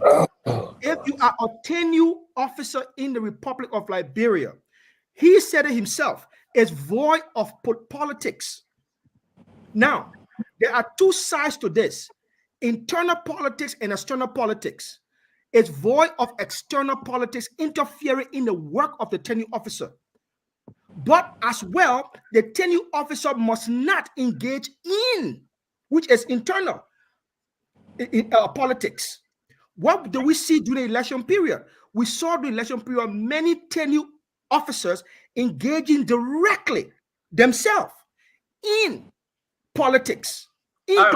if you are a tenure officer in the Republic of Liberia, he said it himself, is void of politics. Now, there are two sides to this. Internal politics and external politics. It's void of external politics interfering in the work of the tenure officer. But as well, the tenure officer must not engage in, which is internal politics. What do we see during the election period? We saw during the election period many tenure officers engaging directly themselves in politics. I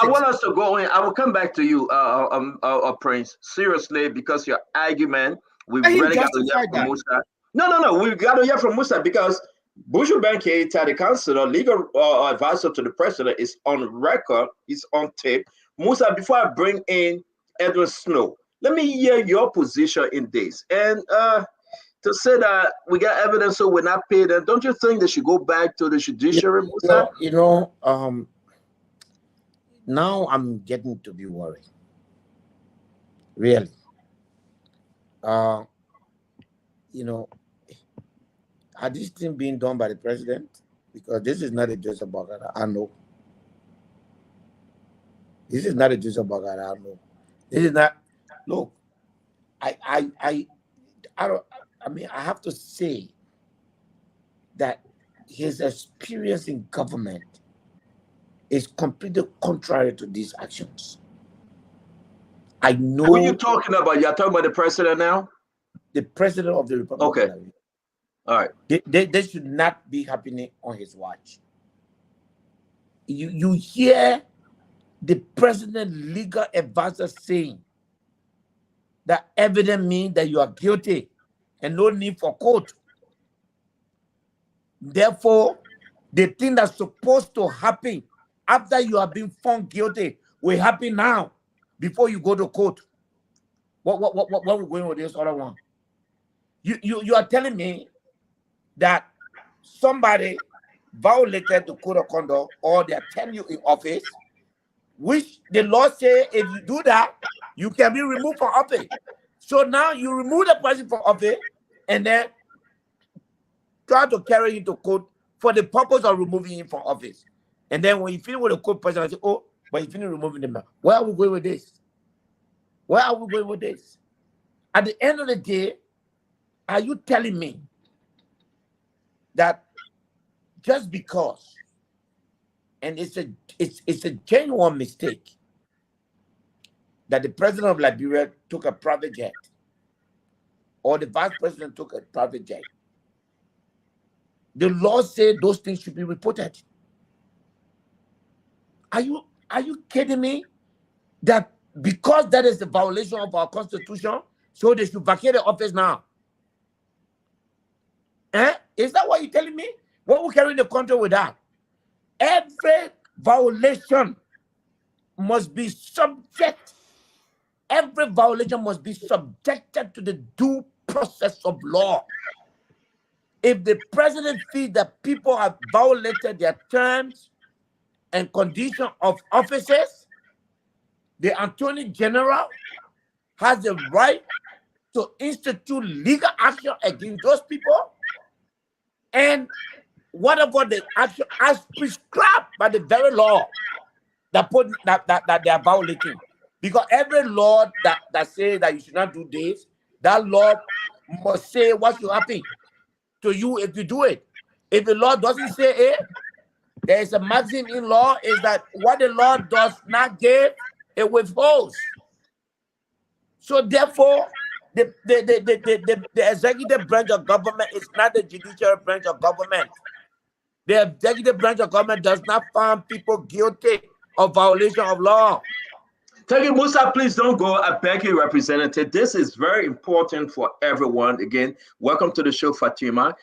want us to go in. I will come back to you, Prince. Seriously, because your argument, we've really got to hear from Musa. No, we've got to hear from Musa because Buju Banky, the councilor, legal advisor to the president, is on record, is on tape. Musa, before I bring in Edwin Snow, let me hear your position in this. And to say that we got evidence so we're not paid, and don't you think they should go back to the judiciary, Musa? Now I'm getting to be worried. Really. Are this thing being done by the president? Because this is not a Joseph Boakai, I know. This is not a Joseph Boakai, I know. This is not. Look, I have to say that his experience in government is completely contrary to these actions. I know. Who are you talking about? You're talking about the president now? The president of the Republic. Okay. All right. They should not be happening on his watch. You hear the president legal advisor saying that evidence means that you are guilty and no need for court. Therefore, the thing that's supposed to happen after you have been found guilty will happen now before you go to court. What we're going with this other one? You are telling me that somebody violated the code of conduct or their tenure in office, which the law says if you do that, you can be removed from office. So now you remove the person from office and then try to carry him to court for the purpose of removing him from office. And then when you finish with the court person, I say, oh, but you finish removing them now. Where are we going with this? Where are we going with this? At the end of the day, are you telling me that just because, and it's a genuine mistake, that the president of Liberia took a private jet, or the vice president took a private jet, the law said those things should be reported? Are you kidding me? That because that is a violation of our constitution, so they should vacate the office now? Is that what you're telling me? What we carry the country with that? Every violation must be subject. Every violation must be subjected to the due process of law. If the president feels that people have violated their terms and condition of offices, the Attorney General has the right to institute legal action against those people, and whatever the action as prescribed by the very law that they are violating. Because every law that says that you should not do this, that law must say what should happen to you if you do it. If the law doesn't say it, there is a maxim in law, is that what the law does not give, it withholds. So therefore, the executive branch of government is not the judicial branch of government. The executive branch of government does not find people guilty of violation of law. Thank you, Musa. Please don't go. I beg you, Representative. This is very important for everyone. Again, welcome to the show, Fatima.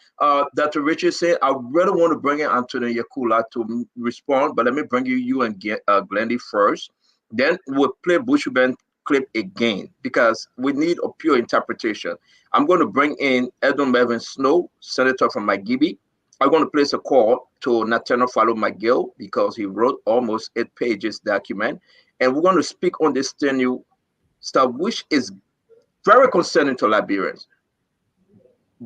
Dr. Richardson, I really want to bring in Anthony Yakula to respond, but let me bring you and Glendy first. Then we'll play Bushman clip again because we need a pure interpretation. I'm going to bring in Edwin Melvin Snow, Senator from Magibie. I'm going to place a call to Nathaniel Fallow McGill because he wrote almost 8 pages document. And we're going to speak on this tenure stuff, which is very concerning to Liberians.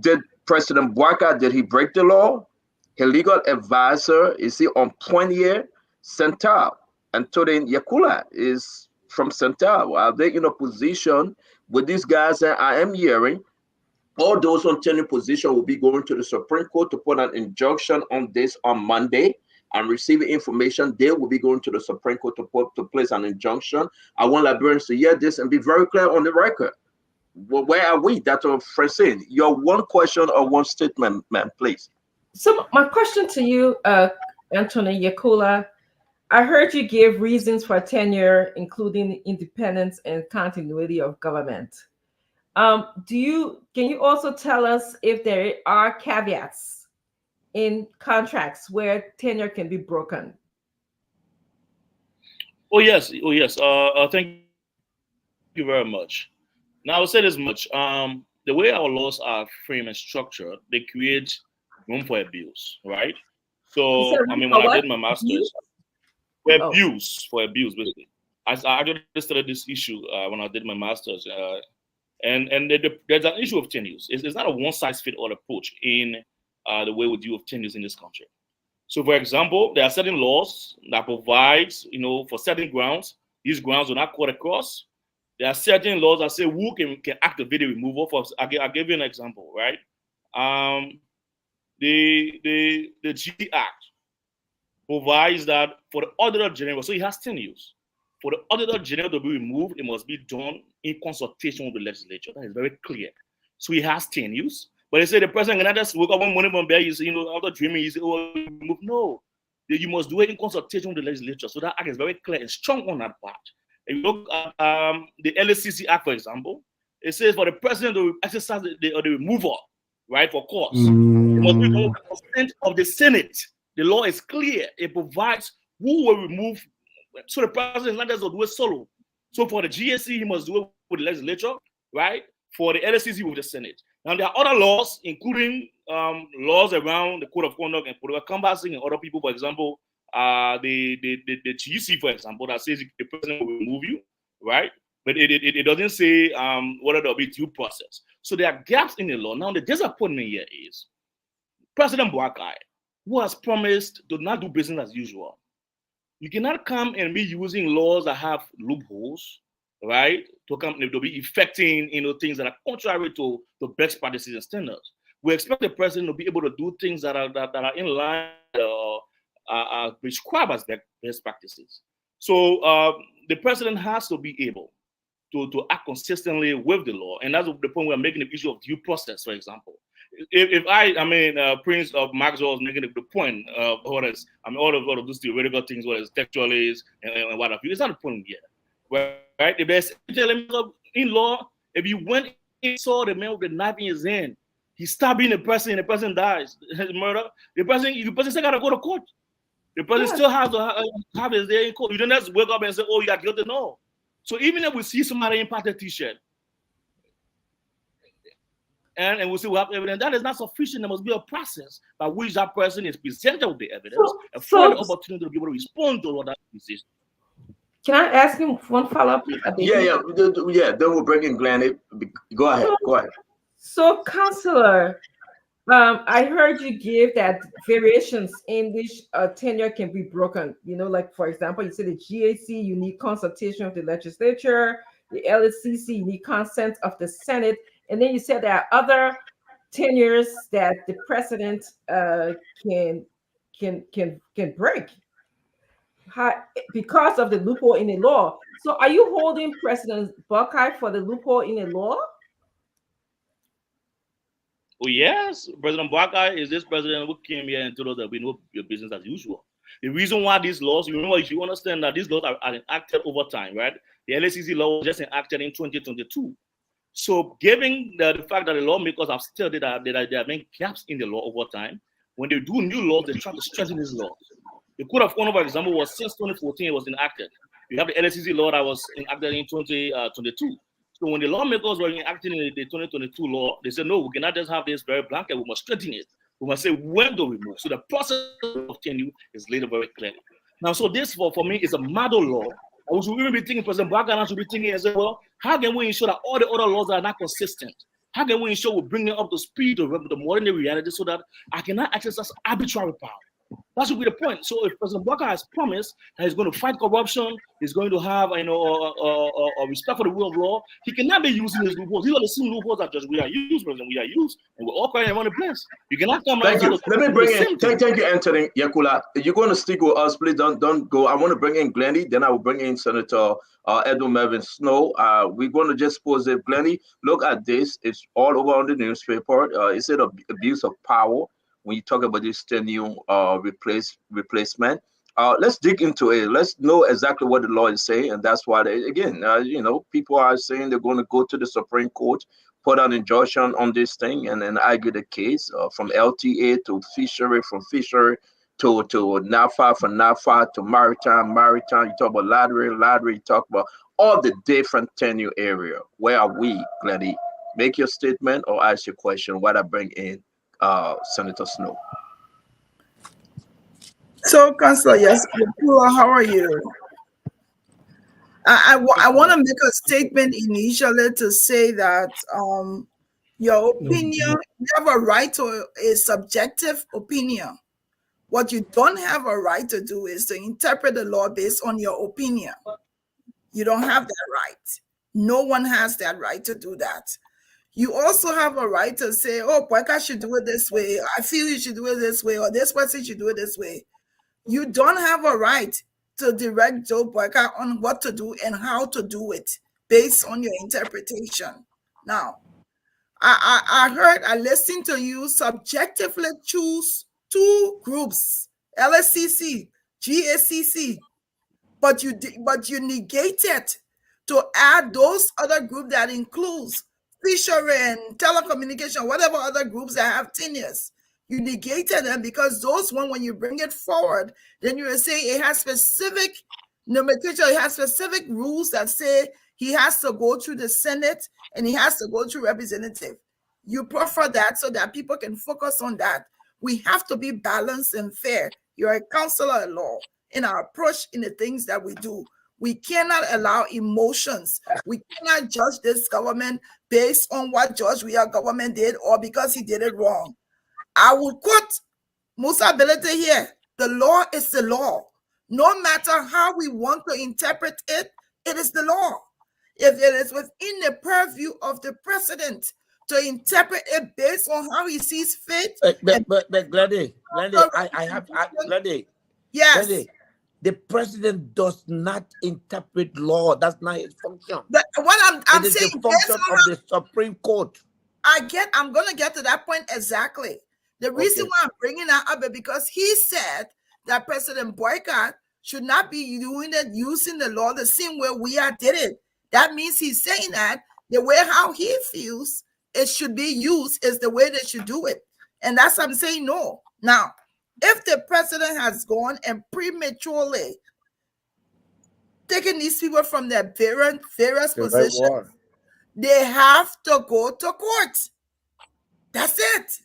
Did President Bouaka, did he break the law? His legal advisor, is he on point here? Central. Anthony Yakula is from Central. Are they in a position with these guys that I am hearing? All those on tenure position will be going to the Supreme Court to put an injunction on this on Monday and receiving information. They will be going to the Supreme Court to place an injunction. I want Liberians to hear this and be very clear on the record. Well, where are we? Dr. Francine, your one question or one statement, ma'am, please. So my question to you, Anthony Yakula, I heard you give reasons for tenure, including independence and continuity of government. Can you also tell us if there are caveats in contracts where tenure can be broken? Oh yes. Thank you very much. Now I will say this much: the way our laws are framed and structured, they create room for abuse, right? So I mean, when I did my master's, for abuse, basically. I actually started this issue when I did my master's. And there's an issue of tenures. It's not a one-size-fits-all approach in the way we deal with tenures in this country. So, for example, there are certain laws that provide, for certain grounds, these grounds will not cut across. There are certain laws that say who can activate a removal. I'll give you an example, right? The G Act provides that for the Auditor General, so he has 10 years. For the Auditor General to be removed, it must be done in consultation with the legislature. That is very clear. So he has 10 years. But they say the president cannot just wake up one morning from bed, after dreaming, you say, oh, remove. No. You must do it in consultation with the legislature. So that act is very clear and strong on that part. If you look at the LACC Act, for example, it says for the president to exercise the removal, right, for cause, it must be done with the consent of the Senate. The law is clear. It provides who will remove. So the president is not just to do it solo. So for the GSC, he must do it with the legislature, right? For the LSCC, with the Senate. Now there are other laws, including laws around the Code of Conduct and political canvassing and other people. For example, the GC, for example, that says the president will remove you, right? but it doesn't say whether there'll be due process. So there are gaps in the law. Now the disappointment here is President Boakai, who has promised to not do business as usual. You cannot come and be using laws that have loopholes, right? To be affecting things that are contrary to the best practices and standards. We expect the president to be able to do things that are in line prescribed as best practices. So the president has to be able to act consistently with the law, and that's the point we're making the issue of due process, for example. If Prince of Maxwell is making the point of all of those theoretical things, whether it's textualists and what have you, it's not the point here, right? If there's elements in law, if you went and saw the man with the knife in his hand, he's stabbing a person and the person dies, murder, the person still gotta go to court. The person still has to have his day in court. You don't just wake up and say, oh, you got guilty. No. So even if we see somebody impact a t-shirt, and we see we have evidence, that is not sufficient. There must be a process by which that person is presented with the evidence and for the opportunity to be able to respond to what that is. Can I ask him one follow-up? Yeah. Then we'll bring in Glenny. Go ahead. So, Counselor, I heard you give that variations in which tenure can be broken. Like, for example, you said the GAC, you need consultation of the legislature, the LSCC, you need consent of the Senate. And then you said there are other tenures that the president can break because of the loophole in the law. So are you holding President Boakai for the loophole in the law? Oh, yes. President Boakai is this president who came here and told us that we know your business as usual. The reason why these laws, you understand that these laws are enacted over time, right? The LSCC law was just enacted in 2022. So given the fact that the lawmakers have stated that there have been gaps in the law over time, when they do new laws, they try to strengthen these laws. The Code of Conduct, for example, was since 2014 it was enacted. You have the LSCC law that was enacted in 2022. So when the lawmakers were enacting the 2022 law, they said, no, we cannot just have this very blanket, we must strengthen it. We must say when to remove. So the process of tenure is laid very clearly. Now, so this for me is a model law. I should even be thinking, President Boakai should be thinking and say, well, how can we ensure that all the other laws are not consistent? How can we ensure we bring them up to speed of the modern reality so that I cannot exercise arbitrary power? That should be the point. So if President Boakai has promised that he's going to fight corruption, he's going to have a respect for the rule of law, he cannot be using his loopholes. These are the same loopholes that just we are used, and we're all crying around the place. You cannot come out. Let me bring in. Thank you, Anthony Yakula. You're going to stick with us, please. Don't go. I want to bring in Glenny. Then I will bring in Senator Edwin Mervyn Snow. We're going to just pose it. Glenny, look at this. It's all over on the newspaper. It said abuse of power. When you talk about this tenure replacement, let's dig into it. Let's know exactly what the law is saying, and that's why, people are saying they're going to go to the Supreme Court, put an injunction on this thing, and then argue the case from LTA to fishery, from fishery to NAFA, from NAFA to maritime. You talk about lottery. You talk about all the different tenure area. Where are we, Glenny? Make your statement or ask your question. What I bring in. Senator Snow. So, Councillor, yes, how are you? I want to make a statement initially to say that your opinion, you have a right to a subjective opinion. What you don't have a right to do is to interpret the law based on your opinion. You don't have that right. No one has that right to do that. You also have a right to say, oh, Boakai should do it this way. I feel you should do it this way, or this person should do it this way. You don't have a right to direct Joe Boakai on what to do and how to do it based on your interpretation. Now, I listened to you subjectively choose two groups, LSCC, GACC, but you negated to add those other groups that includes fishery and telecommunication, whatever other groups that have tenures. You negated them because those one, when you bring it forward, then you will say it has specific nomenclature, it has specific rules that say he has to go through the Senate and he has to go through representative. You prefer that so that people can focus on that. We have to be balanced and fair. You're a counselor at law in our approach in the things that we do. We cannot allow emotions. We cannot judge this government based on what George Weah government did or because he did it wrong. I will quote Musa Belete here. The law is the law. No matter how we want to interpret it, it is the law. If it is within the purview of the president to interpret it based on how he sees fit. But Glady, Glady, yes. Glady, the president does not interpret law. That's not his function. What I'm it is saying, the function of the Supreme Court. I'm going to get to that point exactly. The reason why I'm bringing that up is because he said that President Boycott should not be using the law the same way we did it. That means he's saying that the way how he feels it should be used is the way they should do it. And that's what I'm saying no. Now, if the president has gone and prematurely taken these people from their various positions, they have to go to court. That's it.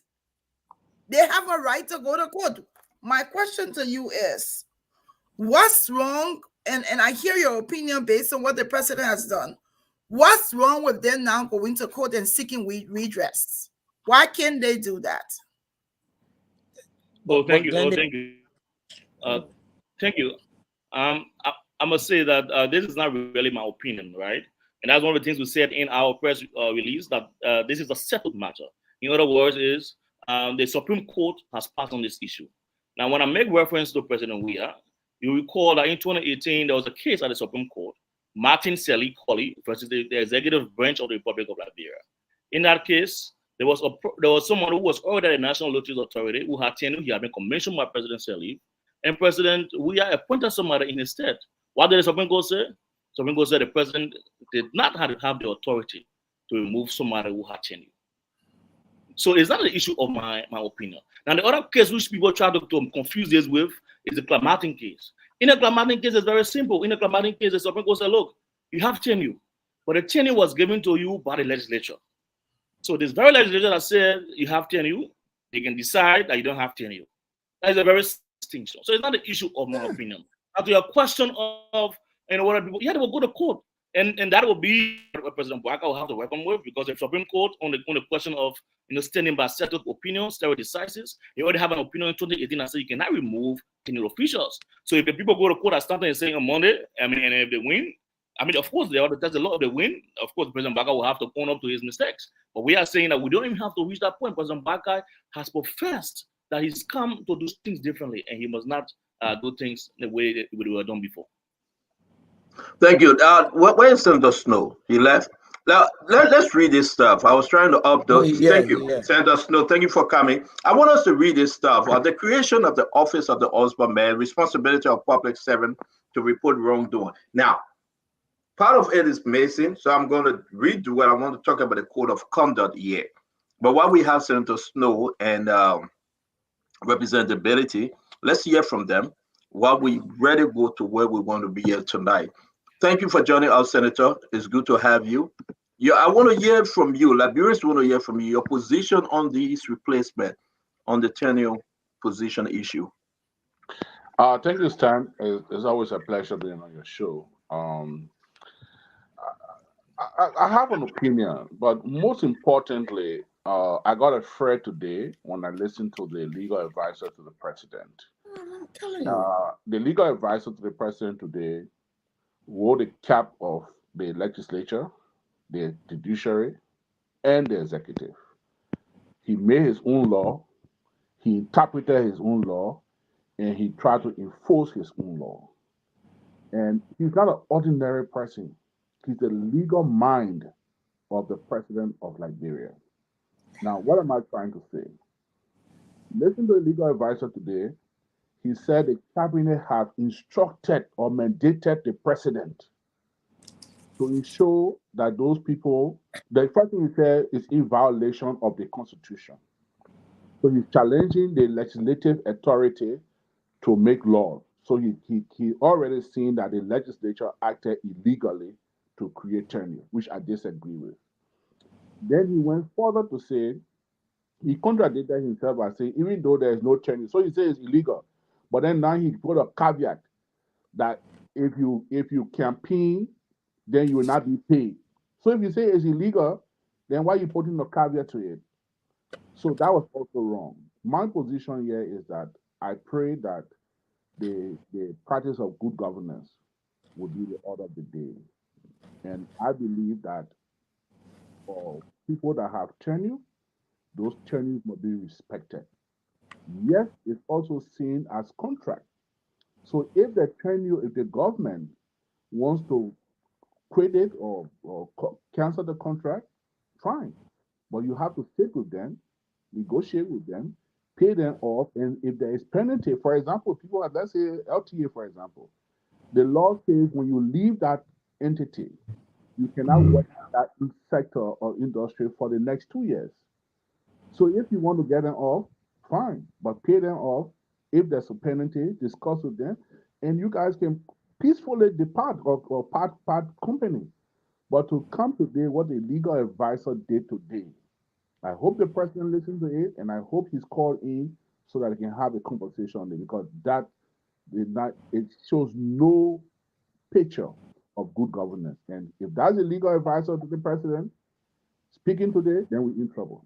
They have a right to go to court. My question to you is, what's wrong? And I hear your opinion based on what the president has done. What's wrong with them now going to court and seeking redress? Why can't they do that? Oh, thank you. Thank you. Thank you. I must say that this is not really my opinion, right? And that's one of the things we said in our press release, that this is a settled matter. In other words, is the Supreme Court has passed on this issue. Now, when I make reference to President Weah, you recall that in 2018, there was a case at the Supreme Court, Martin Seli Colley versus the executive branch of the Republic of Liberia. In that case, there was someone who was already at the National Lotteries Authority who had tenure. He had been commissioned by President Seli, and President Weah appointed somebody in his stead. What did the Supreme Court say? The Supreme Court said the president did not have the authority to remove somebody who had tenure. So it's not an issue of my opinion. Now, the other case which people try to confuse this with is the Clamartin case. In the Clamartin case, it's very simple. In the Clamartin case, the Supreme Court said, look, you have tenure, but the tenure was given to you by the legislature. So this very legislature that said you have tenure, they can decide that you don't have tenure. That is a very distinction. So it's not an issue of my opinion. Now, to your question of what people, they will go to court. And that will be what President Boycott will have to reckon with, because the Supreme Court on the question of standing by settled opinions, stare decisis, they already have an opinion in 2018 that says you cannot remove tenure officials. So if the people go to court at something and saying on Monday, and if they win, of course they ought to test the law. If they win, of course President Boycott will have to own up to his mistakes. But we are saying that we don't even have to reach that point. President Boycott has professed that he's come to do things differently, and he must not do things the way that they were done before. Thank you. Where is Senator Snow? He left. Now, let's read this stuff. I was trying to update. Thank you, Senator Snow. Thank you for coming. I want us to read this stuff. The creation of the Office of the Ombudsman, responsibility of public servant to report wrongdoing. Now, part of it is missing, so I'm going to redo what I want to talk about the code of conduct here. But while we have Senator Snow and representability, let's hear from them while we ready to go to where we want to be here tonight. Thank you for joining us, Senator. It's good to have you. I want to hear from you. Liberians want to hear from you, your position on this replacement, on the tenure position issue. Thank you, Stan. It's always a pleasure being on your show. I have an opinion, but most importantly, I got a thread today when I listened to the legal advisor to the president. I'm telling you. The legal advisor to the president today wore the cap of the legislature, the judiciary, and the executive. He made his own law, he interpreted his own law, and he tried to enforce his own law. And he's not an ordinary person. He's the legal mind of the president of Liberia. Now, what am I trying to say? Listen to the legal advisor today. He said the cabinet have instructed or mandated the president to ensure that those people, the first thing he said is in violation of the Constitution. So he's challenging the legislative authority to make law. So he already seen that the legislature acted illegally to create tenure, which I disagree with. Then he went further to say, he contradicted himself by saying, even though there is no tenure, so he says it's illegal. But then now he put a caveat. that if you campaign, then you will not be paid. So if you say it's illegal, then why are you putting a caveat to it? So that was also wrong. My position here is that I pray that the practice of good governance will be the order of the day. And I believe that for people that have tenure, those tenures must be respected. Yes, it's also seen as contract. So if the government wants to quit it or cancel the contract, fine. But you have to sit with them, negotiate with them, pay them off, and if there is penalty, for example, people have, let's say LTA, for example, the law says when you leave that entity, you cannot work in that sector or industry for the next 2 years. So if you want to get them off, fine, but pay them off. If there's a penalty, discuss with them, and you guys can peacefully depart or part company. But to come today, what the legal advisor did today, I hope the president listens to it, and I hope he's called in so that he can have a conversation on it, because it shows no picture of good governance. And if that's a legal advisor to the president speaking today, then we're in trouble.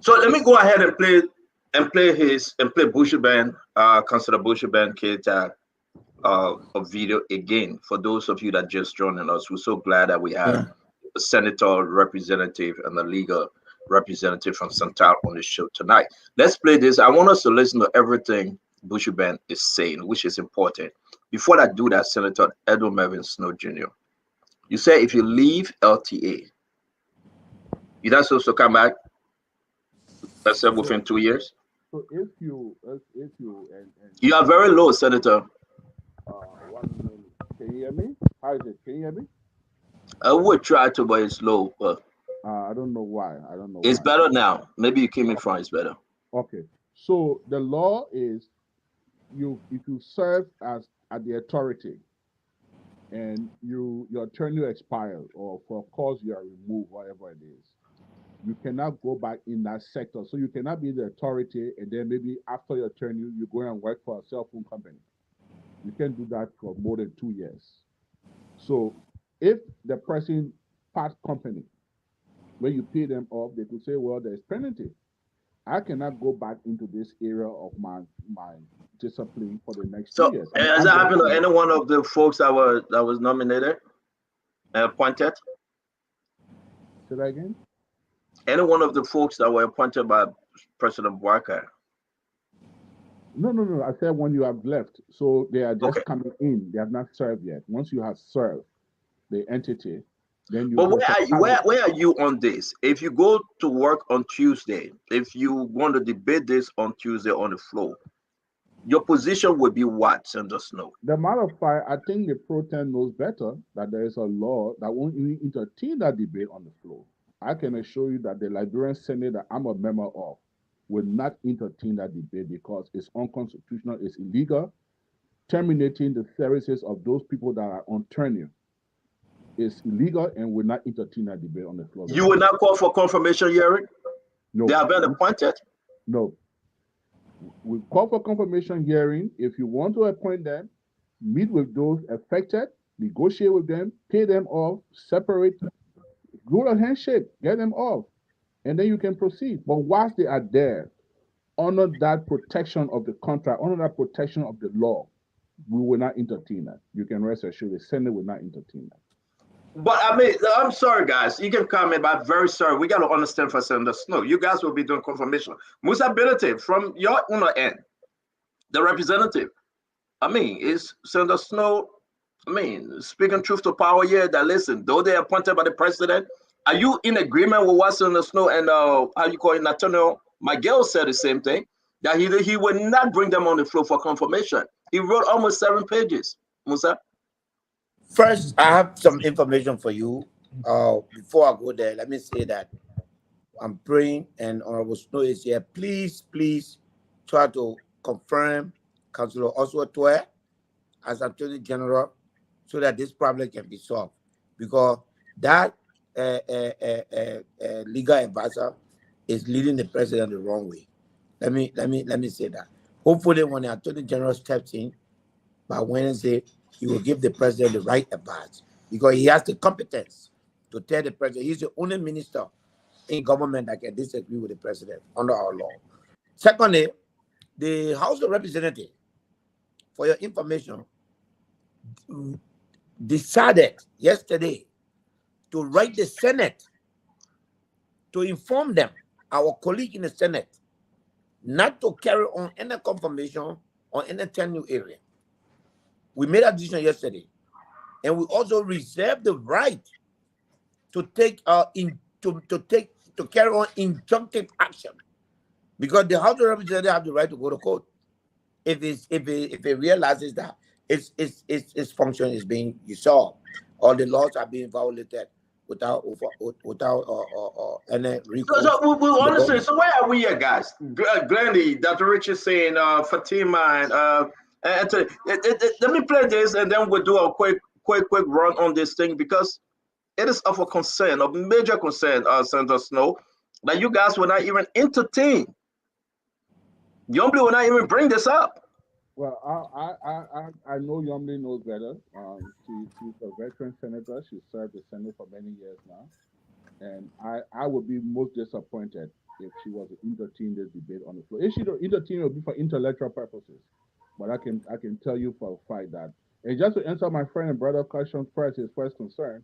So let me go ahead and play Bushman, Councilor Bushman Keita a video again for those of you that just joining us. We're so glad that we have a senator representative and a legal representative from Santal on the show tonight. Let's play this. I want us to listen to everything Bushman is saying, which is important. Before I do that, Senator Edward Mervyn Snow Jr., you say if you leave LTA, you're not supposed to come back, let's say within 2 years? So if you you are very low, Senator. 1 minute. Can you hear me? How is it? Can you hear me? I would try to, but it's low. But I don't know why. I don't know. It's better now. Maybe you came in front. It's better. Okay. So the law is, if you serve at the authority, and your tenure expires, or for cause you are removed, whatever it is, you cannot go back in that sector. So you cannot be the authority and then maybe after your tenure, you go and work for a cell phone company. You can't do that for more than 2 years. So if the person part company, when you pay them off, they could say, well, there's penalty. I cannot go back into this area of my discipline for the next 2 years. Has that happened to any one of the folks that was nominated and appointed? Say that again? Any one of the folks that were appointed by President Bouakai? No. I said when you have left. So they are just coming in. They have not served yet. Once you have served the entity, then you. But where are you on this? If you go to work on Tuesday, if you want to debate this on Tuesday on the floor, your position would be what, Senator Snow? The matter of fact, I think the pro-tem knows better that there is a law that won't even entertain that debate on the floor. I can assure you that the Liberian Senate that I'm a member of will not entertain that debate because it's unconstitutional, it's illegal. Terminating the services of those people that are on tenure is illegal and will not entertain that debate on the floor. You will not call for confirmation hearing? No. They have been appointed? No. We call for confirmation hearing. If you want to appoint them, meet with those affected, negotiate with them, pay them off, separate, do a handshake, get them off, and then you can proceed. But whilst they are there, honor that protection of the contract, honor that protection of the law. We will not entertain that. You can rest assured the Senate will not entertain that. But I mean, I'm sorry, guys. You can comment, but I'm very sorry. We got to understand for Senator Snow. You guys will be doing confirmation. Musa Bilete, from your own end, the representative. I mean, is Senator Snow, speaking truth to power here that listen, though they are appointed by the president, are you in agreement with what Senator Snow and how you call it, Nathaniel Miguel said the same thing, that he would not bring them on the floor for confirmation. He wrote almost 7 pages, Musa. First, I have some information for you. Before I go there, let me say that I'm praying, and Honorable Snow is here. Please try to confirm Councillor Oswald Tue as Attorney General so that this problem can be solved. Because that legal advisor is leading the president the wrong way. Let me say that. Hopefully, when the Attorney General steps in by Wednesday, he will give the president the right advice because he has the competence to tell the president. He's the only minister in government that can disagree with the president under our law. Secondly, the House of Representatives, for your information, decided yesterday to write the Senate to inform them, our colleague in the Senate, not to carry on any confirmation on any tenure area. We made a decision yesterday, and we also reserve the right to take to carry on injunctive action, because the House of Representatives have the right to go to court if it realizes that its function is being usurped or the laws are being violated without any recourse. So we understand. So where are we here, guys? Glendy, Dr. Rich is saying, Fatima, and Anthony. Let me play this, and then we'll do a quick run on this thing, because it is of a concern, of major concern, Senator Snow, that you guys will not even entertain. Yombly will not even bring this up. Well, I know Yombly knows better. She's a veteran senator. She served the Senate for many years now. And I would be most disappointed if she was to entertain this debate on the floor. If she don't entertain, it would be for intellectual purposes. But I can tell you for a fact that, and just to answer my friend and brother question first, his first concern,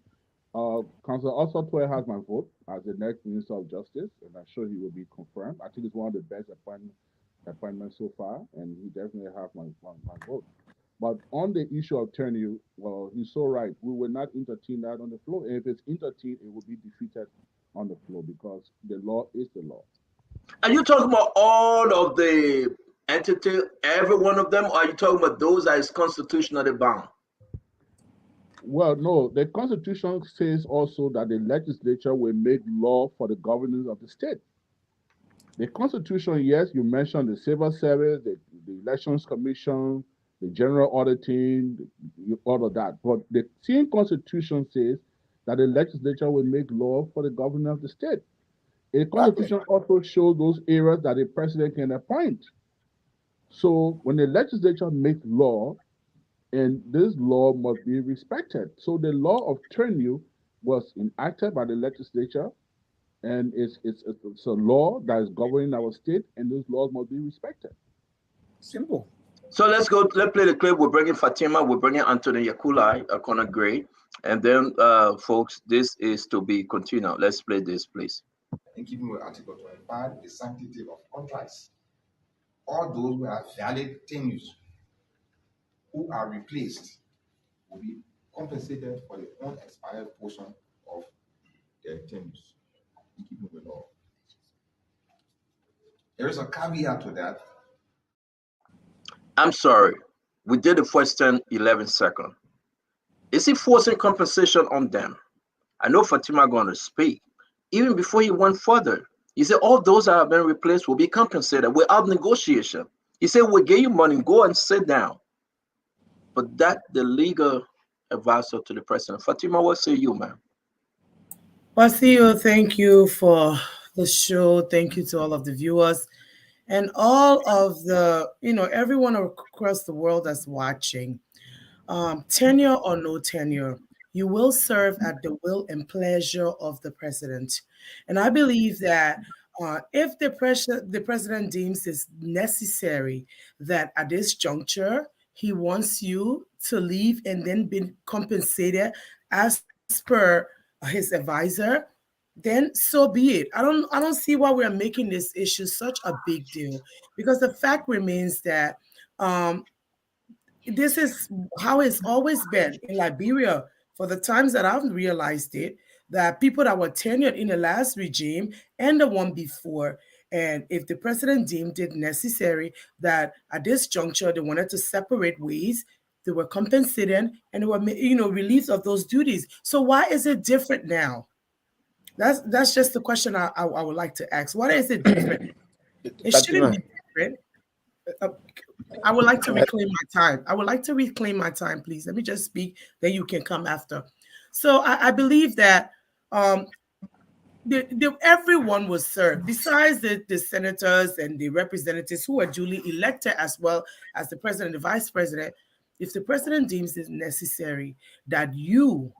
Councillor Osotwe has my vote as the next Minister of Justice, and I'm sure he will be confirmed. I think it's one of the best appointments so far, and he definitely has my vote. But on the issue of tenure, well, he's so right. We will not entertain that on the floor. And if it's entertained, it will be defeated on the floor, because the law is the law. Are you talking about all of the entity, every one of them, or are you talking about those that is constitutionally bound? Well, no, the Constitution says also that the legislature will make law for the governance of the state. The Constitution, yes, you mentioned the civil service, the Elections Commission, the general auditing, all of that. But the same Constitution says that the legislature will make law for the governance of the state. The Constitution also shows those areas that the president can appoint. So when the legislature makes law, and this law must be respected. So the law of tenure was enacted by the legislature, and it's a law that is governing our state, and those laws must be respected. Simple. So let's play the clip. We're bringing Fatima, we're bringing Anthony Yakulai, Conor Gray, and then folks, this is to be continued. Let's play this, please. In keeping with Article 25, the sanctity of contracts, all those who have valid tenures who are replaced will be compensated for the unexpired portion of their tenures, in keeping with the law. There is a caveat to that. I'm sorry, we did the first 11 seconds. Is he forcing compensation on them? I know Fatima going to speak. Even before he went further, he said all those that have been replaced will be compensated without negotiation. He said, we'll give you money, go and sit down. But that the legal advisor to the president. Fatima, what say you, man? Well, CEO, thank you for the show. Thank you to all of the viewers and all of the, everyone across the world that's watching. Tenure or no tenure, you will serve at the will and pleasure of the president. And I believe that if the president deems it necessary that at this juncture, he wants you to leave and then be compensated as per his advisor, then so be it. I don't see why we are making this issue such a big deal, because the fact remains that this is how it's always been in Liberia for the times that I've realized it, that people that were tenured in the last regime and the one before, and if the president deemed it necessary that at this juncture they wanted to separate ways, they were compensated and they were, relieved of those duties. So why is it different now? That's just the question I would like to ask. Why is it different? It shouldn't be different. I would like to reclaim my time. I would like to reclaim my time, please. Let me just speak, then you can come after. So I believe that everyone was served, besides the senators and the representatives who are duly elected, as well as the president and the vice president. If the president deems it necessary that you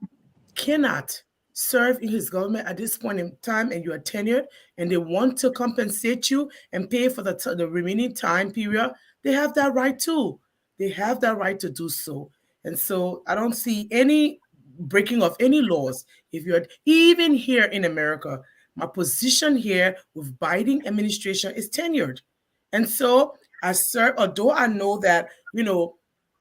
cannot serve in his government at this point in time and you are tenured and they want to compensate you and pay for the remaining time period, they have that right too. They have that right to do so. And so I don't see any breaking of any laws. If you're even here in America, my position here with Biden administration is tenured. And so I serve, although I know that,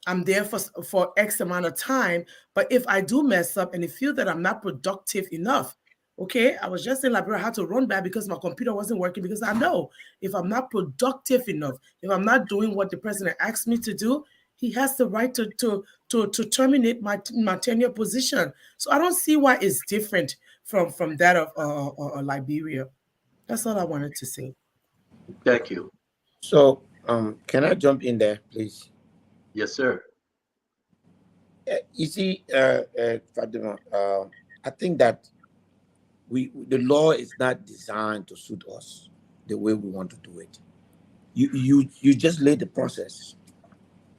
I'm there for X amount of time, but if I do mess up and I feel that I'm not productive enough, okay, I was just in Liberia, I had to run back because my computer wasn't working, because I know if I'm not productive enough, if I'm not doing what the president asked me to do, he has the right to terminate my tenure position. So I don't see why it's different from that of Liberia. That's all I wanted to say. Thank you. So can I jump in there, please? Yes, sir. You see, Fatima, I think that the law is not designed to suit us the way we want to do it. You just lay the process.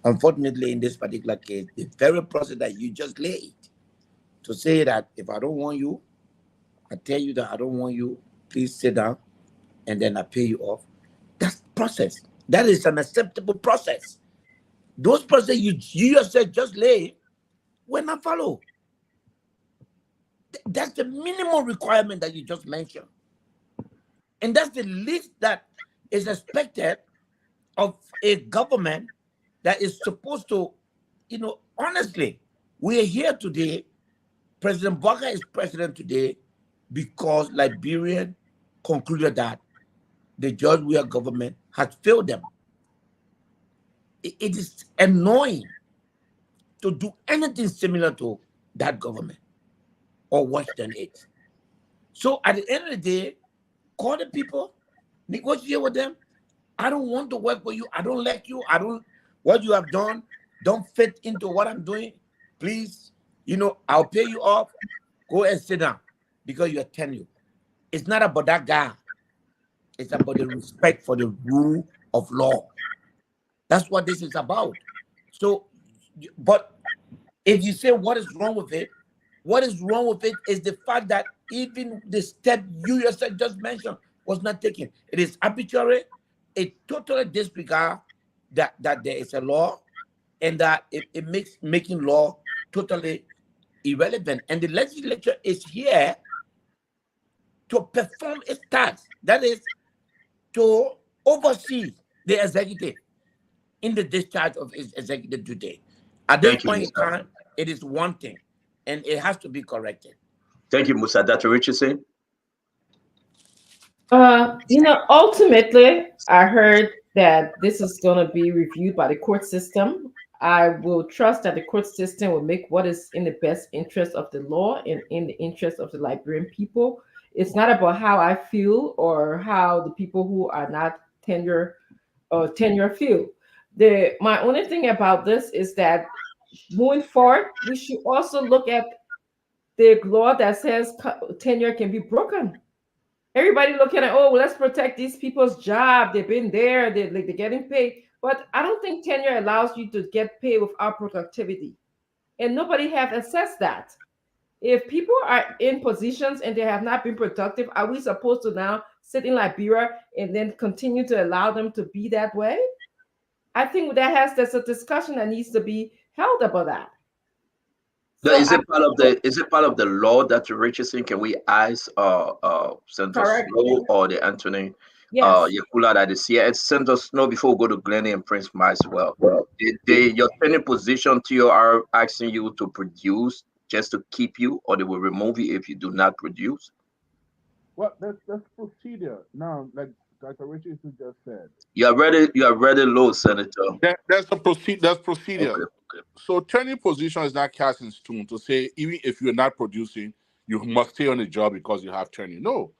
Unfortunately, in this particular case, the very process that you just laid to say that if I don't want you, I tell you that I don't want you, please sit down, and then I pay you off. That's process. That is an acceptable process. Those processes you yourself just lay were not followed. That's the minimum requirement that you just mentioned. And that's the least that is expected of a government that is supposed to, honestly, we are here today. President Bouaga is president today because Liberian concluded that the George Weah government has failed them. It is annoying to do anything similar to that government or worse than it. So at the end of the day, call the people, negotiate with them. I don't want to work for you. I don't like you. What you have done don't fit into what I'm doing. Please, I'll pay you off. Go and sit down because you're tenured. It's not about that guy. It's about the respect for the rule of law. That's what this is about. So, but if you say what is wrong with it, what is wrong with it is the fact that even the step you yourself just mentioned was not taken. It is arbitrary. It totally disregards that there is a law, and that it makes making law totally irrelevant. And the legislature is here to perform its task. That is to oversee the executive in the discharge of its executive duty. At this point in time, it is one thing, and it has to be corrected. Thank you, Musa. Dr. Richardson? Ultimately, I heard that this is going to be reviewed by the court system. I will trust that the court system will make what is in the best interest of the law and in the interest of the Liberian people. It's not about how I feel or how the people who are not tenure feel. My only thing about this is that moving forward, we should also look at the law that says tenure can be broken. Everybody looking at, let's protect these people's job. They've been there, they're getting paid. But I don't think tenure allows you to get paid without productivity. And nobody has assessed that. If people are in positions and they have not been productive, are we supposed to now sit in Liberia and then continue to allow them to be that way? I think there's a discussion that needs to be held about that. So is it part of the law, Dr. Richardson? Can we ask Senator Snow or the Anthony Yakula that is here? And Senator Snow, before we go to Glennie and Prince Maxwell, did your tenure position TOR asking you to produce just to keep you, or they will remove you if you do not produce? Well, that's procedure. Now, like Dr. Richardson just said. You are ready low, Senator. That's procedure. Okay. So tenure position is not cast in stone to say even if you're not producing, you must stay on the job because you have tenure. No.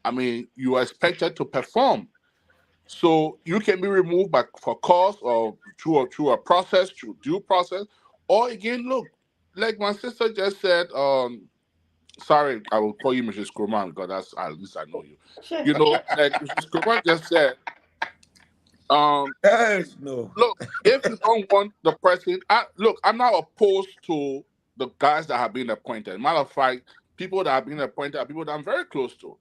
I mean, you are expected to perform. So you can be removed for cause or through a process, through due process. Or again, look, like my sister just said, sorry, I will call you Mrs. Kurman because that's at least I know you. You know, like Mrs. Kurman just said, no. look, if you don't want the president, I'm not opposed to the guys that have been appointed. Matter of fact, people that have been appointed are people that I'm very close to.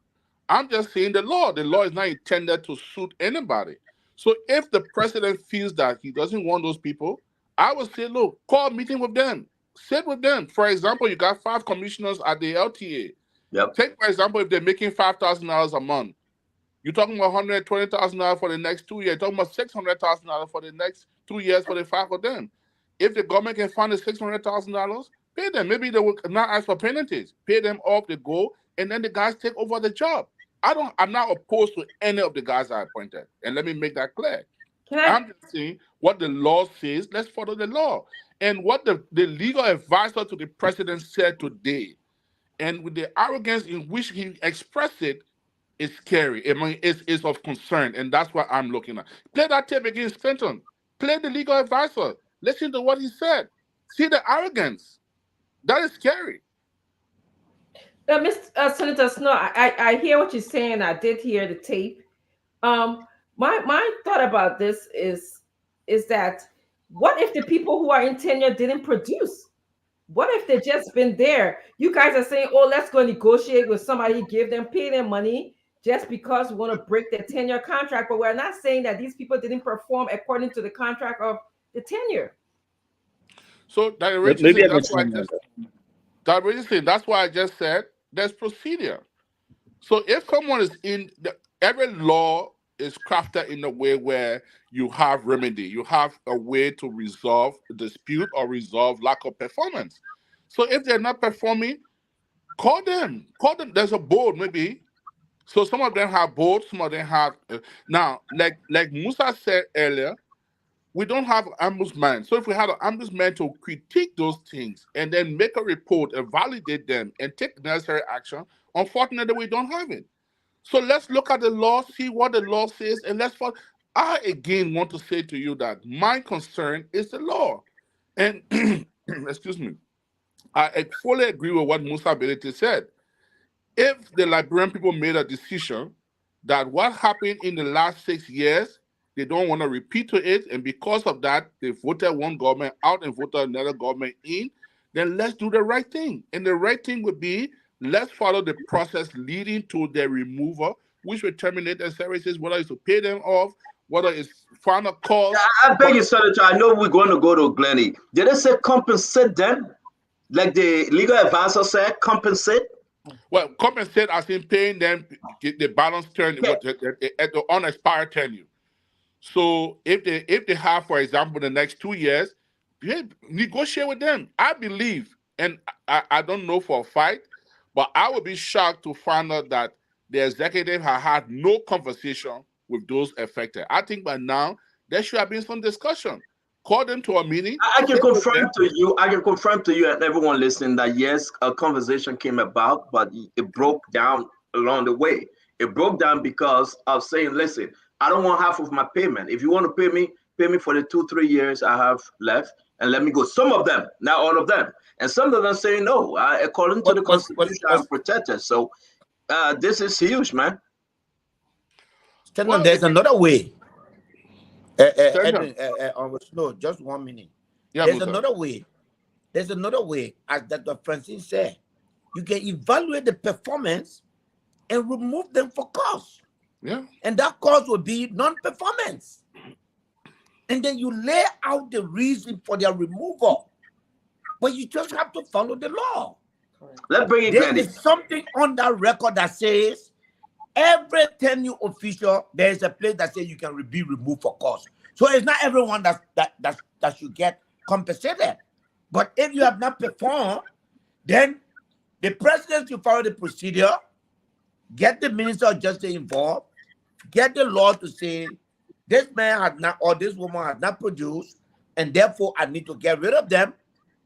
I'm just saying the law is not intended to suit anybody. So if the president feels that he doesn't want those people, I would say, look, call a meeting with them. Sit with them. For example, you got 5 commissioners at the LTA. Yep. Take, for example, if they're making $5,000 a month, you're talking about $120,000 for the next 2 years. You're talking about $600,000 for the next 2 years for the 5 of them. If the government can fund the $600,000, pay them. Maybe they will not ask for penalties. Pay them off, they go, and then the guys take over the job. I'm not opposed to any of the guys I appointed. And let me make that clear. I'm just saying what the law says, let's follow the law. And what the legal advisor to the president said today, and with the arrogance in which he expressed it, is scary. I mean, it's of concern, and that's what I'm looking at. Play that tape against Clinton. Play the legal advisor. Listen to what he said. See the arrogance. That is scary. Mr. Senator Snow, I hear what you're saying. I did hear the tape. My thought about this is that what if the people who are in tenure didn't produce? What if they've just been there? You guys are saying, oh, let's go negotiate with somebody, pay them money just because we want to break their tenure contract. But we're not saying that these people didn't perform according to the contract of the tenure. So that's why I just said there's procedure. So if someone is every law is crafted in a way where you have remedy, you have a way to resolve dispute or resolve lack of performance. So if they're not performing, call them. There's a board maybe. So some of them have boards, some of them have now, like Musa said earlier, we don't have an ombudsman. So if we had an ombudsman to critique those things and then make a report and validate them and take necessary action, unfortunately, we don't have it. So let's look at the law, see what the law says, and let's follow. I again want to say to you that my concern is the law. And excuse me, I fully agree with what Musa Belete said. If the Liberian people made a decision that what happened in the last 6 years, they don't want to repeat to it, and because of that, they voted one government out and voted another government in, then let's do the right thing. And the right thing would be, let's follow the process leading to their removal, which will terminate their services, whether it's to pay them off, whether it's final call. I beg you, Senator, I know we're going to go to Glennie. Did they say compensate them? Like the legal advisor said, compensate? Well, compensate as in paying them the balance turn at the unexpired tenure. So if they have, for example, the next 2 years, negotiate with them. I believe, and I don't know for a fact, but I would be shocked to find out that the executive had no conversation with those affected. I think by now there should have been some discussion. Call them to a meeting. I can confirm to you and everyone listening that yes, a conversation came about, but it broke down along the way. It broke down because of saying, listen, I don't want half of my payment. If you want to pay me for the 2-3 years I have left, and let me go. Some of them, not all of them, and some of them say no. According to the Constitution, I'm protected. So this is huge, man. There's another way. No, just 1 minute. Yeah, There's another way. There's another way, as Dr. Francine said. You can evaluate the performance and remove them for cause. Yeah. And that cause will be non-performance. And then you lay out the reason for their removal. But you just have to follow the law. Let's bring it There is something on that record that says every tenure official, there is a place that says you can be removed for cause. So it's not everyone that should get compensated. But if you have not performed, then the president should follow the procedure, get the Minister of Justice involved, get the law to say this man had not or this woman had not produced, and therefore I need to get rid of them.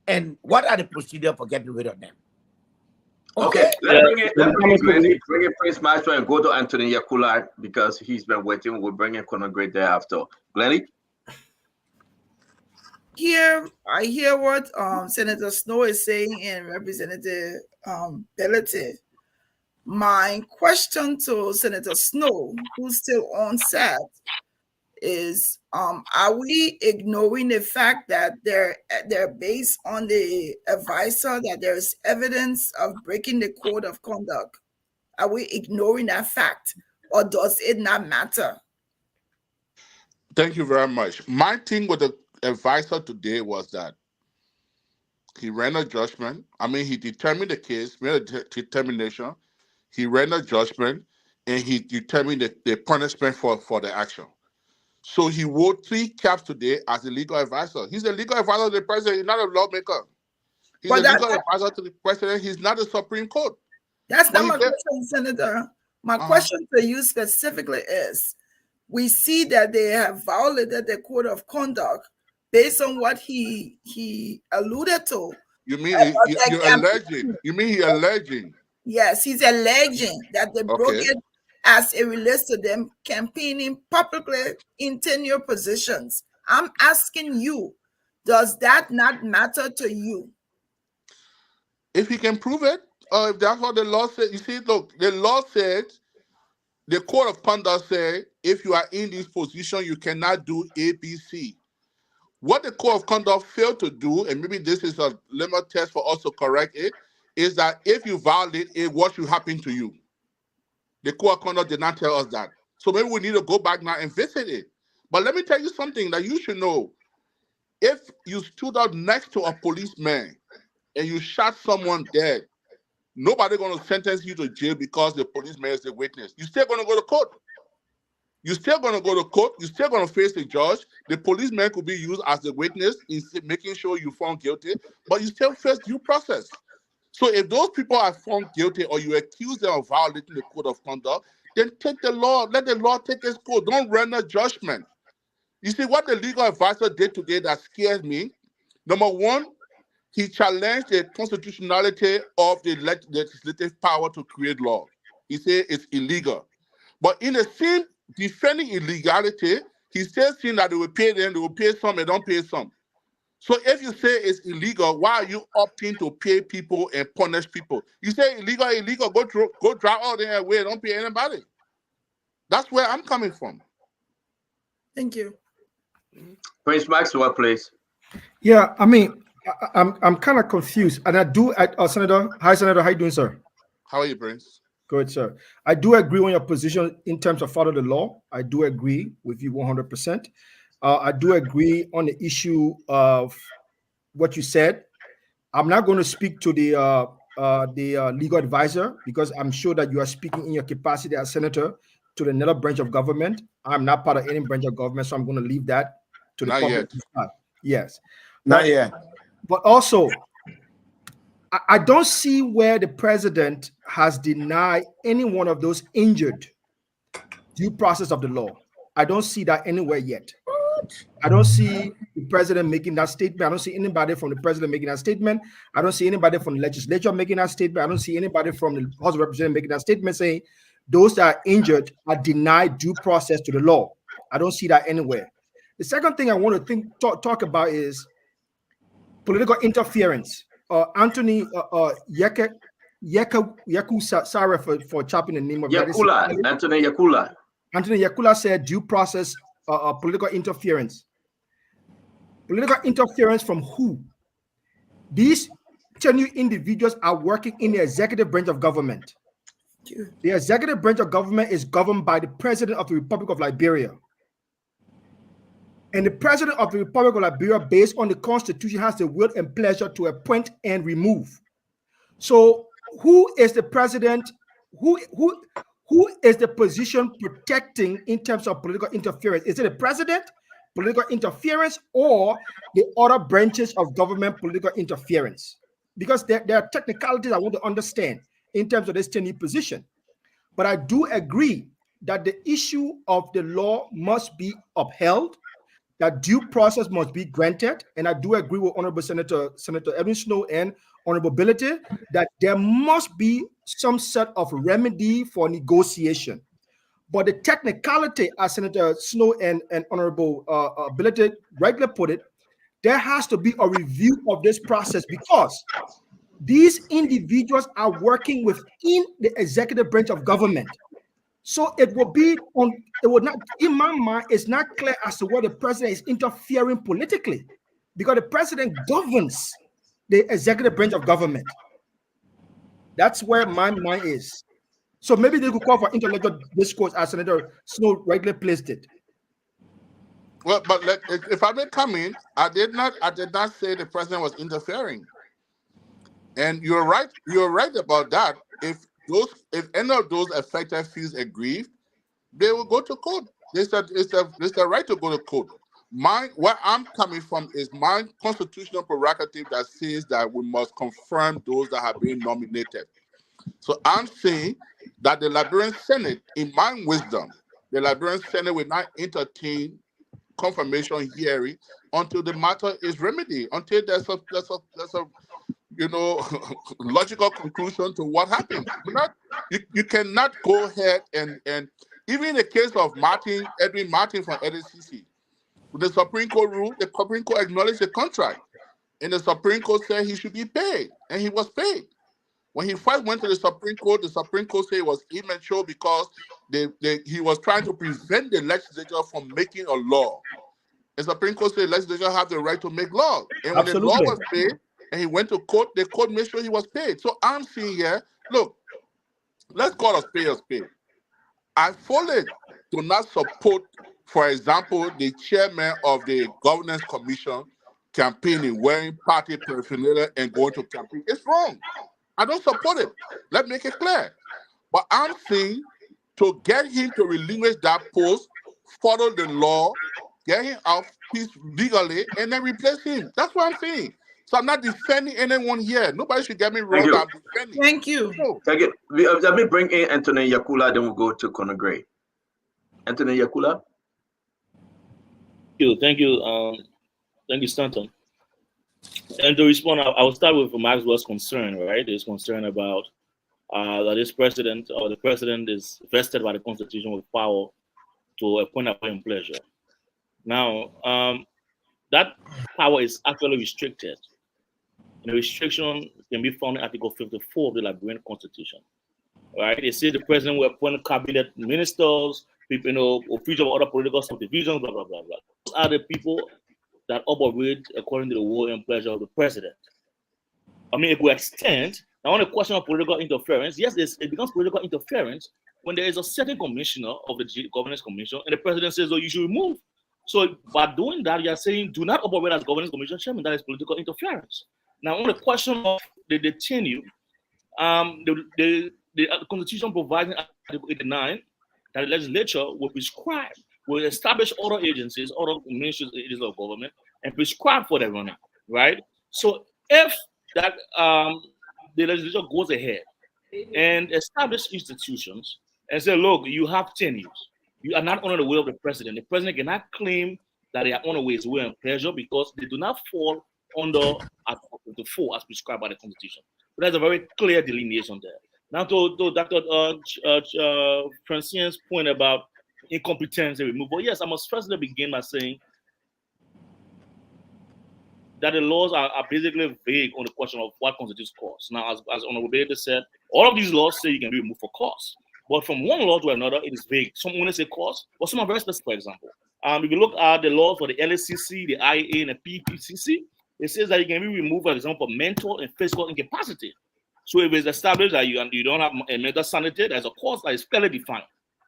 And what are the procedures for getting rid of them? Okay, let's bring it Prince Maestro and go to Anthony Yakula because he's been waiting. We'll bring in Conor Gray thereafter. Glennie? I hear what Senator Snow is saying and Representative ability. My question to Senator Snowe, who's still on set, is are we ignoring the fact that they're based on the advisor that there's evidence of breaking the code of conduct? Are we ignoring that fact, or does it not matter? Thank you very much. My thing with the advisor today was that he ran a judgment. I mean, he determined the case, made a determination. He ran a judgment, and he determined the punishment for the action. So he wore 3 caps today as a legal advisor. He's a legal advisor to the president. He's not a lawmaker. He's a legal advisor to the president. He's not the Supreme Court. That's not my question, Senator. My question to you specifically is, we see that they have violated the code of conduct based on what he alluded to. You mean you're alleging? You mean he's alleging? Yes, he's alleging that they broke it as it relates to them campaigning publicly in tenure positions. I'm asking you, does that not matter to you? If he can prove it, or if that's what the law says. You see, look, the law said, the code of conduct says, if you are in this position, you cannot do ABC. What the code of conduct failed to do, and maybe this is a limit test for us to correct it, is that if you violate it, what should happen to you? The code of conduct did not tell us that. So maybe we need to go back now and visit it. But let me tell you something that you should know. If you stood up next to a policeman and you shot someone dead, nobody's going to sentence you to jail because the policeman is the witness. You're still going to go to court. You're still going to go to court. You're still going to face the judge. The policeman could be used as the witness in making sure you found guilty, but you still face due process. So if those people are found guilty or you accuse them of violating the code of conduct, then take the law, let the law take its course. Don't render judgment. You see, what the legal advisor did today that scares me, number one, he challenged the constitutionality of the legislative power to create law. He said it's illegal. But in the same defending illegality, he still saying that they will pay them, they will pay some, they don't pay some. So if you say it's illegal, why are you opting to pay people and punish people? You say illegal, go drive out there away, don't pay anybody. That's where I'm coming from. Thank you. Prince Maxwell, please. Yeah, I mean, I'm kind of confused, and I do. Senator, hi, Senator, how you doing, sir? How are you, Prince? Good, sir. I do agree on your position in terms of follow the law. I do agree with you 100%. I do agree on the issue of what you said. I'm not going to speak to the legal advisor because I'm sure that you are speaking in your capacity as senator to another branch of government. I'm not part of any branch of government, so I'm going to leave that to the public. Yes. Not yet. But also, I don't see where the president has denied any one of those injured due process of the law. I don't see that anywhere yet. I don't see the president making that statement. I don't see anybody from the president making that statement. I don't see anybody from the legislature making that statement. I don't see anybody from the House of Representatives making that statement saying those that are injured are denied due process to the law. I don't see that anywhere. The second thing I want to talk about is political interference. Anthony Yakula, sorry for chopping the name of Yakula, Anthony Yakula. Anthony Yakula said due process political interference. Political interference from who? These 10 new individuals are working in the executive branch of government. The executive branch of government is governed by the President of the Republic of Liberia. And the President of the Republic of Liberia, based on the Constitution, has the will and pleasure to appoint and remove. So who is the president? Who is the position protecting in terms of political interference? Is it the president, political interference, or the other branches of government political interference? Because there are technicalities I want to understand in terms of this 10-year position. But I do agree that the issue of the law must be upheld, that due process must be granted, and I do agree with Honorable Senator Edwin Snowe and Honorable Ability that there must be some set of remedy for negotiation. But the technicality, as Senator Snowe and Honorable Ability rightly put it, there has to be a review of this process because these individuals are working within the executive branch of government. So it will not, in my mind, it's not clear as to whether the president is interfering politically, because the president governs the executive branch of government. That's where my mind is. So maybe they could call for intellectual discourse, as Senator Snow rightly placed it. Well, but if I may come in, I did not say the president was interfering. And you're right about that. If any of those affected feels aggrieved, they will go to court. It's the right to go to court. Where I'm coming from is my constitutional prerogative that says that we must confirm those that have been nominated. So I'm saying that the Liberian Senate, in my wisdom, the Liberian Senate will not entertain confirmation hearing until the matter is remedied, until there's a logical conclusion to what happened. You cannot go ahead and even in the case of Edwin Martin from LACC, the Supreme Court ruled, the Supreme Court acknowledged the contract, and the Supreme Court said he should be paid, and he was paid. When he first went to the Supreme Court said it was immature because he was trying to prevent the legislature from making a law. The Supreme Court said the legislature have the right to make law, and when the law was paid, and he went to court, the court made sure he was paid. So I'm seeing here, look, let's call a spade. I fully do not support, for example, the chairman of the Governance Commission campaigning, wearing party paraphernalia and going to campaign. It's wrong. I don't support it. Let's make it clear. But I'm saying to get him to relinquish that post, follow the law, get him out legally, and then replace him. That's what I'm saying. So I'm not defending anyone here. Nobody should get me wrong. I'm defending. Thank you. Thank you. Let me bring in Anthony Yakula, then we'll go to Conor Gray. Anthony Yakula. Thank you, Stanton. And to respond, I will start with Maxwell's concern, right? His concern about that this president or the president is vested by the Constitution with power to appoint at own pleasure. Now, that power is actually restricted. And the restriction can be found in Article 54 of the Liberian Constitution. Right? They say the president will appoint cabinet ministers, people, officials of other political subdivisions, blah, blah, blah, blah. Those are the people that operate according to the will and pleasure of the president. I mean, if we extend, now on the question of political interference, yes, it becomes political interference when there is a certain commissioner of the Governance Commission and the president says, oh, you should remove. So by doing that, you're saying do not operate as Governance Commission chairman. That is political interference. Now, on the question of the tenure, the Constitution provides in Article 89 that the legislature will establish other agencies, other ministries, agencies of government, and prescribe for their running, right? So if that the legislature goes ahead and establish institutions and say, look, you have tenures. You are not under the will of the president. The president cannot claim that they are under his will and pleasure because they do not fall under Article 54 as prescribed by the Constitution. But there's a very clear delineation there. Now, to Dr. Francine's point about incompetence and removal, yes, I must first begin by saying that the laws are basically vague on the question of what constitutes cause. Now, as Honorable Bader said, all of these laws say you can be removed for cause. But from one law to another, it is vague. Some only say cause, but some are very specific, for example. If you look at the laws for the LACC, the IAA, and the PPCC, it says that you can be removed, for example, for mental and physical incapacity. So if it's established that you don't have a mental sanity, there's a cause that is clearly defined.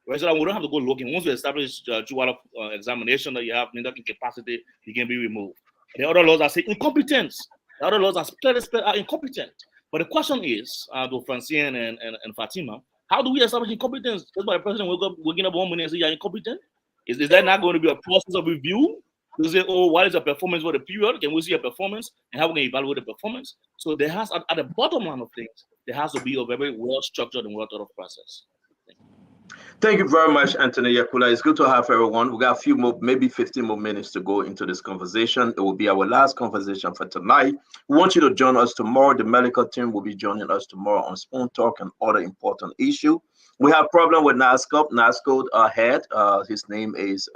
Right? So that we don't have to go looking. Once we establish through examination that you have mental incapacity, you can be removed. The other laws are saying incompetence. The other laws are clearly incompetent. But the question is, to Francine and Fatima, how do we establish incompetence? Just by the president waking up one morning and say you're incompetent? Is that not going to be a process of review? To say, oh, what is your performance for the period? Can we see your performance? And how we can evaluate the performance? So there has, at the bottom line of things, there has to be a very well-structured and well-thought-of process. Thank you very much, Anthony Yakula. It's good to have everyone. We got a few more, maybe 15 more minutes to go into this conversation. It will be our last conversation for tonight. We want you to join us tomorrow. The medical team will be joining us tomorrow on Spoon Talk and other important issues. We have problem with NASCO. NASCO head, his name is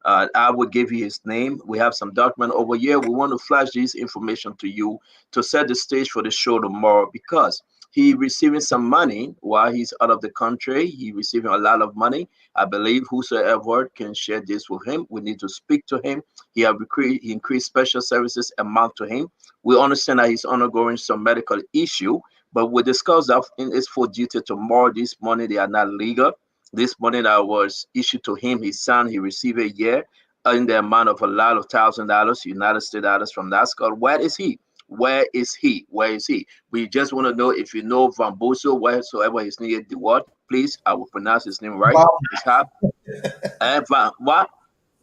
I will give you his name. We have some document over here. We want to flash this information to you to set the stage for the show tomorrow, because he receiving some money while he's out of the country. He receiving a lot of money. I believe whosoever can share this with him, we need to speak to him. He increased special services amount to him. We understand that he's undergoing some medical issue, but we discuss that in its full detail tomorrow. This money, they are not legal. This money that was issued to him, his son, he received a year in the amount of a lot of $1,000, United States dollars from that skull. Where is he? Where is he? Where is he? We just want to know if you know Vamboso, wheresoever he's needed the word. Please, I will pronounce his name right. What?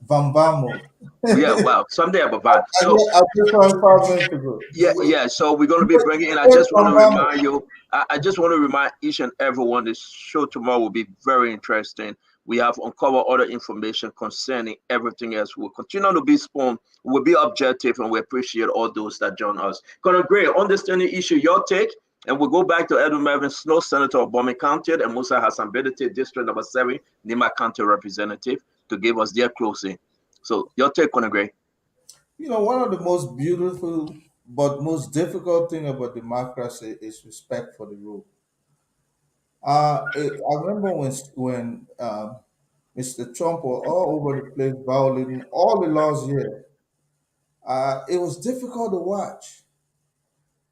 Vambamo. Yeah, well, someday about that. So I just saw 5 minutes ago. yeah. So we're going to be bringing in. I just want to remind you. I just want to remind each and everyone. This show tomorrow will be very interesting. We have uncovered other information concerning everything else. We'll continue to be spoon. We'll be objective, and we appreciate all those that join us. Conor Gray, understanding issue, your take, and we'll go back to Edwin Melvin Snow, Senator of Bomi County, and Musa Hassan Bedete, District Number 7, Nima County Representative, to give us their closing. So your take, Conor Gray. You know, one of the most beautiful but most difficult thing about democracy is respect for the rule. I remember when Mr. Trump was all over the place violating all the laws here. It was difficult to watch.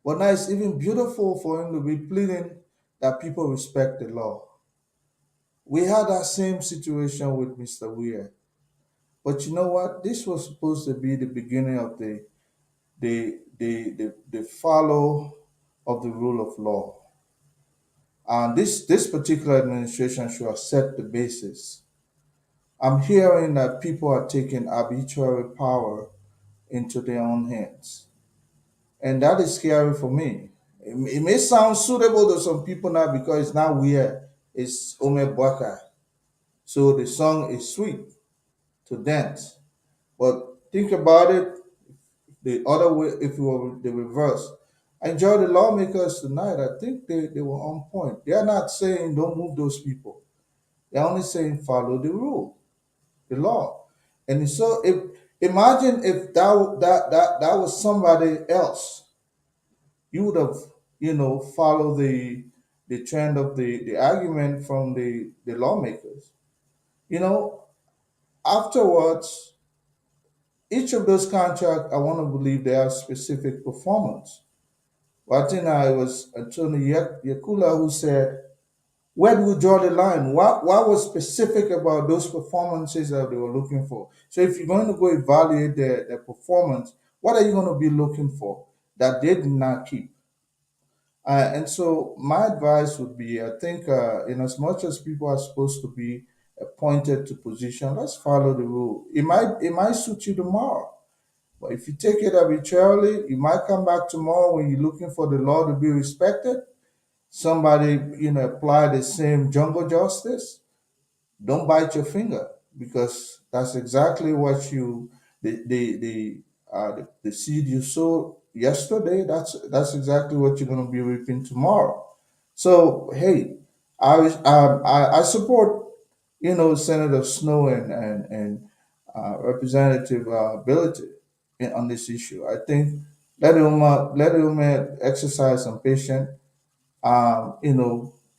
But now it's even beautiful for him to be pleading that people respect the law. We had that same situation with Mr. Weir. But you know what? This was supposed to be the beginning of the follow of the rule of law. And this particular administration should have set the basis. I'm hearing that people are taking arbitrary power into their own hands. And that is scary for me. It may sound suitable to some people now because it's not weird. It's Ome Bwaka. So the song is sweet to dance. But think about it the other way, if it were the reverse. I enjoy the lawmakers tonight. I think they were on point. They are not saying don't move those people. They're only saying follow the rule, the law. And so imagine if that was somebody else, you would have, followed the trend of the argument from the lawmakers. Afterwards, each of those contracts, I want to believe they have specific performance. But I think it was Anthony Yakula who said, where do we draw the line? What was specific about those performances that they were looking for? So if you're going to go evaluate their performance, what are you going to be looking for that they did not keep? And so my advice would be, I think, in as much as people are supposed to be appointed to position, let's follow the rule. It might suit you tomorrow. But if you take it arbitrarily, you might come back tomorrow when you're looking for the law to be respected. Somebody, apply the same jungle justice. Don't bite your finger, because that's exactly what the seed you sowed yesterday. That's exactly what you're going to be reaping tomorrow. So hey, I support Senator Snow and Representative Ability on this issue. I think let him exercise some patience.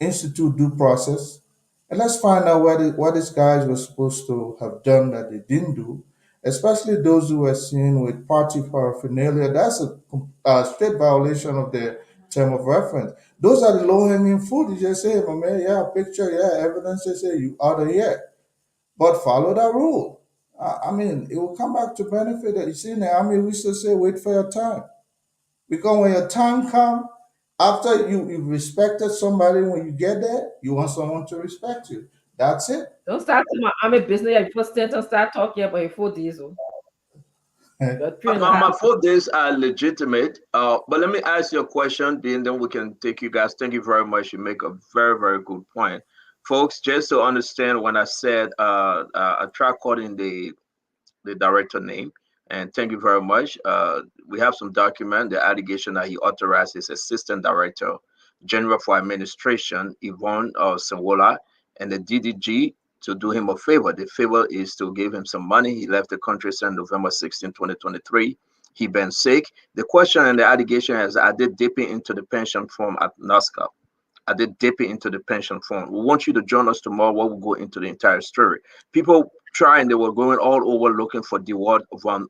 Institute due process, and let's find out what these guys were supposed to have done that they didn't do, especially those who were seen with party paraphernalia. That's a straight violation of the term of reference. Those are the low-hanging fruit. You just say, my man, yeah, picture, yeah, evidence, they say you out of here. But follow that rule. It will come back to benefit. You see, in the army, we used to say, wait for your time. Because when your time comes, after you've respected somebody, when you get there, you want someone to respect you. That's it. Don't start to my army business. You first start talking about your 4 days. My 4 days are legitimate. But let me ask you a question, and then we can take you guys. Thank you very much. You make a very, very good point. Folks, just to understand, when I said I tried calling the director name, and thank you very much. We have some document, the allegation that he authorized his Assistant Director General for Administration, Yvonne Sawola, and the DDG to do him a favor. The favor is to give him some money. He left the country since November 16, 2023. He been sick. The question and the allegation is, I did dip into the pension fund at NASCA. I did dip into the pension fund. We want you to join us tomorrow where we'll go into the entire story. People trying, they were going all over looking for Dewald van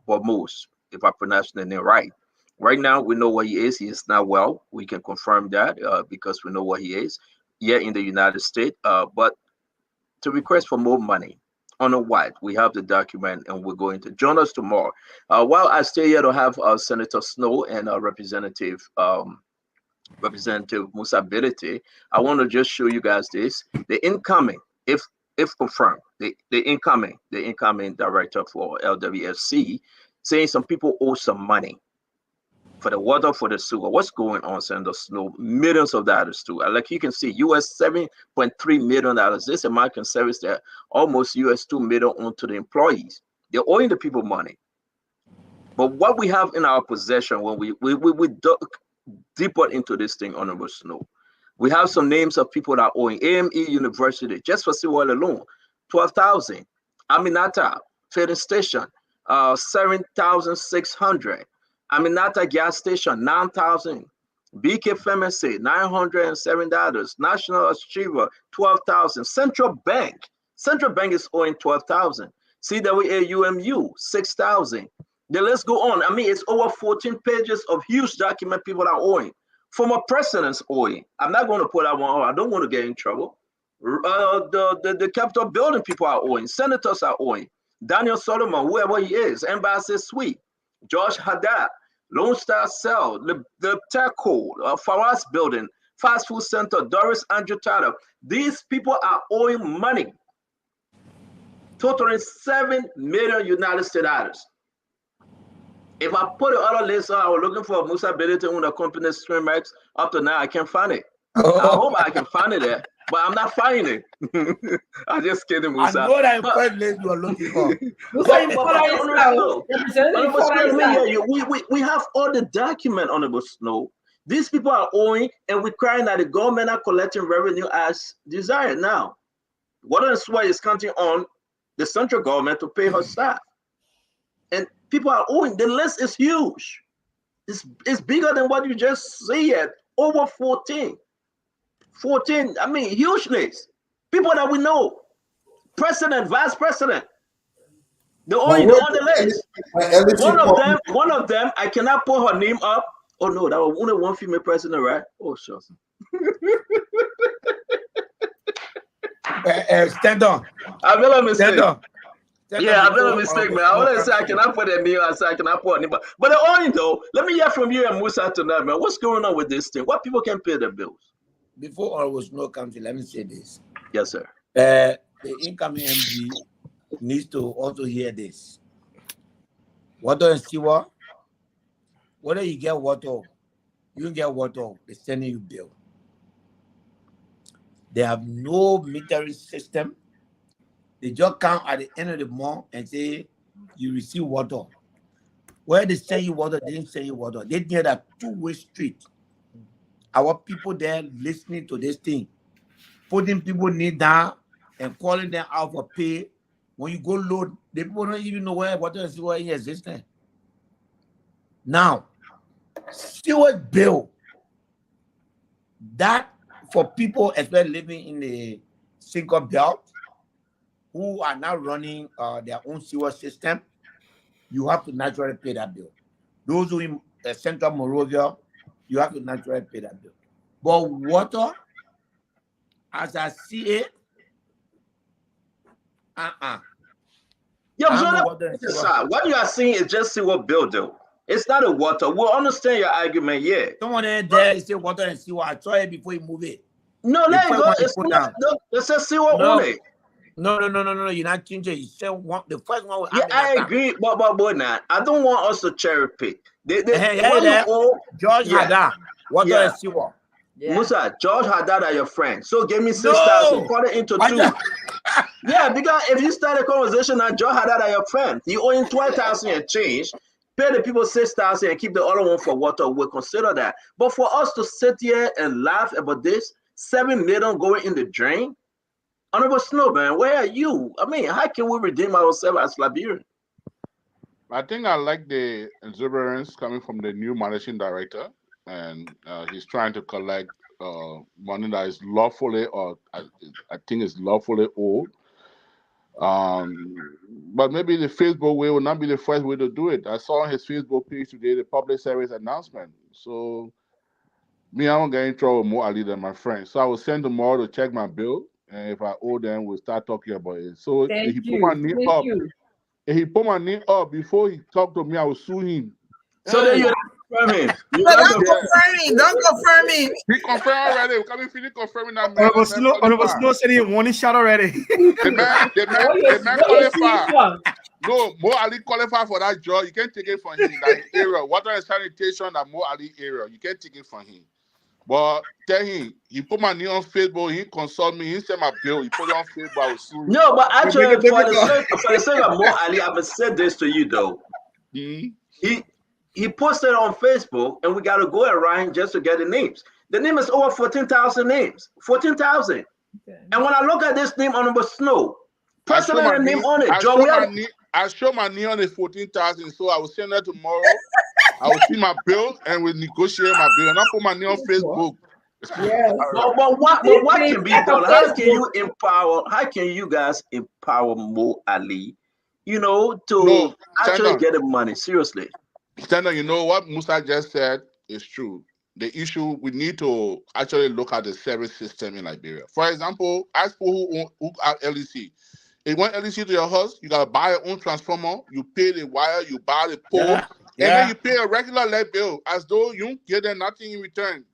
Bommels, if I pronounce the name right. Right now, we know where he is. He is not well. We can confirm that because we know where he is. Yeah, in the United States. But to request for more money, on a white, we have the document, and we're going to join us tomorrow. While I stay here to have Senator Snow and Representative Musa Bility, I want to just show you guys this. The incoming, if confirmed, the incoming director for LWFC saying some people owe some money for the water, for the sewer. What's going on, Senator Snow? Millions of dollars too. Like you can see, US $7.3 million. This American service there, almost US $2 million onto the employees. They're owing the people money. But what we have in our possession when we dug deeper into this thing, Honorable Snow, we have some names of people that are owing. AME University, just for sewer alone, $12,000. Aminata filling station, $7,600. Aminata gas station, $9,000. BK Pharmacy, $907. National Achiever, $12,000. Central Bank is owing $12,000. CWA UMU, $6,000. The list go on. I mean, it's over 14 pages of huge document people are owing. Former presidents owing. I'm not going to put that one on. I don't want to get in trouble. The Capitol building people are owing. Senators are owing. Daniel Solomon, whoever he is, Embassy Suite, George Haddad, Lone Star Cell, the Taco, Fawas Building, Fast Food Center, Doris Andrew Tyler. These people are owing money, totaling $7 million United States dollars. If I put the other list I was looking for Musa Bility on the company StreamX. Up to now, I can't find it. I hope I can find it there, but I'm not finding it. I'm just kidding, Musa. I know that first list you are looking for. We have all the document, Honorable Snow. These people are owing, and we're crying that the government are collecting revenue as desired. Now, Water and Sewer is counting on the central government to pay her staff. And people are owing. The list is huge. It's bigger than what you just said. Over 14. I mean, huge list. People that we know. President, vice president. They're on the list. One of them, I cannot put her name up. Oh no, that was only one female president, right? Oh, sure. Stand on. I made a mistake. Yeah, I made a mistake, man. I want to say I cannot put a name. I said I cannot put a name. But the only though, let me hear from you and Musa tonight, man. What's going on with this thing? What people can pay their bills? Before all was no country, let me say this. Yes, sir. The incoming MD needs to also hear this. Water and sewer, whether you get water, you get water, they're sending you bill. They have no metering system. They just come at the end of the month and say you receive water. Where they send you water, they didn't send you water. They did a two-way street. Our people there listening to this thing, putting people need down and calling them out for pay. When you go load, the people don't even know where water and sewer is existing. Now, sewer bill, that for people especially living in the single belt, who are now running their own sewer system, you have to naturally pay that bill. Those who in Central Monrovia, you have to naturally pay that bill. But water, as I see it, what you are seeing is just sewer bill, though. It's not a water. We'll understand your argument, yeah. Someone there is say water and sewer. I saw it before you move it. No, let it go. It's a sewer only. No. You're not changing. You said the first one. Yeah, I agree, but now I don't want us to cherry pick. George Haddad, water and sewer. Yeah. Musa, George Haddad are your friend. So give me 6,000. Cut it into two. Yeah, because if you start a conversation now, George Haddad are your friend. You owe him 12,000 and change. Pay the people 6,000 and keep the other one for water. We'll consider that. But for us to sit here and laugh about this, $7 million going in the drain. Honorable Snow, man, where are you? I mean, how can we redeem ourselves as Liberians? I think I like the exuberance coming from the new managing director, and he's trying to collect money that is lawfully, or I think is lawfully owed. But maybe the Facebook way will not be the first way to do it. I saw on his Facebook page today the public service announcement. So me, I won't get in trouble with more Ali than my friends. So I will send tomorrow to check my bill, and if I owe them, we'll start talking about it. So if he put my name up, if he put my name up before he talked to me, I will sue him. So then you're confirming. Don't confirm me. He confirmed already. We can't finish confirming that. Honorable Snow said he warning shot already. The man qualified. No, Mo Ali qualified for that job. You can't take it from him. That area, water and sanitation, that Mo Ali area. You can't take it from him. But tell him, he put my name on Facebook, he consult me, he sent my bill, he put it on Facebook, I will sue him. No, but actually, for the sake of Mo Ali, I must say this to you though. He posted on Facebook, and we got to go around just to get the names. The name is over 14,000 names. 14,000. And when I look at this name, Honorable Snow, personally name on it. I show my name on the 14,000, so I will send that tomorrow. I will see my bill and we'll negotiate my bill. And I put my name on Facebook. Yes. But what can be done? How can you empower? How can you guys empower Mo Ali? You know, to actually get the money. Seriously. Standard, you know what Musa just said is true. The issue, we need to actually look at the service system in Liberia. For example, as people who are LEC, if you want LEC to your house, you gotta buy your own transformer, you pay the wire, you buy the pole, and then you pay a regular light bill as though you don't get them nothing in return.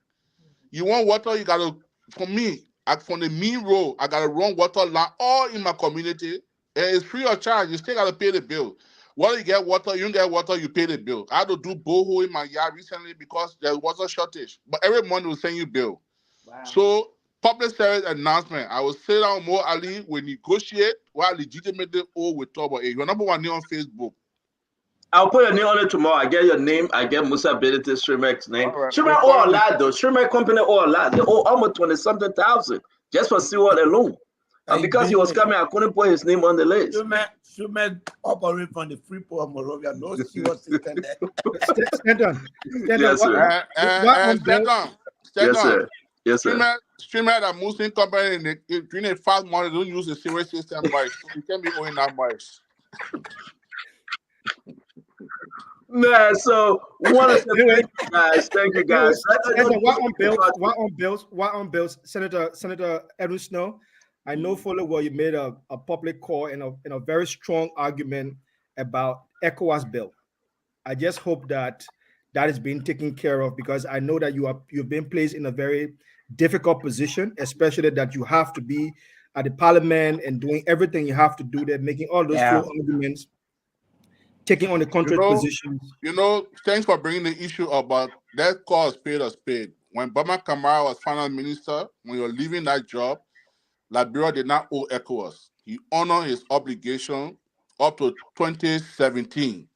You want water, you gotta, for me, from the main road, I gotta run water line all in my community, and it's free of charge. You still gotta pay the bill. Whether you get water, you don't get water, you pay the bill. I had to do borehole in my yard recently because there's water shortage. But every month will send you bill. Wow. So public service announcement. I will sit down Mo Ali, we negotiate while legitimately owe with Turbo 8. Your number one name on Facebook. I'll put your name on it tomorrow. I get your name. I get Musa Benedict Shrimek's name. Right. Shrimek owe a lot though. Shrimek company owe a lot. They owe almost 20-something thousand just for SeaWorld alone. And because he was coming, I couldn't put his name on the list. Shrimek operate from the Freeport of Monrovia. No SeaWorld system there. Stand on. Yes, sir. Yes, sir. Yes, sir. Streamer that Muslim company during a fast money don't use the sewage system much. So you can't be owing that much. Man, so one of the guys, thank you guys. What on bills, Senator Edwin Snow? I know fully well you made a public call and a very strong argument about ECOWAS bill. I just hope that is being taken care of, because I know that you've been placed in a very difficult position, especially that you have to be at the parliament and doing everything you have to do there, making all those arguments, taking on the contrary positions. You know, thanks for bringing the issue about that cause paid or paid. When Bama Kamara was finance minister, when you're leaving that job, Liberia did not owe ECOWAS. He honored his obligation up to 2017.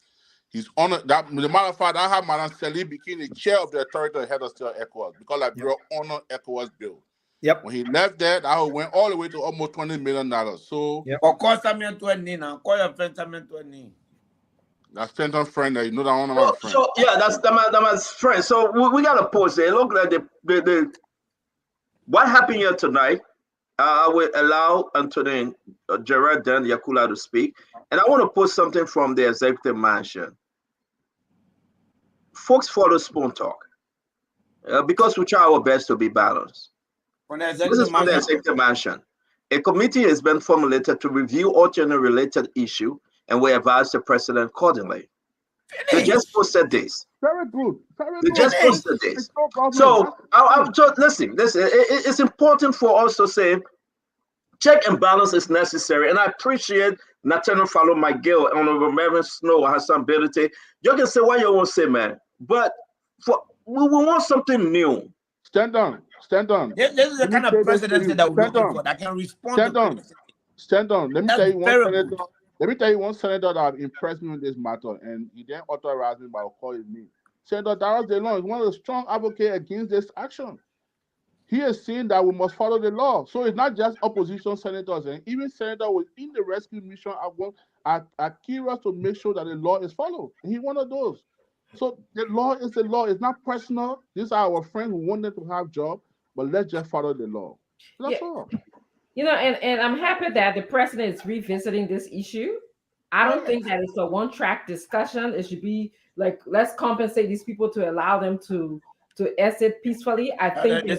He's honored that. As a matter of fact, I have Madam Seli became the chair of the authority head of state ECOWAS because Liberia honored ECOWAS bill. Yep. When he left there, that went all the way to almost $20 million. So, call Samuel 20 now. Call your friend Samuel 20. That's Stanton friend that you know that one of my friends. So yeah, that's my friend. So we got to pause there. Look like the what happened here tonight. I will allow Anthony Gerard Dan Yakula to speak, and I want to post something from the executive mansion. Folks follow Spoon Talk because we try our best to be balanced. This is from the executive mansion. A committee has been formulated to review all general-related issues, and we advise the president accordingly. They just posted this. Very good. They just posted this. So, listen, it's important for us to say check and balance is necessary. And I appreciate Nathaniel Fallow, Miguel, Honorable Mervyn Snow, Hassan Belite. You can say what you want to say, man. But we want something new. Stand on. This is the kind of presidency that we're looking for, that can respond. Stand on. Let me tell you one senator that impressed me with this matter, and he didn't authorize me, but I'll call his name. Senator Darius DeLong is one of the strong advocates against this action. he is saying that we must follow the law. So it's not just opposition senators, and even senators within the rescue mission are curious to make sure that the law is followed. He's one of those. So the law is the law. It's not personal. These are our friends who want them to have jobs, but let's just follow the law. That's all. You know, and I'm happy that the president is revisiting this issue. I don't think that it's a one-track discussion. It should be like, let's compensate these people to allow them to exit peacefully. I think I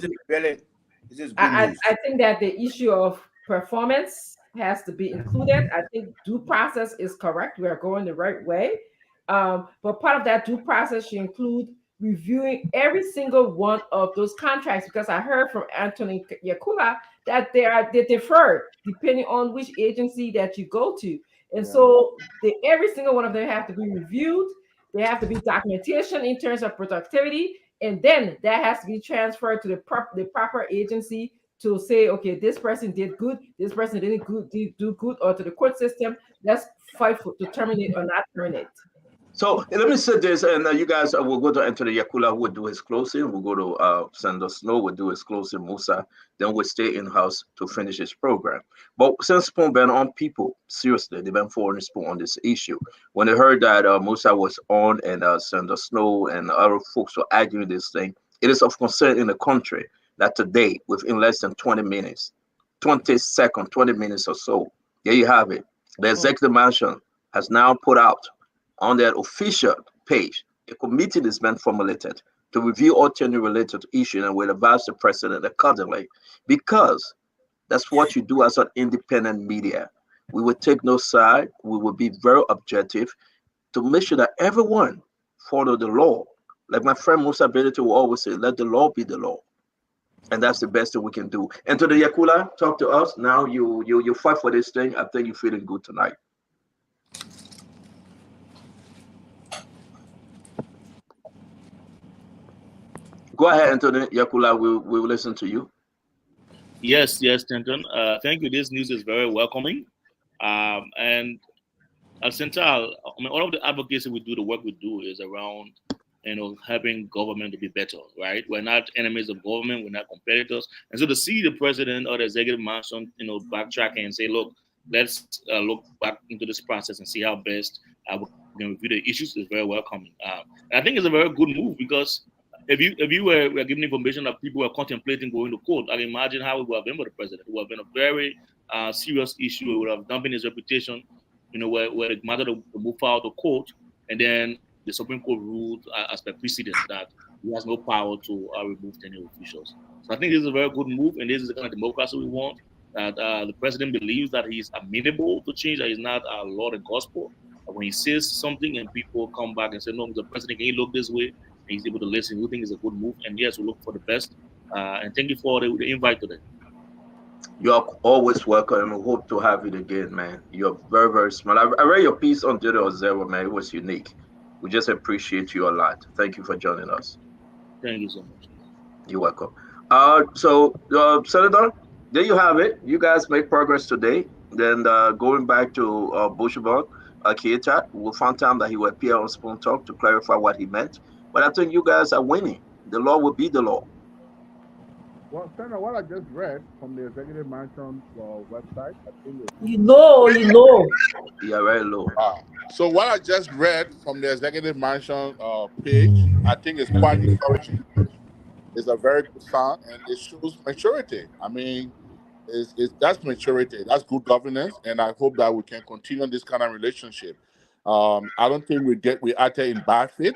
think that the issue of performance has to be included. I think due process is correct. We are going the right way. But part of that due process should include reviewing every single one of those contracts, because I heard from Anthony Yakula that they're deferred depending on which agency that you go to. And so every single one of them have to be reviewed. There have to be documentation in terms of productivity. And then that has to be transferred to the proper agency to say, okay, this person did good, this person didn't do good, or to the court system. Let's fight to terminate or not terminate. So let me say this, and you guys will go to Anthony Yakula, who will do his closing. We'll go to Senator Snow, will do his closing, Musa. Then we'll stay in-house to finish his program. But since Spoon been on people, seriously, they've been following Spoon on this issue. When they heard that Musa was on and Senator Snow and other folks were arguing this thing, it is of concern in the country that today, within less than 20 minutes, 20 seconds, 20 minutes or so, there you have it. The executive mansion has now put out on their official page, a committee has been formulated to review all tenure-related issues and will advise the president accordingly, because that's what you do as an independent media. We will take no side. We will be very objective to make sure that everyone follow the law. Like my friend Musa Benito will always say, let the law be the law. And that's the best thing we can do. And to the Yakula, talk to us. Now you fight for this thing. I think you're feeling good tonight. Go ahead, Anthony Yakula. We will listen to you. Yes, Stanton. Thank you. This news is very welcoming. And at Central, I mean, all of the advocacy we do, the work we do is around, helping government to be better, right? We're not enemies of government. We're not competitors. And so to see the president or the executive mansion, backtracking and say, look, let's look back into this process and see how best we can review the issues is very welcoming. And I think it's a very good move, because if you were given information that people were contemplating going to court, I can imagine how it would have been for the president. It would have been a very serious issue. It would have dampened his reputation, where it mattered to move out of court, and then the Supreme Court ruled as per precedent that he has no power to remove tenure officials. So I think this is a very good move, and this is the kind of democracy we want, that the president believes that he's amenable to change, that he's not a Lord and gospel. When he says something and people come back and say, no, the president, can you look this way? And he's able to listen. We think it's a good move. And yes, we look for the best. And thank you for the invite today. You're always welcome. We hope to have you again, man. You're very, very smart. I read your piece on Data Zero, man. It was unique. We just appreciate you a lot. Thank you for joining us. Thank you so much. You're welcome. Senator, there you have it. You guys make progress today. Then going back to Bushvon Keita, we found time that he will appear on Spoon Talk to clarify what he meant. But I think you guys are winning. The law will be the law. Well, Senator, what I just read from the Executive Mansion website, I think it's... You know. Yeah, very low. So what I just read from the Executive Mansion page, I think is quite encouraging. It's a very good sign, and it shows maturity. I mean, that's maturity. That's good governance, and I hope that we can continue this kind of relationship. I don't think we acted in bad faith.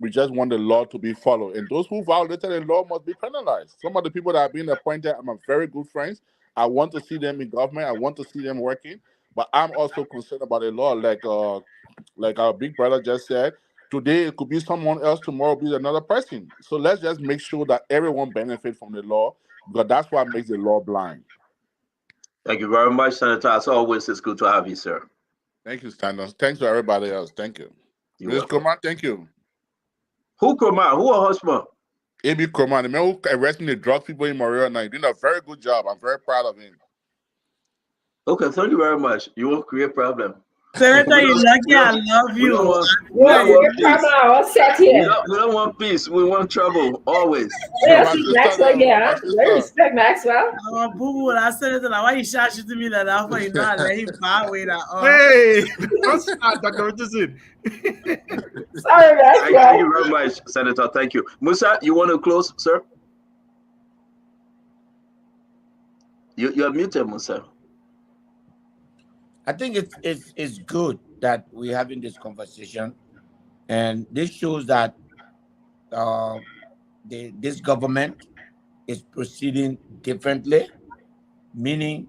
We just want the law to be followed. And those who violated the law must be penalized. Some of the people that have been appointed, I'm very good friends. I want to see them in government. I want to see them working. But I'm also concerned about the law. Like our big brother just said, today it could be someone else, tomorrow be another person. So let's just make sure that everyone benefits from the law, because that's what makes the law blind. Thank you very much, Senator. As always, it's good to have you, sir. Thank you, Stanton. Thanks to everybody else. Thank you. Ms. Coman, thank you. Who Coman? Who a husband? A.B. Coman, the man who arresting the drug people in Montreal now. He's doing a very good job. I'm very proud of him. Okay, thank you very much. You won't create problem. Senator, you're lucky. I love We don't you. want, we We're, don't we're want from peace. our set We here. don't want peace. We want trouble always. Yeah, My see sister Maxwell, now, yeah. my Very sister. respect Maxwell. Oh, boo boo, I said it. Like, why you shout to me that I you know I let him buy with that. Hey, don't start, Dr. Richardson. Sorry, Thank Maxwell. you very much, Senator. Thank you. Musa, you want to close, sir? You're muted, Musa. I think it's good that we're having this conversation, and this shows that this government is proceeding differently, meaning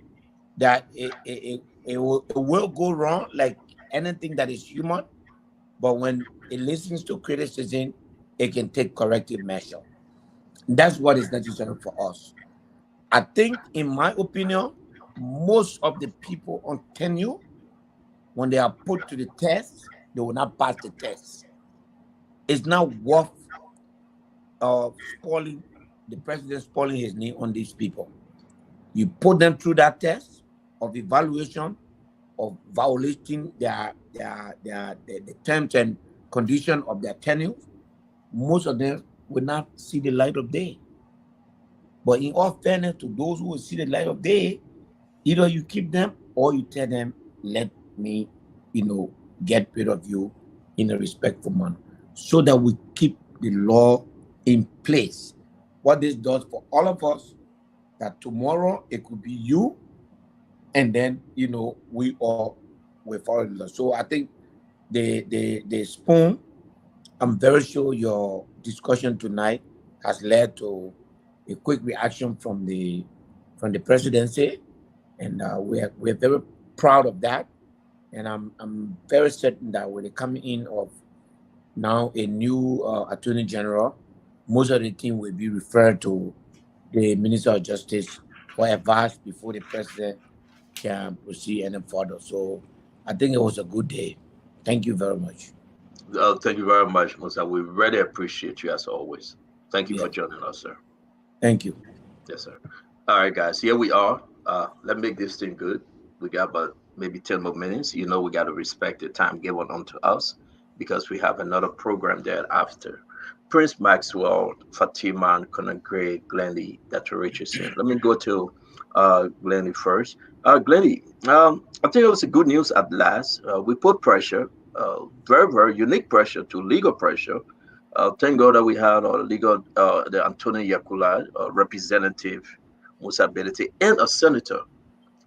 that it will go wrong like anything that is human, but when it listens to criticism, it can take corrective measure. That's what is necessary for us. I think, in my opinion, most of the people on tenure, when they are put to the test, they will not pass the test. It's not worth spoiling the president, spoiling his name on these people. You put them through that test of evaluation of violating the terms and condition of their tenure. Most of them will not see the light of day. But in all fairness to those who will see the light of day, either you keep them or you tell them, let me, get rid of you in a respectful manner, so that we keep the law in place. What this does for all of us, that tomorrow it could be you, and then, we all will follow the law. So I think the spoon, I'm very sure your discussion tonight has led to a quick reaction from the presidency, and we're very proud of that. And I'm very certain that with the coming in of now a new Attorney General, most of the team will be referred to the Minister of Justice for advice before the president can proceed any further. So I think it was a good day. Thank you very much. Thank you very much, Musa. We really appreciate you as always. Thank you for joining us, sir. Thank you. Yes, sir. All right, guys, here we are. Let's make this thing good. We got about maybe 10 more minutes. We got to respect the time given unto us because we have another program there after. Prince Maxwell, Fatima, Conan Gray, Glennie, Dr. Richardson. Let me go to Glennie first. Glennie, I think it was a good news at last. We put pressure, very, very unique pressure to legal pressure. Thank God that we had our legal, the Antonio Yakula, Representative Musa Belete, and a senator.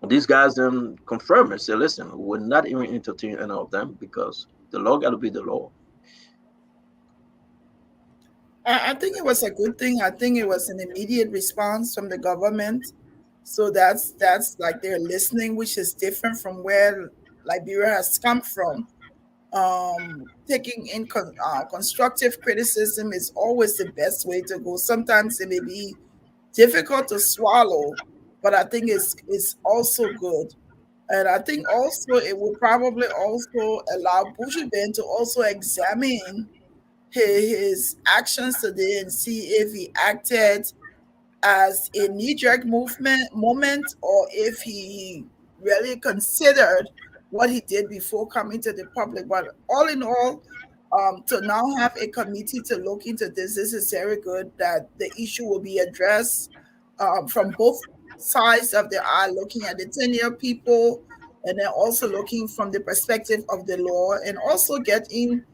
These guys then confirm and say, listen, we're not even entertaining any of them because the law got to be the law. I think it was a good thing. I think it was an immediate response from the government. So that's like they're listening, which is different from where Liberia has come from. Taking in constructive criticism is always the best way to go. Sometimes it may be difficult to swallow, but I think it's also good. And I think also it will probably also allow Buju Ben to also examine his actions today and see if he acted as a knee-jerk moment or if he really considered what he did before coming to the public. But all in all, to now have a committee to look into this is very good, that the issue will be addressed from both sides of the aisle, looking at the tenure people and then also looking from the perspective of the law, and also getting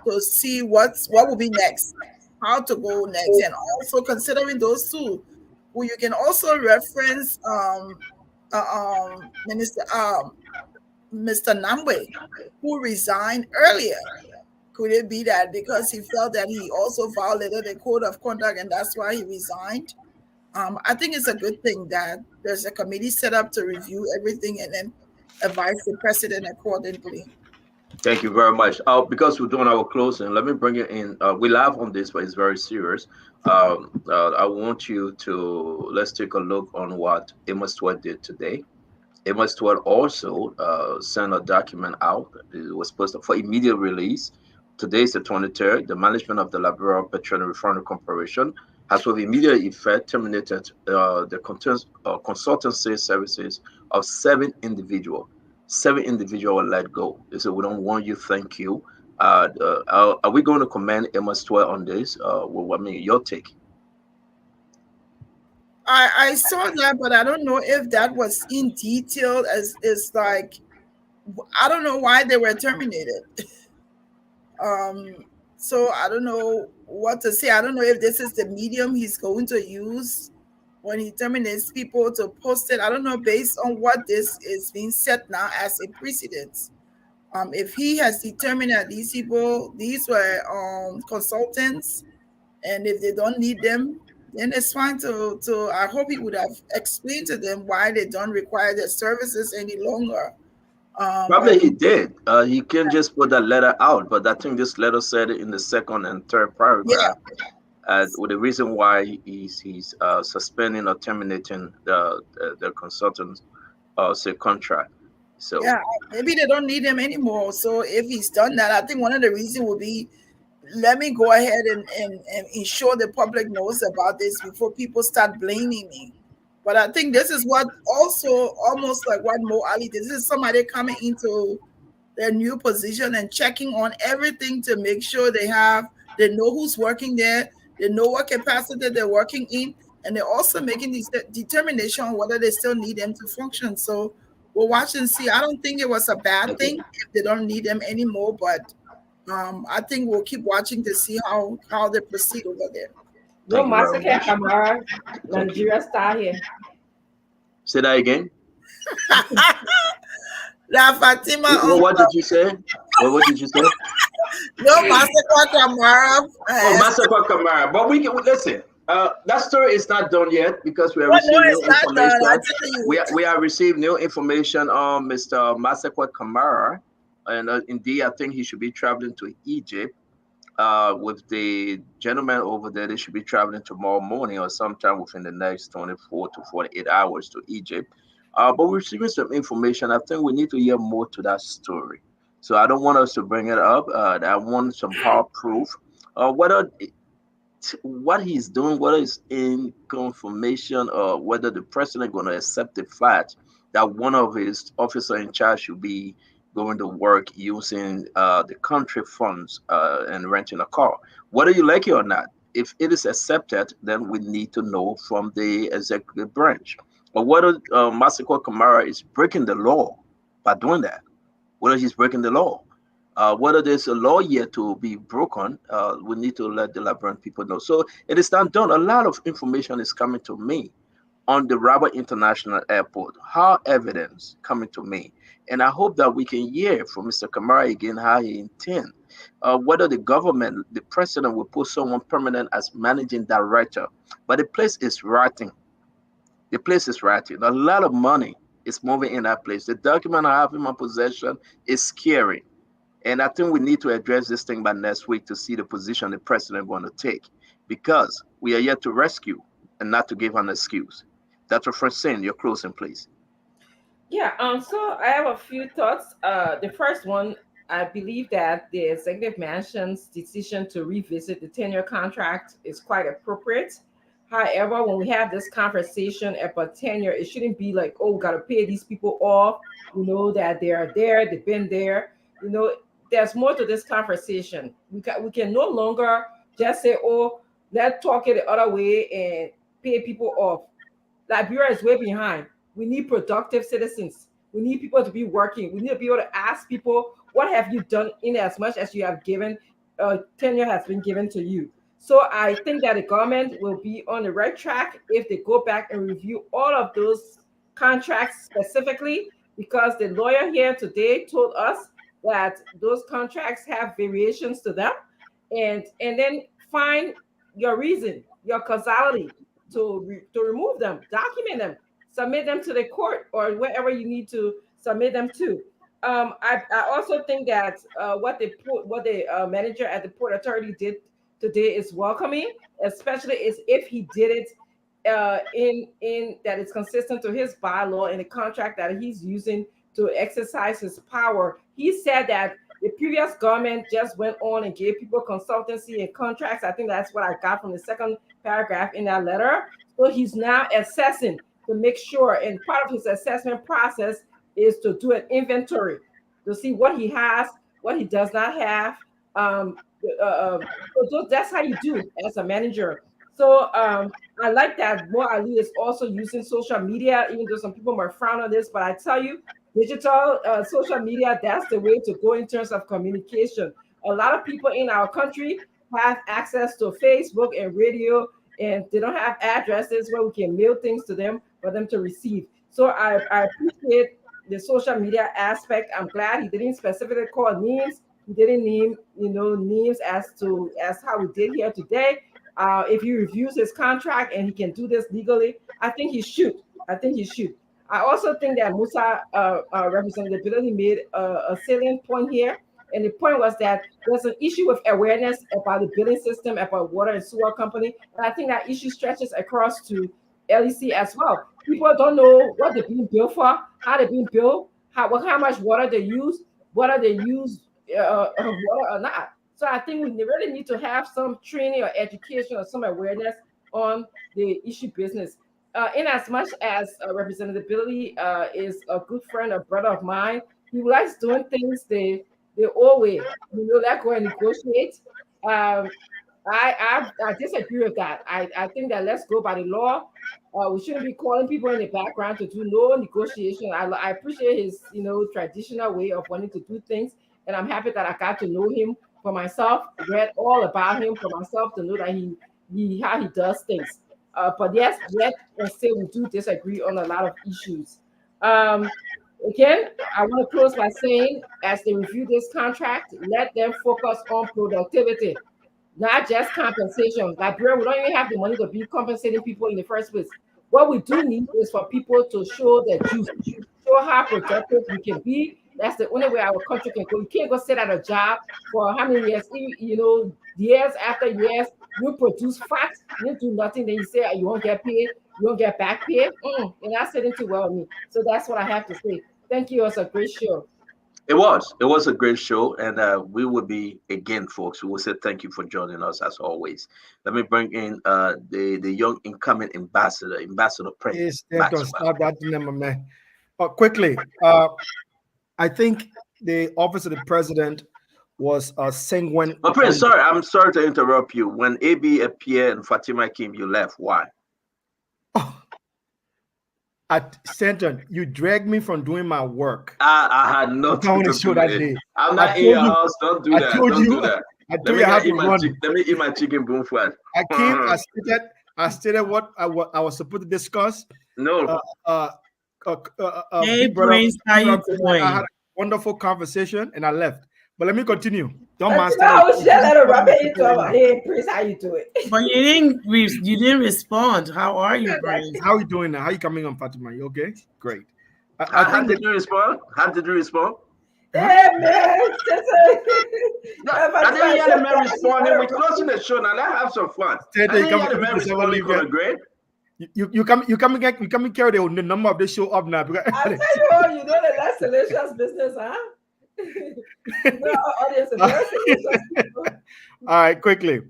to see what will be next, how to go next, and also considering those two who you can also reference Mr. Nambwe, who resigned earlier. Could it be that because he felt that he also violated the code of conduct and that's why he resigned? I think it's a good thing that there's a committee set up to review everything and then advise the president accordingly. Thank you very much. Because we're doing our closing, let me bring it in. We laugh on this, but it's very serious. I want you to, let's take a look on what Amos Stewart did today. Amos Stewart also sent a document out. It was posted for immediate release. Today is the 23rd. The management of the Liberia Petroleum Refinery Corporation has with immediate effect terminated the consultancy services of 7 individuals. 7 individuals were let go. They said, we don't want you, thank you. Are we going to commend Amos Twelve on this? Well, I mean, your take. I saw that, but I don't know if that was in detail. As it's like, I don't know why they were terminated. So I don't know what to say. I don't know if this is the medium he's going to use when he terminates people to post it. I don't know based on what this is being set now as a precedent. If he has determined that these people, these were consultants, and if they don't need them, then it's fine to I hope he would have explained to them why they don't require their services any longer. Probably he did. He can just put that letter out, but I think this letter said it in the second and third paragraph. With the reason why he's suspending or terminating the consultant's say contract. So yeah, maybe they don't need him anymore. So if he's done that, I think one of the reasons would be, let me go ahead and ensure the public knows about this before people start blaming me. But I think this is what also almost like what Mo Ali did. This is somebody coming into their new position and checking on everything to make sure they know who's working there, they know what capacity they're working in, and they're also making this determination on whether they still need them to function. So we'll watch and see. I don't think it was a bad thing if they don't need them anymore, but I think we'll keep watching to see how they proceed over there. No Massacre Kamara, Nigeria star here. Say that again. La Fatima. What did you say? What did you say? No Massacre Kamara. Oh, Massacre Kamara. But we can listen. That story is not done yet because we are receiving new information. We have received new information on Mr. Massacre Kamara, and indeed, I think he should be traveling to Egypt. With the gentleman over there, they should be traveling tomorrow morning or sometime within the next 24 to 48 hours to Egypt. But we're receiving some information. I think we need to hear more to that story. So I don't want us to bring it up. I want some hard proof. Whether what he's doing, whether it's in confirmation or whether the president going to accept the fact that one of his officers in charge should be going to work using the country funds and renting a car. Whether you like it or not, if it is accepted, then we need to know from the executive branch. But whether Massacre Kamara is breaking the law by doing that, whether he's breaking the law, whether there's a law yet to be broken, we need to let the Liberian people know. So it is not done. A lot of information is coming to me on the Rabat International Airport, hard evidence coming to me. And I hope that we can hear from Mr. Kamara again how he intends, whether the government, the president will put someone permanent as managing director. But the place is rotting. The place is rotting. A lot of money is moving in that place. The document I have in my possession is scary. And I think we need to address this thing by next week to see the position the president want to take, because we are yet to rescue and not to give an excuse. Dr. Francine, your closing, please. Yeah, so I have a few thoughts. The first one, I believe that the executive mansion's decision to revisit the 10-year contract is quite appropriate. However, when we have this conversation about tenure, it shouldn't be like, oh, we got to pay these people off. You know that they are there, they've been there. You know, there's more to this conversation. We can no longer just say, oh, let's talk it the other way and pay people off. Liberia is way behind. We need productive citizens. We need people to be working. We need to be able to ask people, what have you done in as much as you have given, tenure has been given to you. So I think that the government will be on the right track if they go back and review all of those contracts specifically, because the lawyer here today told us that those contracts have variations to them, and then find your reason, your causality to remove them, document them, submit them to the court or wherever you need to submit them to. I also think that what the manager at the Port Authority did today is welcoming, especially if he did it in that it's consistent to his bylaw in the contract that he's using to exercise his power. He said that the previous government just went on and gave people consultancy and contracts. I think that's what I got from the second paragraph in that letter. So he's now assessing to make sure, and part of his assessment process is to do an inventory to see what he has, what he does not have. So that's how you do as a manager. So I like that Mo Ali is also using social media, even though some people might frown on this, but I tell you, digital social media, that's the way to go in terms of communication. A lot of people in our country have access to Facebook and radio, and they don't have addresses where we can mail things to them for them to receive. So I appreciate the social media aspect. I'm glad he didn't specifically call names. He didn't name, names as how we did here today. If he reviews his contract and he can do this legally, I think he should. I also think that Musa representability made a salient point here. And the point was that there's an issue with awareness about the billing system, about water and sewer company. And I think that issue stretches across to LEC as well. People don't know what they're being billed for, how they're being billed, how much water they use, whether they use water or not. So I think we really need to have some training or education or some awareness on the issue business. In as much as representability is a good friend or brother of mine, he likes doing things the old way. Like go and negotiate. I disagree with that. I think that let's go by the law. We shouldn't be calling people in the background to do no negotiation. I appreciate his traditional way of wanting to do things, and I'm happy that I got to know him for myself, read all about him for myself to know that he how he does things. But yes, yet and still we do disagree on a lot of issues. Again, I want to close by saying, as they review this contract, let them focus on productivity, not just compensation. Liberia, we don't even have the money to be compensating people in the first place. What we do need is for people to show their juice, show how productive we can be. That's the only way our country can go. You can't go sit at a job for how many years? Years after years, you produce facts, you do nothing, then you say you won't get paid, you won't get back paid. You're not sitting too well with me. So that's what I have to say. Thank you. It was a great show. It was a great show, and we will be again, folks. We will say thank you for joining us as always. Let me bring in the young incoming ambassador Prince. Yes, don't stop that number, man. Quickly, I think the office of the president was sanguine. But Prince, sorry, I'm sorry to interrupt you. When AB appeared and Fatima came, you left. Why? At Stanton, you dragged me from doing my work. I had nothing to do with it. I'm not in your house. Don't do that. Don't do that. I told you how to run. Let me eat my chicken boom first. I came. I stated what I was supposed to discuss. No. Hey, Prince, how you doing? I had a wonderful conversation and I left. But let me continue. Don't mind. I was just let her rub it into our head, Prince. How you doing? But you didn't respond. How are you, Prince? How are you doing now? How are you coming on, Fatima? You okay? Great. How did you respond? Hey, man. I didn't hear the man responding. We're closing the show now. Let's have some fun. I didn't hear the man responding. Great. You come and carry the number of the show up now. I tell you, you know the less salacious business, huh? All right, quickly.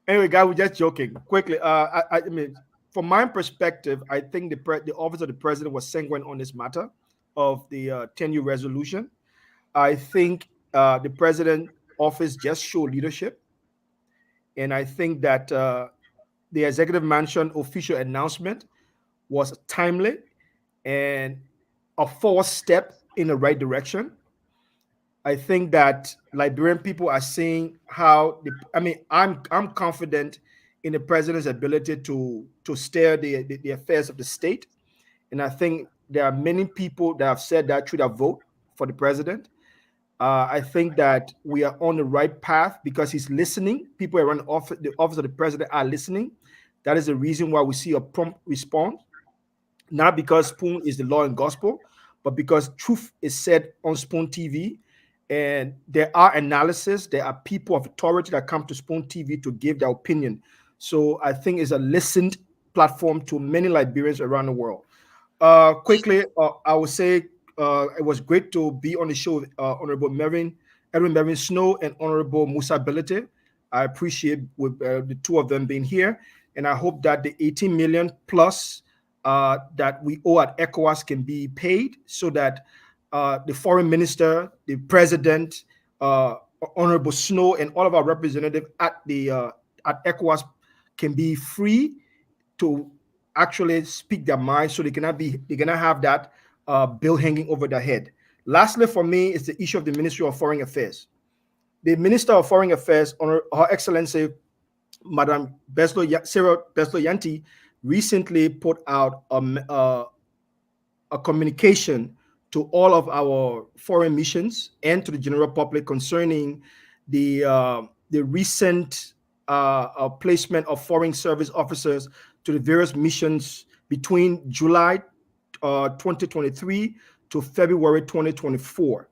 Anyway, guys, we're just joking. Quickly, I mean, from my perspective, I think the office of the president was sanguine on this matter of the 10-year resolution. I think the president office just showed leadership, and I think that the executive mansion official announcement was timely and a forward step in the right direction. I think that Liberian people are seeing how I'm confident in the president's ability to steer the affairs of the state. And I think there are many people that have said that should have voted for the president. I think that we are on the right path because he's listening. People around the office of the president are listening. That is the reason why we see a prompt response, not because Spoon is the law and gospel, but because truth is said on Spoon TV. And there are analysis, there are people of authority that come to Spoon TV to give their opinion. So I think it's a listened platform to many Liberians around the world. Quickly, I would say it was great to be on the show with Honorable Edwin Mervyn Snow and Honorable Musa Bility. I appreciate with the two of them being here. And I hope that the 18 million plus that we owe at ECOWAS can be paid so that the foreign minister, the president, Honorable Snow, and all of our representatives at ECOWAS can be free to actually speak their mind, so they cannot have that bill hanging over their head. Lastly, for me, is the issue of the Ministry of Foreign Affairs. The Minister of Foreign Affairs, Her Excellency, Madam Sarah Beslo-Yanti, recently put out a communication to all of our foreign missions and to the general public concerning the recent placement of foreign service officers to the various missions between July 2023 to February 2024.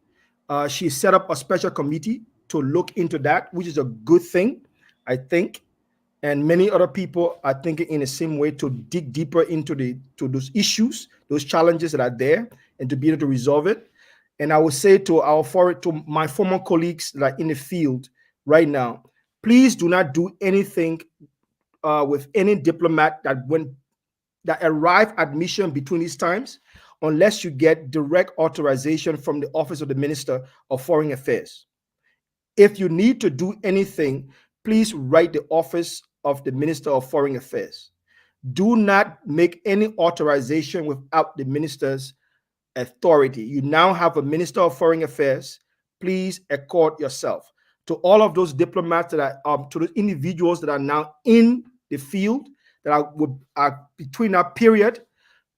She set up a special committee to look into that, which is a good thing, I think. And many other people are thinking in the same way, to dig deeper into those issues, those challenges that are there, and to be able to resolve it. And I would say to my former colleagues that are in the field right now, please do not do anything with any diplomat that arrive at mission between these times, unless you get direct authorization from the Office of the Minister of Foreign Affairs. If you need to do anything, please write the Office of the Minister of Foreign Affairs. Do not make any authorization without the minister's authority. You now have a Minister of Foreign Affairs. Please accord yourself. To all of those diplomats that are, to those individuals that are now in the field, that are between that period,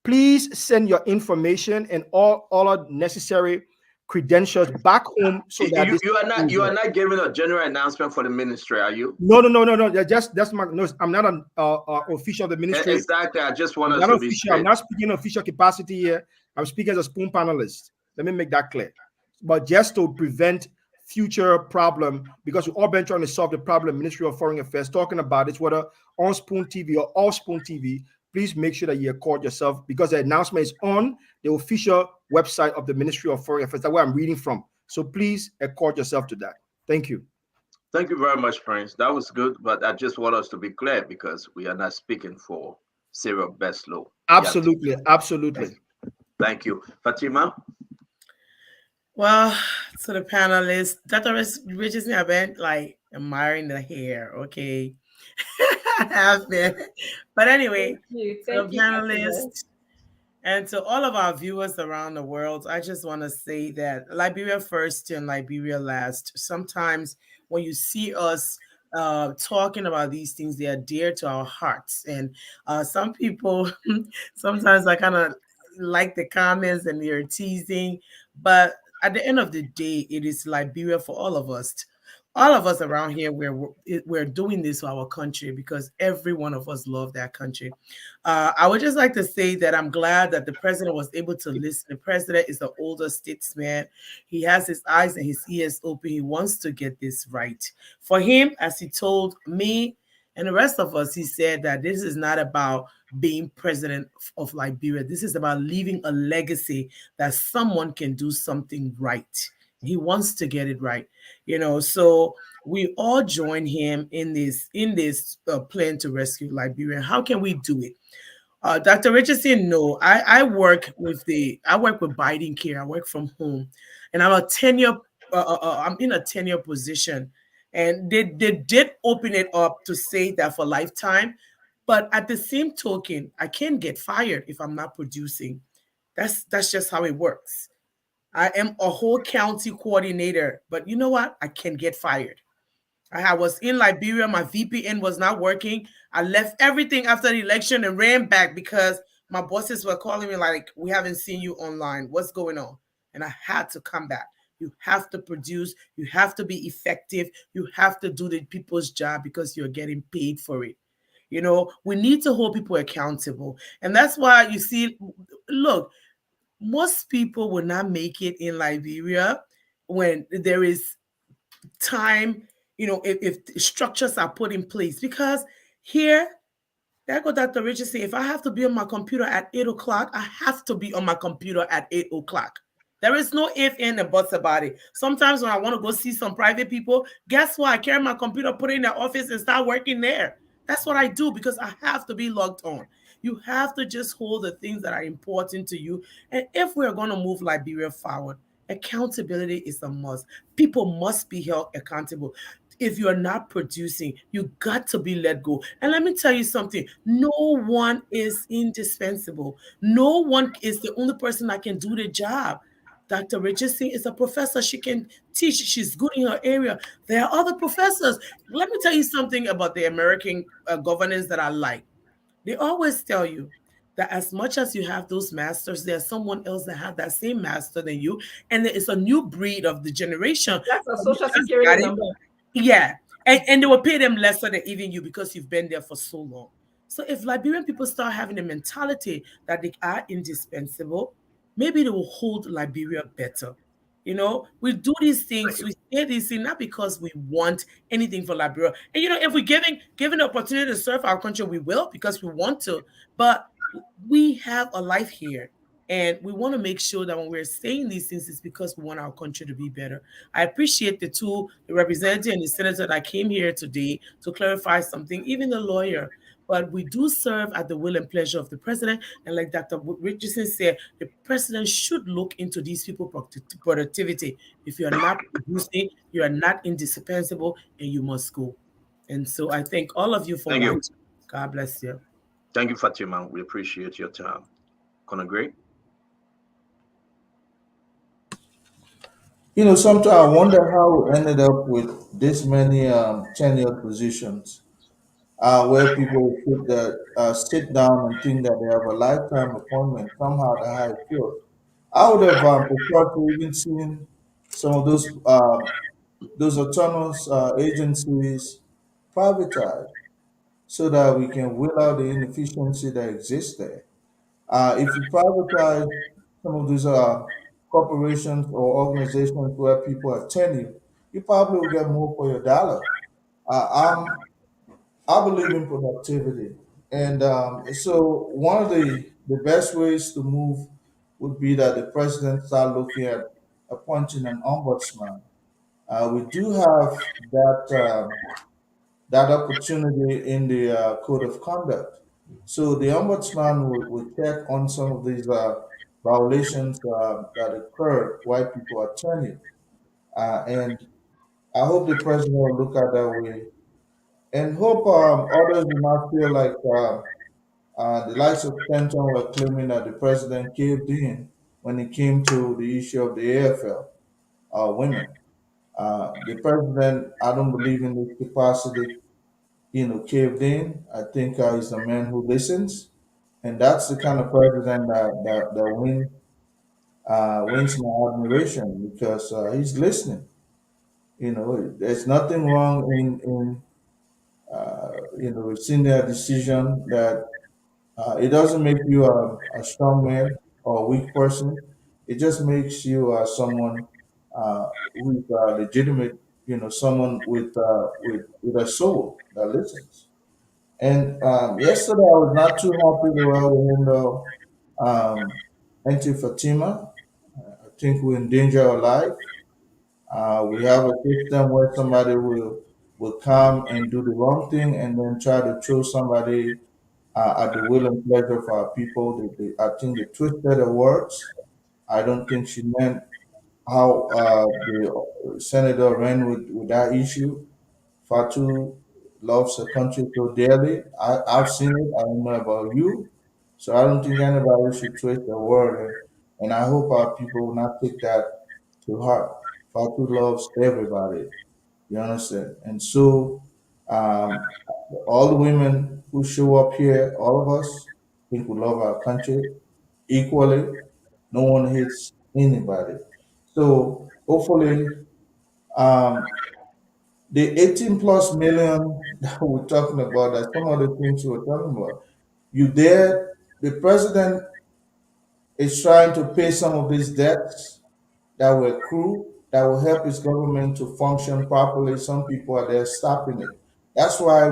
please send your information and all necessary credentials back home, so that you are not giving a general announcement for the ministry, are you? No. That's my no. I'm not an official of the ministry. Exactly. I just want to be official. I'm not speaking in official capacity here. I'm speaking as a spoon panelist. Let me make that clear. But just to prevent future problem, because we've all been trying to solve the problem, Ministry of Foreign Affairs talking about it, whether on Spoon TV or All Spoon TV. Please make sure that you accord yourself, because the announcement is on the official website of the Ministry of Foreign Affairs. That's where I'm reading from. So please accord yourself to that. Thank you. Thank you very much, Prince. That was good, but I just want us to be clear, because we are not speaking for Sarah Beslo. Absolutely. Thank you. Fatima? Well, to the panelists, Dr. Richardson, I've been admiring the hair, okay? I have been. But anyway, to the panelists and to all of our viewers around the world, I just want to say that Liberia first and Liberia last. Sometimes when you see us talking about these things, they are dear to our hearts. And some people, sometimes I kind of like the comments and they're teasing, but at the end of the day, it is Liberia for all of us. All of us around here, we're doing this for our country, because every one of us love that country. I would just like to say that I'm glad that the president was able to listen. The president is an older statesman. He has his eyes and his ears open. He wants to get this right. For him, as he told me and the rest of us, he said that this is not about being president of Liberia. This is about leaving a legacy that someone can do something right. He wants to get it right, so we all join him in this plan to rescue Liberia. How can we do it? Dr. Richardson, no, I work with Biden Care. I work from home, and I'm in a tenure position, and they did open it up to say that for lifetime, but at the same token, I can't get fired if I'm not producing. That's just how it works. I am a whole county coordinator, but you know what? I can get fired. I was in Liberia. My VPN was not working. I left everything after the election and ran back because my bosses were calling me like, we haven't seen you online. What's going on? And I had to come back. You have to produce. You have to be effective. You have to do the people's job because you're getting paid for it. We need to hold people accountable. And that's why you see, look, most people will not make it in Liberia when there is time, if structures are put in place. Because here, there go Dr. Richardson, if I have to be on my computer at 8 o'clock, I have to be on my computer at 8 o'clock. There is no if, and, and buts about it. Sometimes when I want to go see some private people, guess what? I carry my computer, put it in their office, and start working there. That's what I do because I have to be logged on. You have to just hold the things that are important to you. And if we're going to move Liberia forward, accountability is a must. People must be held accountable. If you're not producing, you got to be let go. And let me tell you something, no one is indispensable. No one is the only person that can do the job. Dr. Richardson is a professor. She can teach. She's good in her area. There are other professors. Let me tell you something about the American governance that I like. They always tell you that as much as you have those masters, there's someone else that have that same master than you, and it's a new breed of the generation. That's a social security number. Yeah, and they will pay them lesser than even you because you've been there for so long. So if Liberian people start having a mentality that they are indispensable, maybe they will hold Liberia better. You know, we do these things, we say these things not because we want anything for Liberia. And you know, if we're given the opportunity to serve our country, we will because we want to. But we have a life here. And we want to make sure that when we're saying these things, it's because we want our country to be better. I appreciate the representative and the senator that came here today to clarify something, even the lawyer. But we do serve at the will and pleasure of the president. And like Dr. Richardson said, the president should look into these people's productivity. If you are not producing, you are not indispensable, and you must go. And so I thank all of you for Thank you. watching. God bless you. Thank you, Fatima. We appreciate your time. Conor Gray? You know, sometimes I wonder how we ended up with this many tenured positions, where people sit down and think that they have a lifetime appointment. Somehow the high field. I would have preferred to even seen some of those autonomous agencies privatized, so that we can will out the inefficiency that exists there. If you privatize some of these corporations or organizations where people are tenure, you probably will get more for your dollar. I believe in productivity, and so one of the best ways to move would be that the president start looking at appointing an ombudsman. We do have that opportunity in the code of conduct. So the ombudsman will check on some of these violations that occur while people are turning. And I hope the president will look at that way and hope others will not feel like the likes of Stanton were claiming that the president caved in when it came to the issue of the AFL women. The president, I don't believe in this capacity, caved in. I think he's a man who listens, and that's the kind of president that wins my admiration because he's listening. You know, there's nothing wrong in a senior decision that it doesn't make you a strong man or a weak person. It just makes you someone who is legitimate. You know, someone with a soul that listens. And yesterday I was not too happy the way we handled Auntie Fatima. I think we endanger our life. We have a system where somebody will come and do the wrong thing and then try to throw somebody at the will and pleasure of our people. I think they twisted the words. I don't think she meant how the senator ran with that issue. Fatu loves her country so dearly. I've seen it. I don't know about you. So I don't think anybody should twist the word. And I hope our people will not take that to heart. Fatu loves everybody. You understand? And so all the women who show up here, all of us, think we love our country equally. No one hates anybody. So hopefully the 18 plus million that we're talking about, that's some of the things we're talking about. The president is trying to pay some of these debts that were accrued that will help his government to function properly. Some people are there stopping it. That's why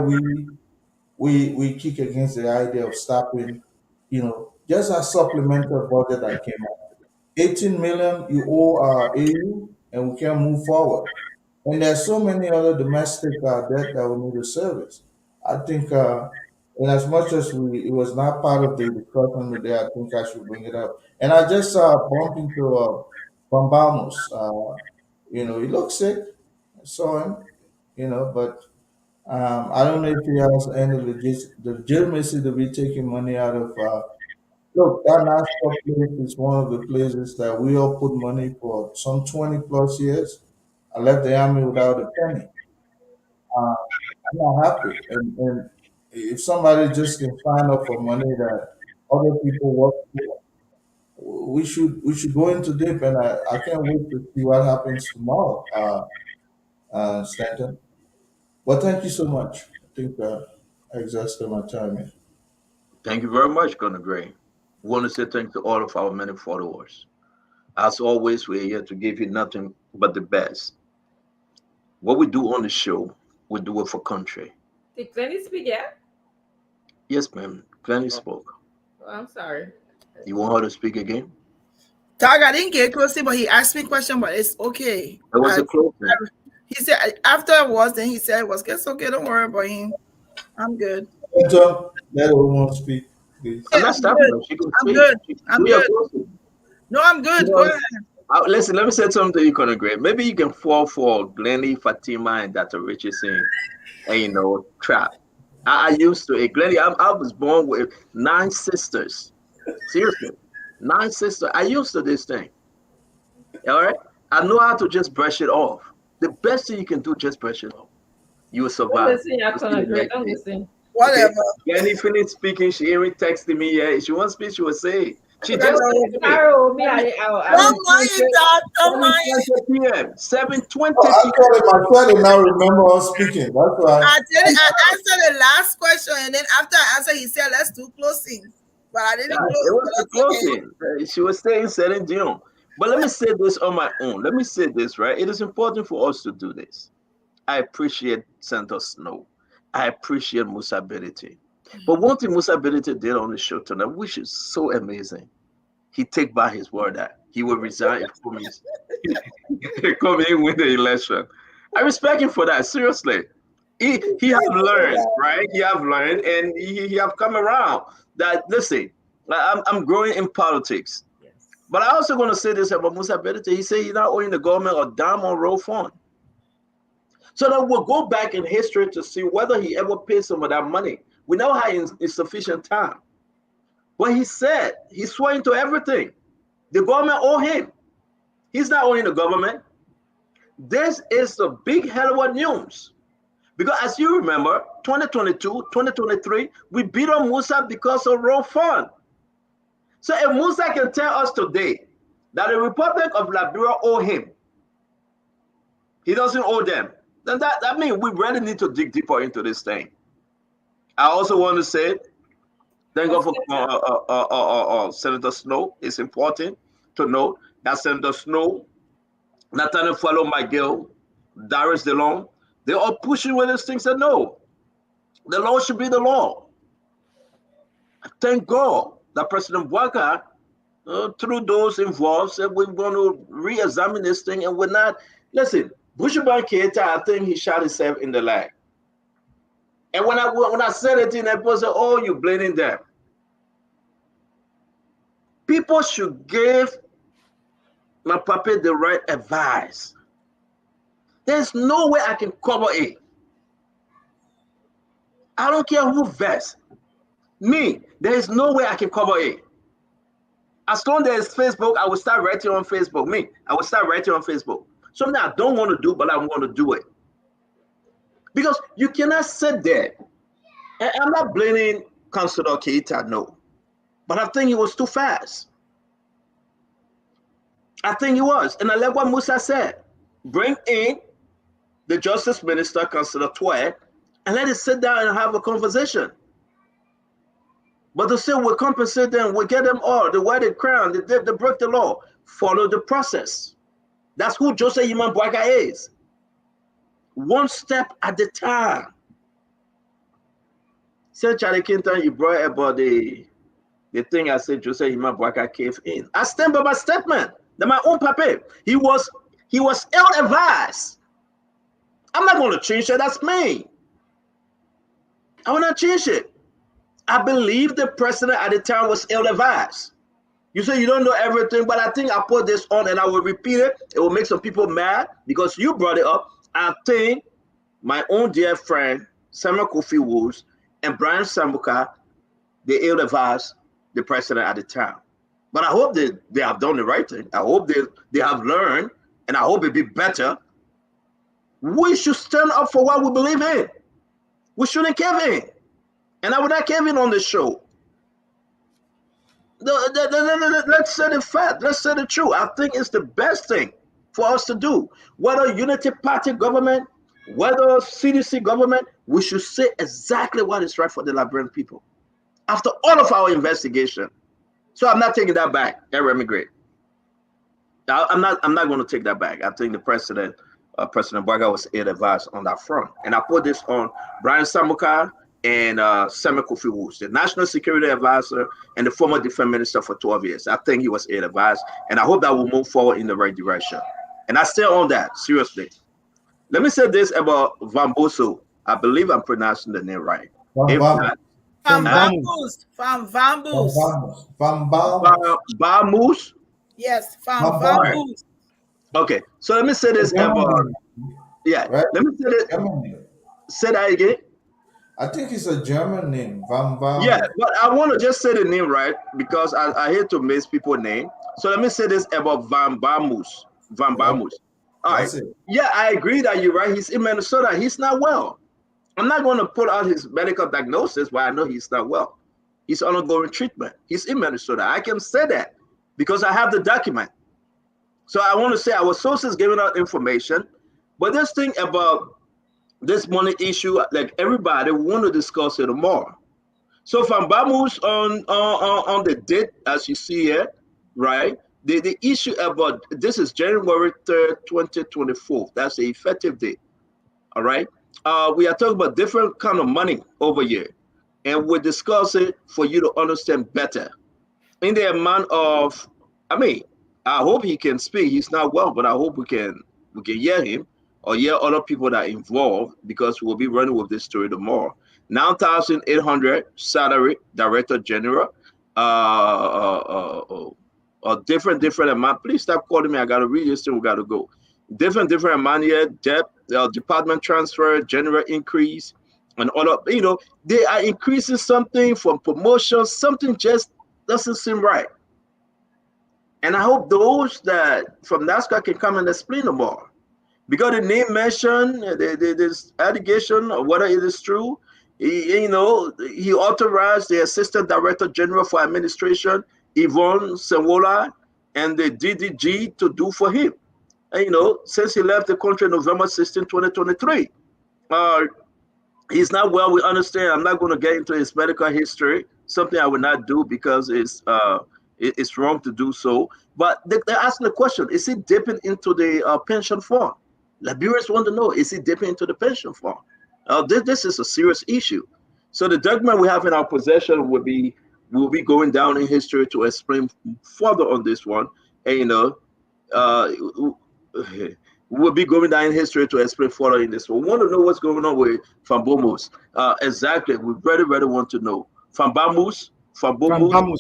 we kick against the idea of stopping, just a supplemental budget that came out. 18 million you owe AU and we can move forward. And there's so many other domestic debt that we need to service. I think And as much as it was not part of the discussion today, I think I should bring it up. And I just bumped into Bombamos. He looked sick. I saw him, but I don't know if he has any legitimacy to be taking money out of. Look, that NASCAR place is one of the places that we all put money for some 20 plus years. I left the army without a penny. I'm not happy. And if somebody just can sign up for money that other people work for, we should go into deep. And I can't wait to see what happens tomorrow, Stanton. But thank you so much. I think I exhausted my time here. Thank you very much, Gunnar Gray. We want to say thanks to all of our many followers. As always, we're here to give you nothing but the best. What we do on the show, we do it for country. Did Glennie speak yet? Yes, ma'am. Glennie spoke. Oh, I'm sorry. You want her to speak again? Tag, I didn't get close, but he asked me a question, but it's okay. It was a close one. He said afterwards, then he said, it's okay, don't worry about him. I'm good. Let everyone speak, please. I'm not stopping her. She can speak. I'm good. No, I'm good. Go ahead. Listen, let me say something to you, Gunnar Gray. Maybe you can fall for Glennie, Fatima, and Dr. Richardson, and trap. I used to. Glennie, I was born with 9 sisters. Seriously, 9 sisters. I used to this thing. All right? I know how to just brush it off. The best thing you can do, just brush it off. You will survive. Don't listen. Whatever. Glennie finished speaking. She ain't texting me yet. If she wants to speak, she will say. She just Don't mind that. Don't mind. 7:20. I did not remember us speaking. That's why. I answered the last question, and then after I answered, he said, "Let's do closing." But I didn't close. It was the closing. She was staying Celine Dion. But let me say this on my own. Let me say this, right? It is important for us to do this. I appreciate Senator Snow. I appreciate Musa Belete. But one thing Musa Belete did on the show tonight, which is so amazing, he take back his word that he will resign if Cummings come in win the election. I respect him for that. Seriously, he have learned, right? He have learned, and he have come around. That listen, I'm growing in politics, but I also going to say this about Musa Belete. He said he's not owing the government a dime on road fund. So that we'll go back in history to see whether he ever paid some of that money. We know how insufficient time. But he said, he swore into everything. The government owe him. He's not owing the government. This is the big hell of news. Because as you remember, 2022, 2023, we beat on Musa because of road fund. So if Musa can tell us today that the Republic of Liberia owe him, he doesn't owe them, then that means we really need to dig deeper into this thing. I also want to say, thank God for Senator Snow. It's important to note that Senator Snow, Nathaniel Follow Miguel, Darius DeLong, they are pushing with this thing. Said no, the law should be the law. Thank God that President Bouaka, through those involved, said we're going to re-examine this thing, and we're not. Listen, Bushman Keita, I think he shot himself in the leg. And when I said it in that person, oh, you blaming them. People should give my puppet the right advice. There's no way I can cover it. I don't care who vests. Me, there is no way I can cover it. As long as there's Facebook, I will start writing on Facebook. I will start writing on Facebook. Something I don't want to do, but I want to do it. Because you cannot sit there. And I'm not blaming Councilor Keita, no. But I think he was too fast. I think he was. And I like what Musa said. Bring in the Justice Minister, Councilor Twe, and let us sit down and have a conversation. But to say we'll compensate them, we'll get them all, the wear the crown, they break the law. Follow the process. That's who Joseph Iman Bouaka is. One step at a time. Say Charlie Kinton, you brought about the thing I said Joseph Iman Bouaka cave in. I stand by my statement. That my own papa. He was ill-advised. I'm not going to change it. That's me. I will not change it. I believe the president at the time was ill-advised. You say you don't know everything, but I think I put this on and I will repeat it. It will make some people mad because you brought it up. I think my own dear friend, Samuel Kofi Woods and Brian Sambuka, they ill-advised the president at the time. But I hope they have done the right thing. I hope they have learned, and I hope it be better. We should stand up for what we believe in. We shouldn't cave in. And I would not cave in on the show. Let's say the fact. Let's say the truth. I think it's the best thing for us to do. Whether Unity Party government, whether CDC government, we should say exactly what is right for the Liberian people. After all of our investigation. So I'm not taking that back, Remy Gray. I'm not going to take that back. I think the President Boaga was ill-advised on that front. And I put this on Brian Sambuka and Samuel Kofi Woods, the National Security Advisor and the former Defense Minister for 12 years. I think he was ill-advised, and I hope that will move forward in the right direction. And I stay on that, seriously. Let me say this about Vambusu. I believe I'm pronouncing the name right. If not, Vamoose. Yes, Vamoose. Okay, so let me say this about, let me say this. Say that again. I think it's a German name, Yeah, but I want to just say the name right because I hate to miss people's name. So let me say this about Vambamus. All right. Yeah, I agree that you're right. He's in Minnesota. He's not well. I'm not going to put out his medical diagnosis, but I know he's not well. He's on ongoing treatment. He's in Minnesota. I can say that because I have the document. So I want to say our sources giving out information, but this thing about this money issue, like everybody, we want to discuss it more. So from Bamus on the date, as you see here, right? The issue about this is January 3rd, 2024. That's the effective date. All right. We are talking about different kind of money over here, and we'll discuss it for you to understand better. In the amount of, I hope he can speak. He's not well, but I hope we can hear him or hear other people that are involved because we'll be running with this story tomorrow. 9,800 salary, Director General, a different amount. Please stop calling me. I got to read this thing. We got to go. Different amount here. Debt, department transfer, general increase, and all of, they are increasing something from promotion. Something just doesn't seem right. And I hope those that from NASCAR can come and explain more. Because the name mentioned, this allegation, or whether it is true, he authorized the Assistant Director General for Administration, Yvonne Senwola, and the DDG to do for him. And, since he left the country November 16, 2023. He's not well, we understand. I'm not going to get into his medical history, something I would not do because it's wrong to do so. But they're asking the question, is he dipping into the pension fund? Liberians want to know, is he dipping into the pension fund? This is a serious issue. So the document we have in our possession will be going down in history to explain further on this one. And, we'll be going down in history to explain further in this one. We want to know what's going on with Fambomus. Exactly. We very, very want to know. Fambomus,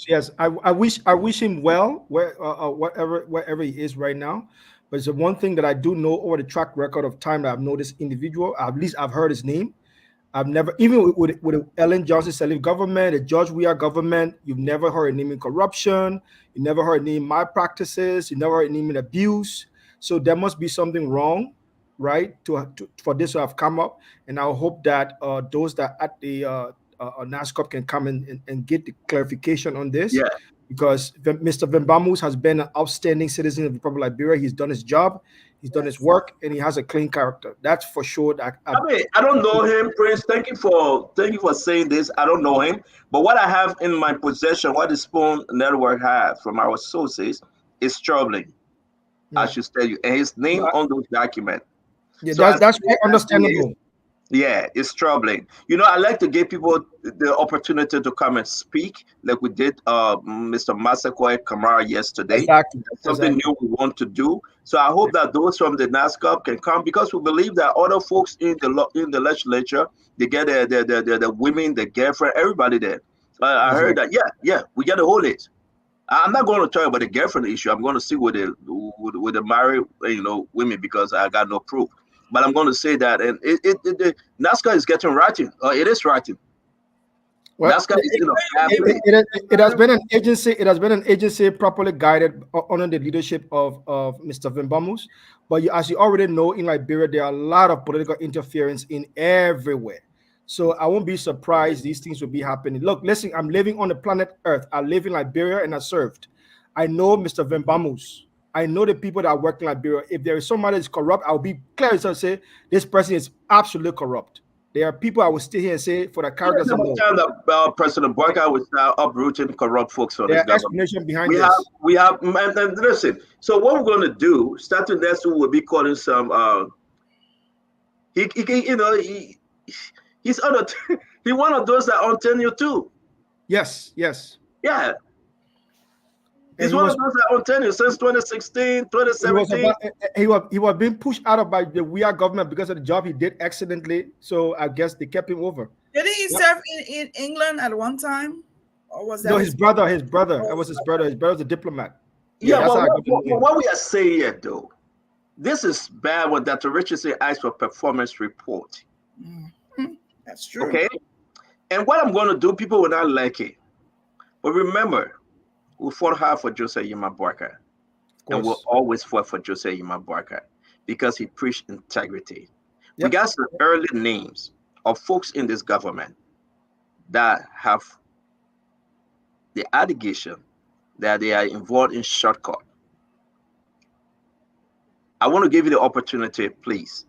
yes. I wish him well wherever he is right now. But it's the one thing that I do know over the track record of time that I've known this individual. At least I've heard his name. I've never, even with the Ellen Johnson Sirleaf government, the George Weah government, you've never heard a name in corruption. You never heard a name in malpractices. You never heard a name in abuse. So there must be something wrong, right, for this to have come up. And I hope that those that at the NASCOP can come and get the clarification on this. Yeah. Because Mr. Vambamus has been an outstanding citizen of the Republic of Liberia. He's done his job, he's done his work, and he has a clean character. That's for sure. I don't know him, Prince. Thank you for saying this. I don't know him, but what I have in my possession, what the Spoon Network have from our sources, is troubling. Yeah. I should tell you, and his name on those documents. Yeah, so that's very understandable. Yeah, it's troubling. I like to give people the opportunity to come and speak, like we did Mr. Masakwe Kamara yesterday. Exactly. Something new we want to do. So I hope that those from the NASCAP can come, because we believe that other folks in the legislature, they get the women, the girlfriend, everybody there. I heard that. Yeah, we get the whole list. I'm not going to talk about the girlfriend issue. I'm going to stick with the married, women because I got no proof. But I'm going to say that, and NASCAR is getting rotten. It is rotten. Well, NASCAR is it has been an agency. It has been an agency properly guided under the leadership of Mr. Vimbamus. But as you already know, in Liberia, there are a lot of political interference in everywhere. So I won't be surprised these things will be happening. Look, listen, I'm living on the planet Earth. I live in Liberia and I served. I know Mr. Vimbamus. I know the people that work in Liberia. If there is somebody that's corrupt, I'll be clear and say this person is absolutely corrupt. There are people I will stay here and say for the characters alone. That President Boyka was uprooting corrupt folks for this government. Explanation behind this. We have, and listen. So what we're going to do, starting next week, we'll be calling some. He's on he one of those that on tenure too. Yes. Yeah. He's one of those that on tenure since 2016, 2017. He was being pushed out by the We Are government because of the job he did accidentally. So I guess they kept him over. Didn't he serve in England at one time? Or was that his brother? That was his brother. His brother was a diplomat. Yeah, what we are saying here, though, this is bad when Dr. Richardson asked for performance report. That's true. Okay? And what I'm going to do, people will not like it. But remember, we fought hard for Joseph Yima Boakai. And we'll always fight for Joseph Yima Boakai because he preached integrity. Yep. We got some early names of folks in this government that have the allegation that they are involved in shortcut. I want to give you the opportunity, please,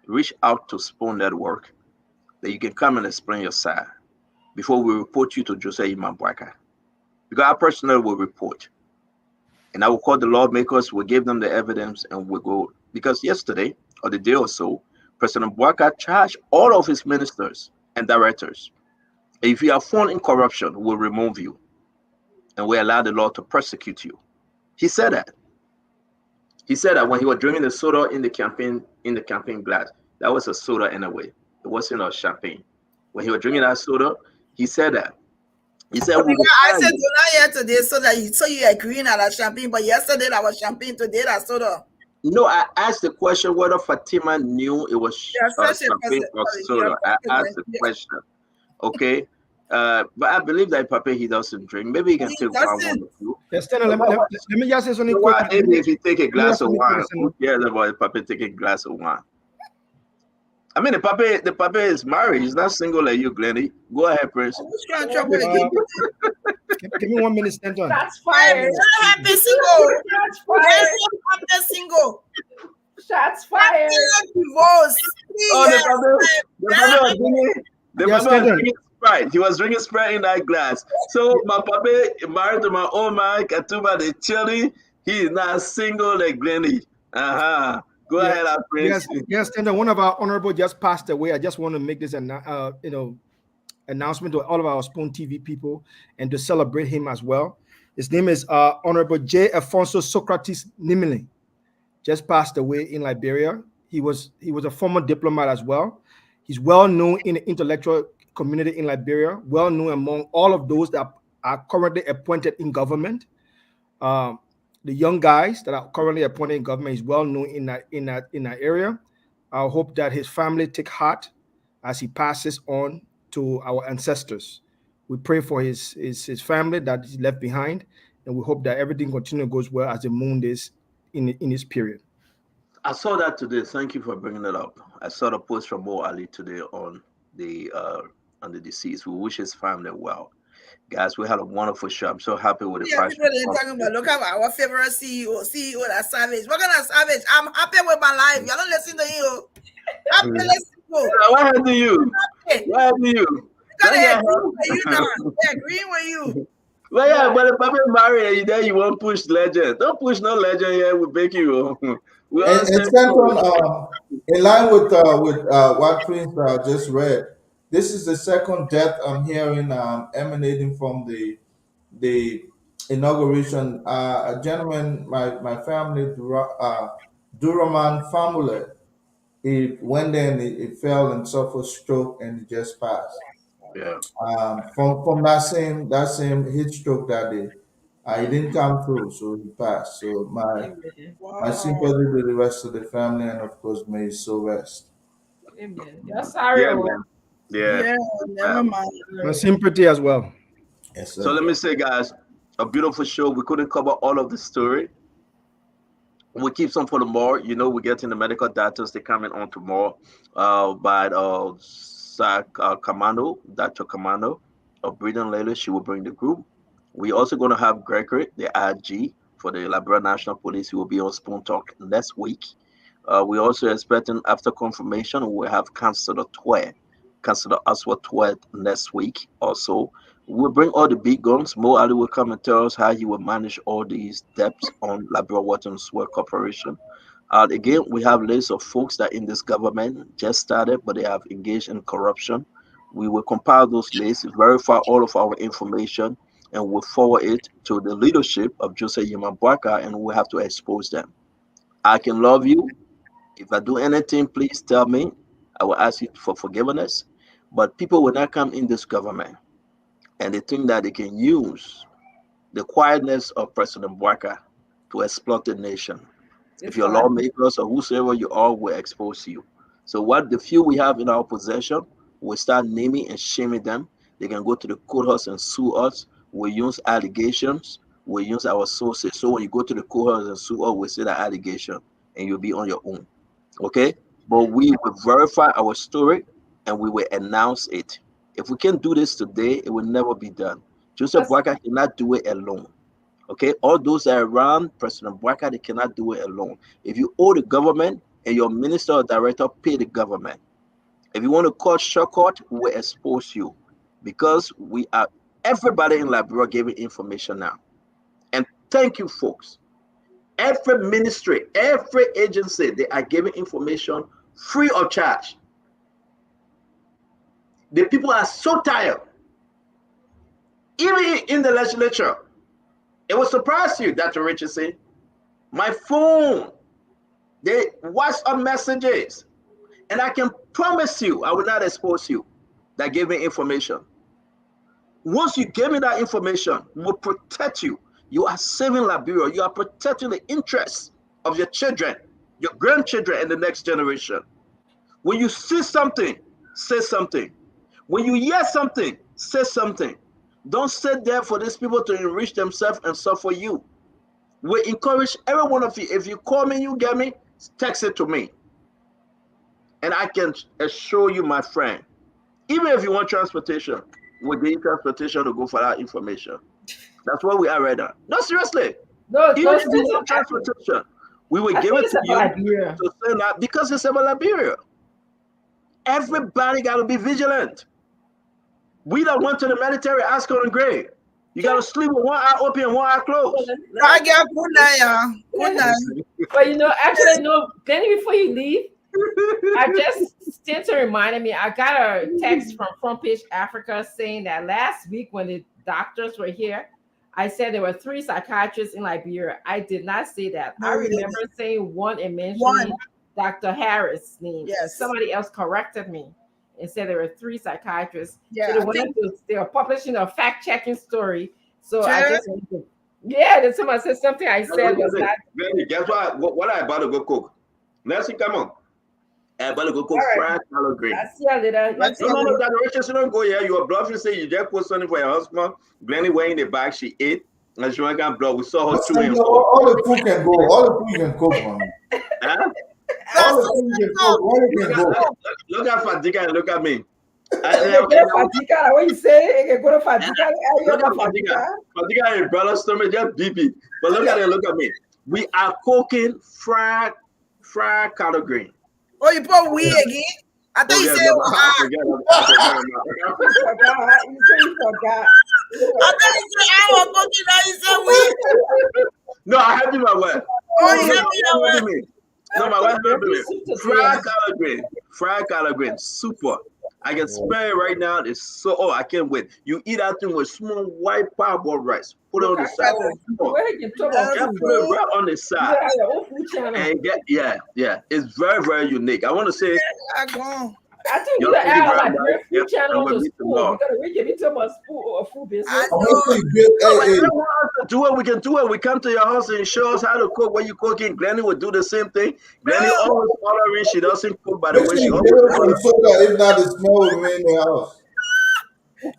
reach out to Spoon Network that you can come and explain your side before we report you to Joseph Yima Boakai. Because our personnel will report. And I will call the lawmakers, we'll give them the evidence, and we'll go. Because yesterday, or the day or so, President Boakai charged all of his ministers and directors. If you are found in corruption, we'll remove you. And we allow the law to persecute you. He said that. He said that when he was drinking the soda in the campaign glass. That was a soda anyway. It wasn't a champagne. When he was drinking that soda, he said that. He said, I said not here today, so you agreeing at a champagne, but yesterday that was champagne, today that soda. No, I asked the question whether Fatima knew it was champagne or soda. I asked the question. Okay. But I believe that Pape, he doesn't drink. Maybe he can take one or two. Let me just say something quick. Maybe if he take a glass of wine, who cares about Pape taking a glass of wine? I mean, the Pape is married. He's not single like you, Glenny. Go ahead, Prince. Give me 1 minute, Stanton. That's fire. Happy single. That's fire. Happy single. Shots fired. Divorce. The Pape was drinking Sprite. He was drinking Sprite in that glass. So my Pape married to my own man, Katuba the Chili. He is not single like Glenny. Go ahead, Prince. Yes, and one of our honorable just passed away. I just want to make this announcement to all of our Spoon TV people and to celebrate him as well. His name is Honorable J. Afonso Socrates Nimili. Just passed away in Liberia. He was a former diplomat as well. He's well known in the intellectual community in Liberia, well known among all of those that are currently appointed in government. The young guys that are currently appointed in government is well known in that area. I hope that his family take heart as he passes on to our ancestors. We pray for his family that is left behind, and we hope that everything goes well as the moon is in this period. I saw that today. Thank you for bringing it up. I saw the post from Mo Ali today on the deceased. We wish his family well. Guys, we had a wonderful show. I'm so happy with the price. Talking about, look at our favorite CEO that Savage. What kind of Savage? I'm happy with my life. Y'all don't listen to you. Happy listen to. What happened to you? What happened to you? They're agreeing with you. Well, yeah, but if I'm married and then you won't push legend. Don't push no legend here. We'll make you. And Stanton, in line with what Prince just read, this is the second death I'm hearing emanating from the inauguration. A gentleman, my family, Duraman Famule, he went there and he fell and suffered stroke and he just passed. Yeah. From that same heat stroke that day, he didn't come through, so he passed. So my sympathy to the rest of the family, and of course, may his soul rest. Amen. You're sorry. Yeah, man. Yeah. Never mind. My sympathy as well. Yes, So let me say, guys, a beautiful show. We couldn't cover all of the story. We keep some for tomorrow. You know, we're getting the medical data. They're coming on tomorrow by Zach Kamano, Dr. Kamano of Breeding Lily. She will bring the group. We're also going to have Gregory, the IG for the Liberia National Police. He will be on Spoon Talk next week. We're also expecting, after confirmation, we'll have Councillor Aswa Twed next week also. We'll bring all the big guns. Mo Ali will come and tell us how he will manage all these debts on Liberia Water and Sewer Corporation. Again, we have lists of folks that in this government just started, but they have engaged in corruption. We will compile those lists, verify all of our information, and we'll forward it to the leadership of Joseph Yimabwaka, and we'll have to expose them. I can love you. If I do anything, please tell me. I will ask you for forgiveness. But people will not come in this government and they think that they can use the quietness of President Bwaka to exploit the nation. If your lawmakers or whosoever you are will expose you. So what the few we have in our possession, we'll start naming and shaming them. They can go to the courthouse and sue us. We'll use allegations. We'll use our sources. So when you go to the courthouse and sue us, we'll say that allegation and you'll be on your own. Okay? But we will verify our story and we will announce it. If we can do this today, it will never be done. Joseph Bwaka cannot do it alone. Okay, all those that are around President Bwaka, they cannot do it alone. If you owe the government and your minister or director, pay the government. If you want to cut shortcut, we will expose you because we are everybody in Liberia giving information now. And thank you, folks. Every ministry, every agency, they are giving information free of charge. The people are so tired. Even in the legislature, it will surprise you, Dr. Richardson. My phone, they WhatsApp messages, and I can promise you, I will not expose you. That gave me information. Once you give me that information, we will protect you. You are saving Liberia. You are protecting the interests of your children, your grandchildren, and the next generation. When you see something, say something. When you hear something, say something. Don't sit there for these people to enrich themselves and suffer you. We encourage every one of you. If you call me, you get me, text it to me. And I can assure you, my friend, even if you want transportation, we'll give you transportation to go for that information. That's what we are right now. No, seriously. No, even if you want transportation, we will give it to you to send out because it's about Liberia. Everybody got to be vigilant. We don't went to the military, Ascot and Gray. You got to sleep with one eye open and one eye closed. I get good night, good night. But you know, actually, no, Danny, before you leave, I just Stinson reminded me, I got a text from Front Page Africa saying that last week when the doctors were here, I said there were 3 psychiatrists in Liberia. I did not say that. I remember saying one and mentioning Dr. Harris' name. Yes. Somebody else corrected me and said there were 3 psychiatrists. Yeah, so they were publishing a fact-checking story. So I just then somebody said something I said was not. Guess what I about to go cook? Nancy, come on. I about to go cook fried collard green. I see you later. No, Dr. Richardson, don't go here. You are bluffing. Say you just put something for your husband. Glennie went in the bag. She ate. And she went and blood. We saw her chewing. All the food can go. All the food can cook, man. Huh? All the food can cook. All it can go. Look at Fadika and look at me. What you say? You go to Fadika. Look at Fadika and brother's stomach just beeping. But look at it. Look at me. We are cooking fried collard green. Oh, you put we again? I thought you said You forgot. I thought you said I was cooking. Now you said we. No, I have you my wife. Oh, you have me your wife. No, my wife helped me. Fried collard green, super. I can spare it right now. It's so I can't wait. You eat that thing with small white parboiled rice. Put it on the side. Just put it right on the side. And it's very, very unique. I want to say I think Y'all we thank you add very like much. food Yep, channel and we'll to meet school tomorrow. because we give it too much food business. I I'm know. gonna say, Bill, No, hey, if hey, you want us to do it, we can do it. We come to your house and show us how to cook. What you cooking? Glenny will do the same thing. Glenny always ordering. She doesn't cook, by the make way. sure She you always give us order. some soda. If not, the smell will remain in the house.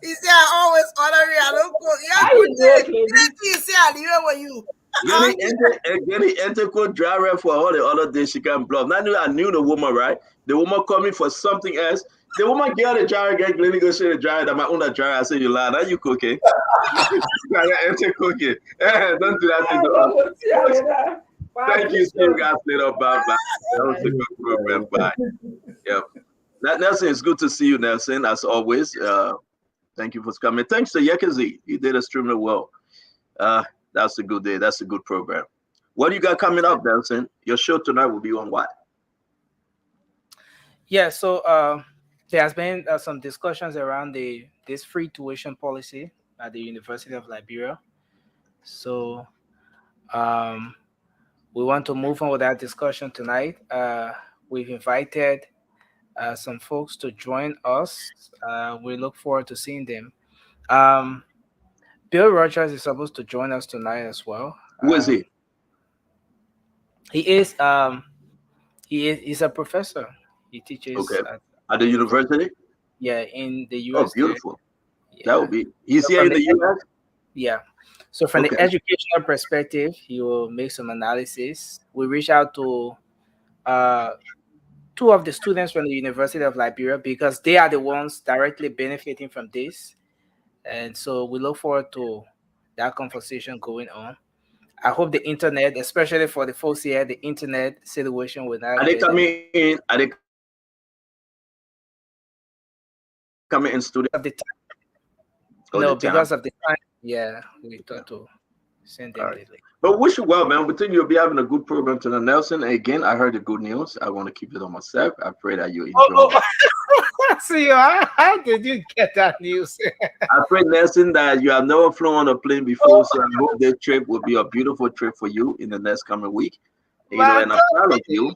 He said I always ordering. I don't cook. Yeah, How good you day. doing, Katie? He say I leave it with you. Glenny enter cook dry ref for all the other days she can bluff. Now I knew the woman, right? The woman coming for something else. The woman get the dryer, get Glenny go share the dryer. That my own the dryer. I say you lie. Now you cooking. Enter cooking. Don't do that thing to us. Thank you. See you guys later. Bye bye. That was a good program. Bye. Yep. Nelson, it's good to see you, Nelson, as always. Thank you for coming. Thanks to Yekazi. He did extremely well. That's a good day. That's a good program. What do you got coming up, Nelson? Your show tonight will be on what? Yeah, so there has been some discussions around this free tuition policy at the University of Liberia. So we want to move on with that discussion tonight. We've invited some folks to join us. We look forward to seeing them. Bill Rogers is supposed to join us tonight as well. Who is he? He's a professor. He teaches at the university. Yeah, in the Oh, US. beautiful. That would be. He's So here from in the US. Yeah. So from the Okay. educational perspective, he will make some analysis. We reach out to two of the students from the University of Liberia because they are the ones directly benefiting from this. And so we look forward to that conversation going on. I hope the internet, especially for the folks here, the internet situation will not Are they get coming in? Are they coming in studio? of the time. Oh, No, the time. because of the time. Yeah, we thought to send them All right. the link. But wish you well, man. We think you'll be having a good program tonight, Nelson. Again, I heard the good news. I want to keep it on myself. I pray that you enjoy it. See, how did you get that news? I pray, Nelson, that you have never flown on a plane before, so I hope this trip will be a beautiful trip for you in the next coming week. You know, and I'm proud of you.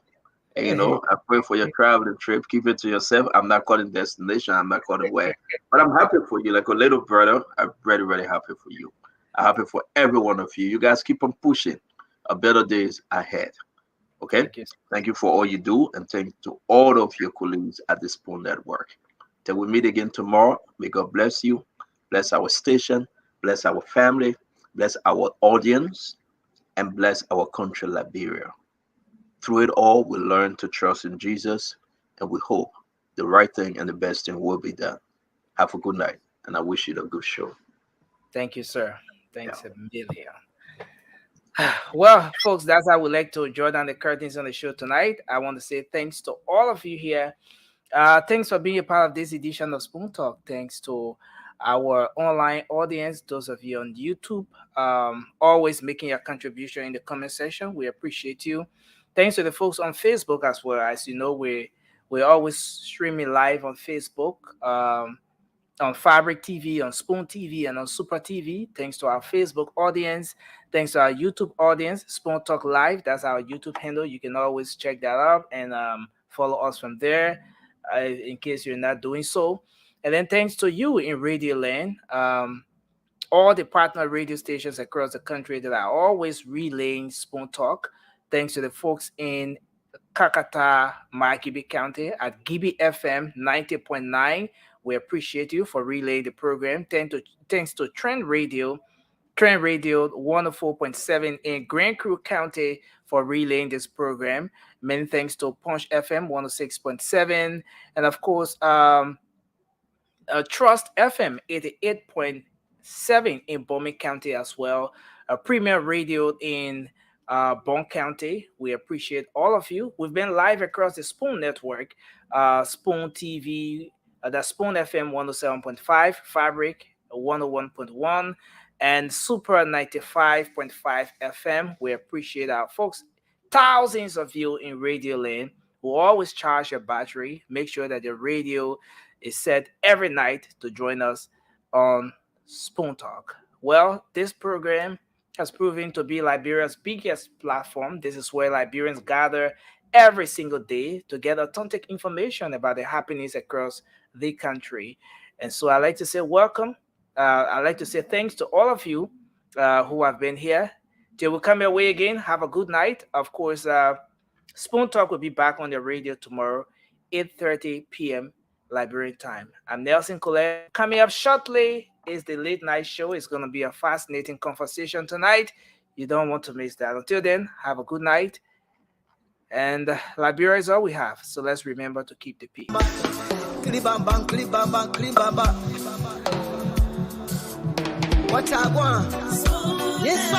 And, you know, I pray for your traveling trip. Keep it to yourself. I'm not calling destination. I'm not calling where. But I'm happy for you. Like a little brother, I'm really, really happy for you. I'm happy for every one of you. You guys keep on pushing. A better days ahead. Okay? Thank you for all you do. And thank you to all of your colleagues at the Spoon Network. Till we meet again tomorrow, may God bless you. Bless our station. Bless our family. Bless our audience. And bless our country, Liberia. Through it all, we learn to trust in Jesus, and we hope the right thing and the best thing will be done. Have a good night, and I wish you a good show. Thank you, sir. Thanks a million. Well, folks, that's how we like to draw down the curtains on the show tonight. I want to say thanks to all of you here. Thanks for being a part of this edition of Spoon Talk. Thanks to our online audience, those of you on YouTube, always making your contribution in the comment section. We appreciate you. Thanks to the folks on Facebook as well. As you know, we're always streaming live on Facebook, on Fabric TV, on Spoon TV, and on Super TV. Thanks to our Facebook audience. Thanks to our YouTube audience, Spoon Talk Live. That's our YouTube handle. You can always check that out and follow us from there in case you're not doing so. And then thanks to you in Radio Land, all the partner radio stations across the country that are always relaying Spoon Talk. Thanks to the folks in Kakata, Margibi County at Gibi FM 90.9. We appreciate you for relaying the program. Thanks to Trend Radio 104.7 in Grand Crew County for relaying this program. Many thanks to Punch FM 106.7. And of course, Trust FM 88.7 in Bowman County as well. Premier Radio in Bond County. We appreciate all of you. We've been live across the Spoon Network, Spoon TV, the Spoon FM 107.5, Fabric 101.1, and Super 95.5 FM. We appreciate our folks. Thousands of you in Radio Lane who always charge your battery. Make sure that the radio is set every night to join us on Spoon Talk. Well, this program has proven to be Liberia's biggest platform. This is where Liberians gather every single day to get authentic information about the happenings across the country. And so I'd like to say welcome. I'd like to say thanks to all of you who have been here. Till we come your way again, have a good night. Of course, Spoon Talk will be back on the radio tomorrow, 8:30 p.m. Liberian time. I'm Nelson Colette. Coming up shortly is the late night show. It's going to be a fascinating conversation tonight. You don't want to miss that. Until then, have a good night. And Liberia is all we have. So let's remember to keep the peace. What I want? Yes,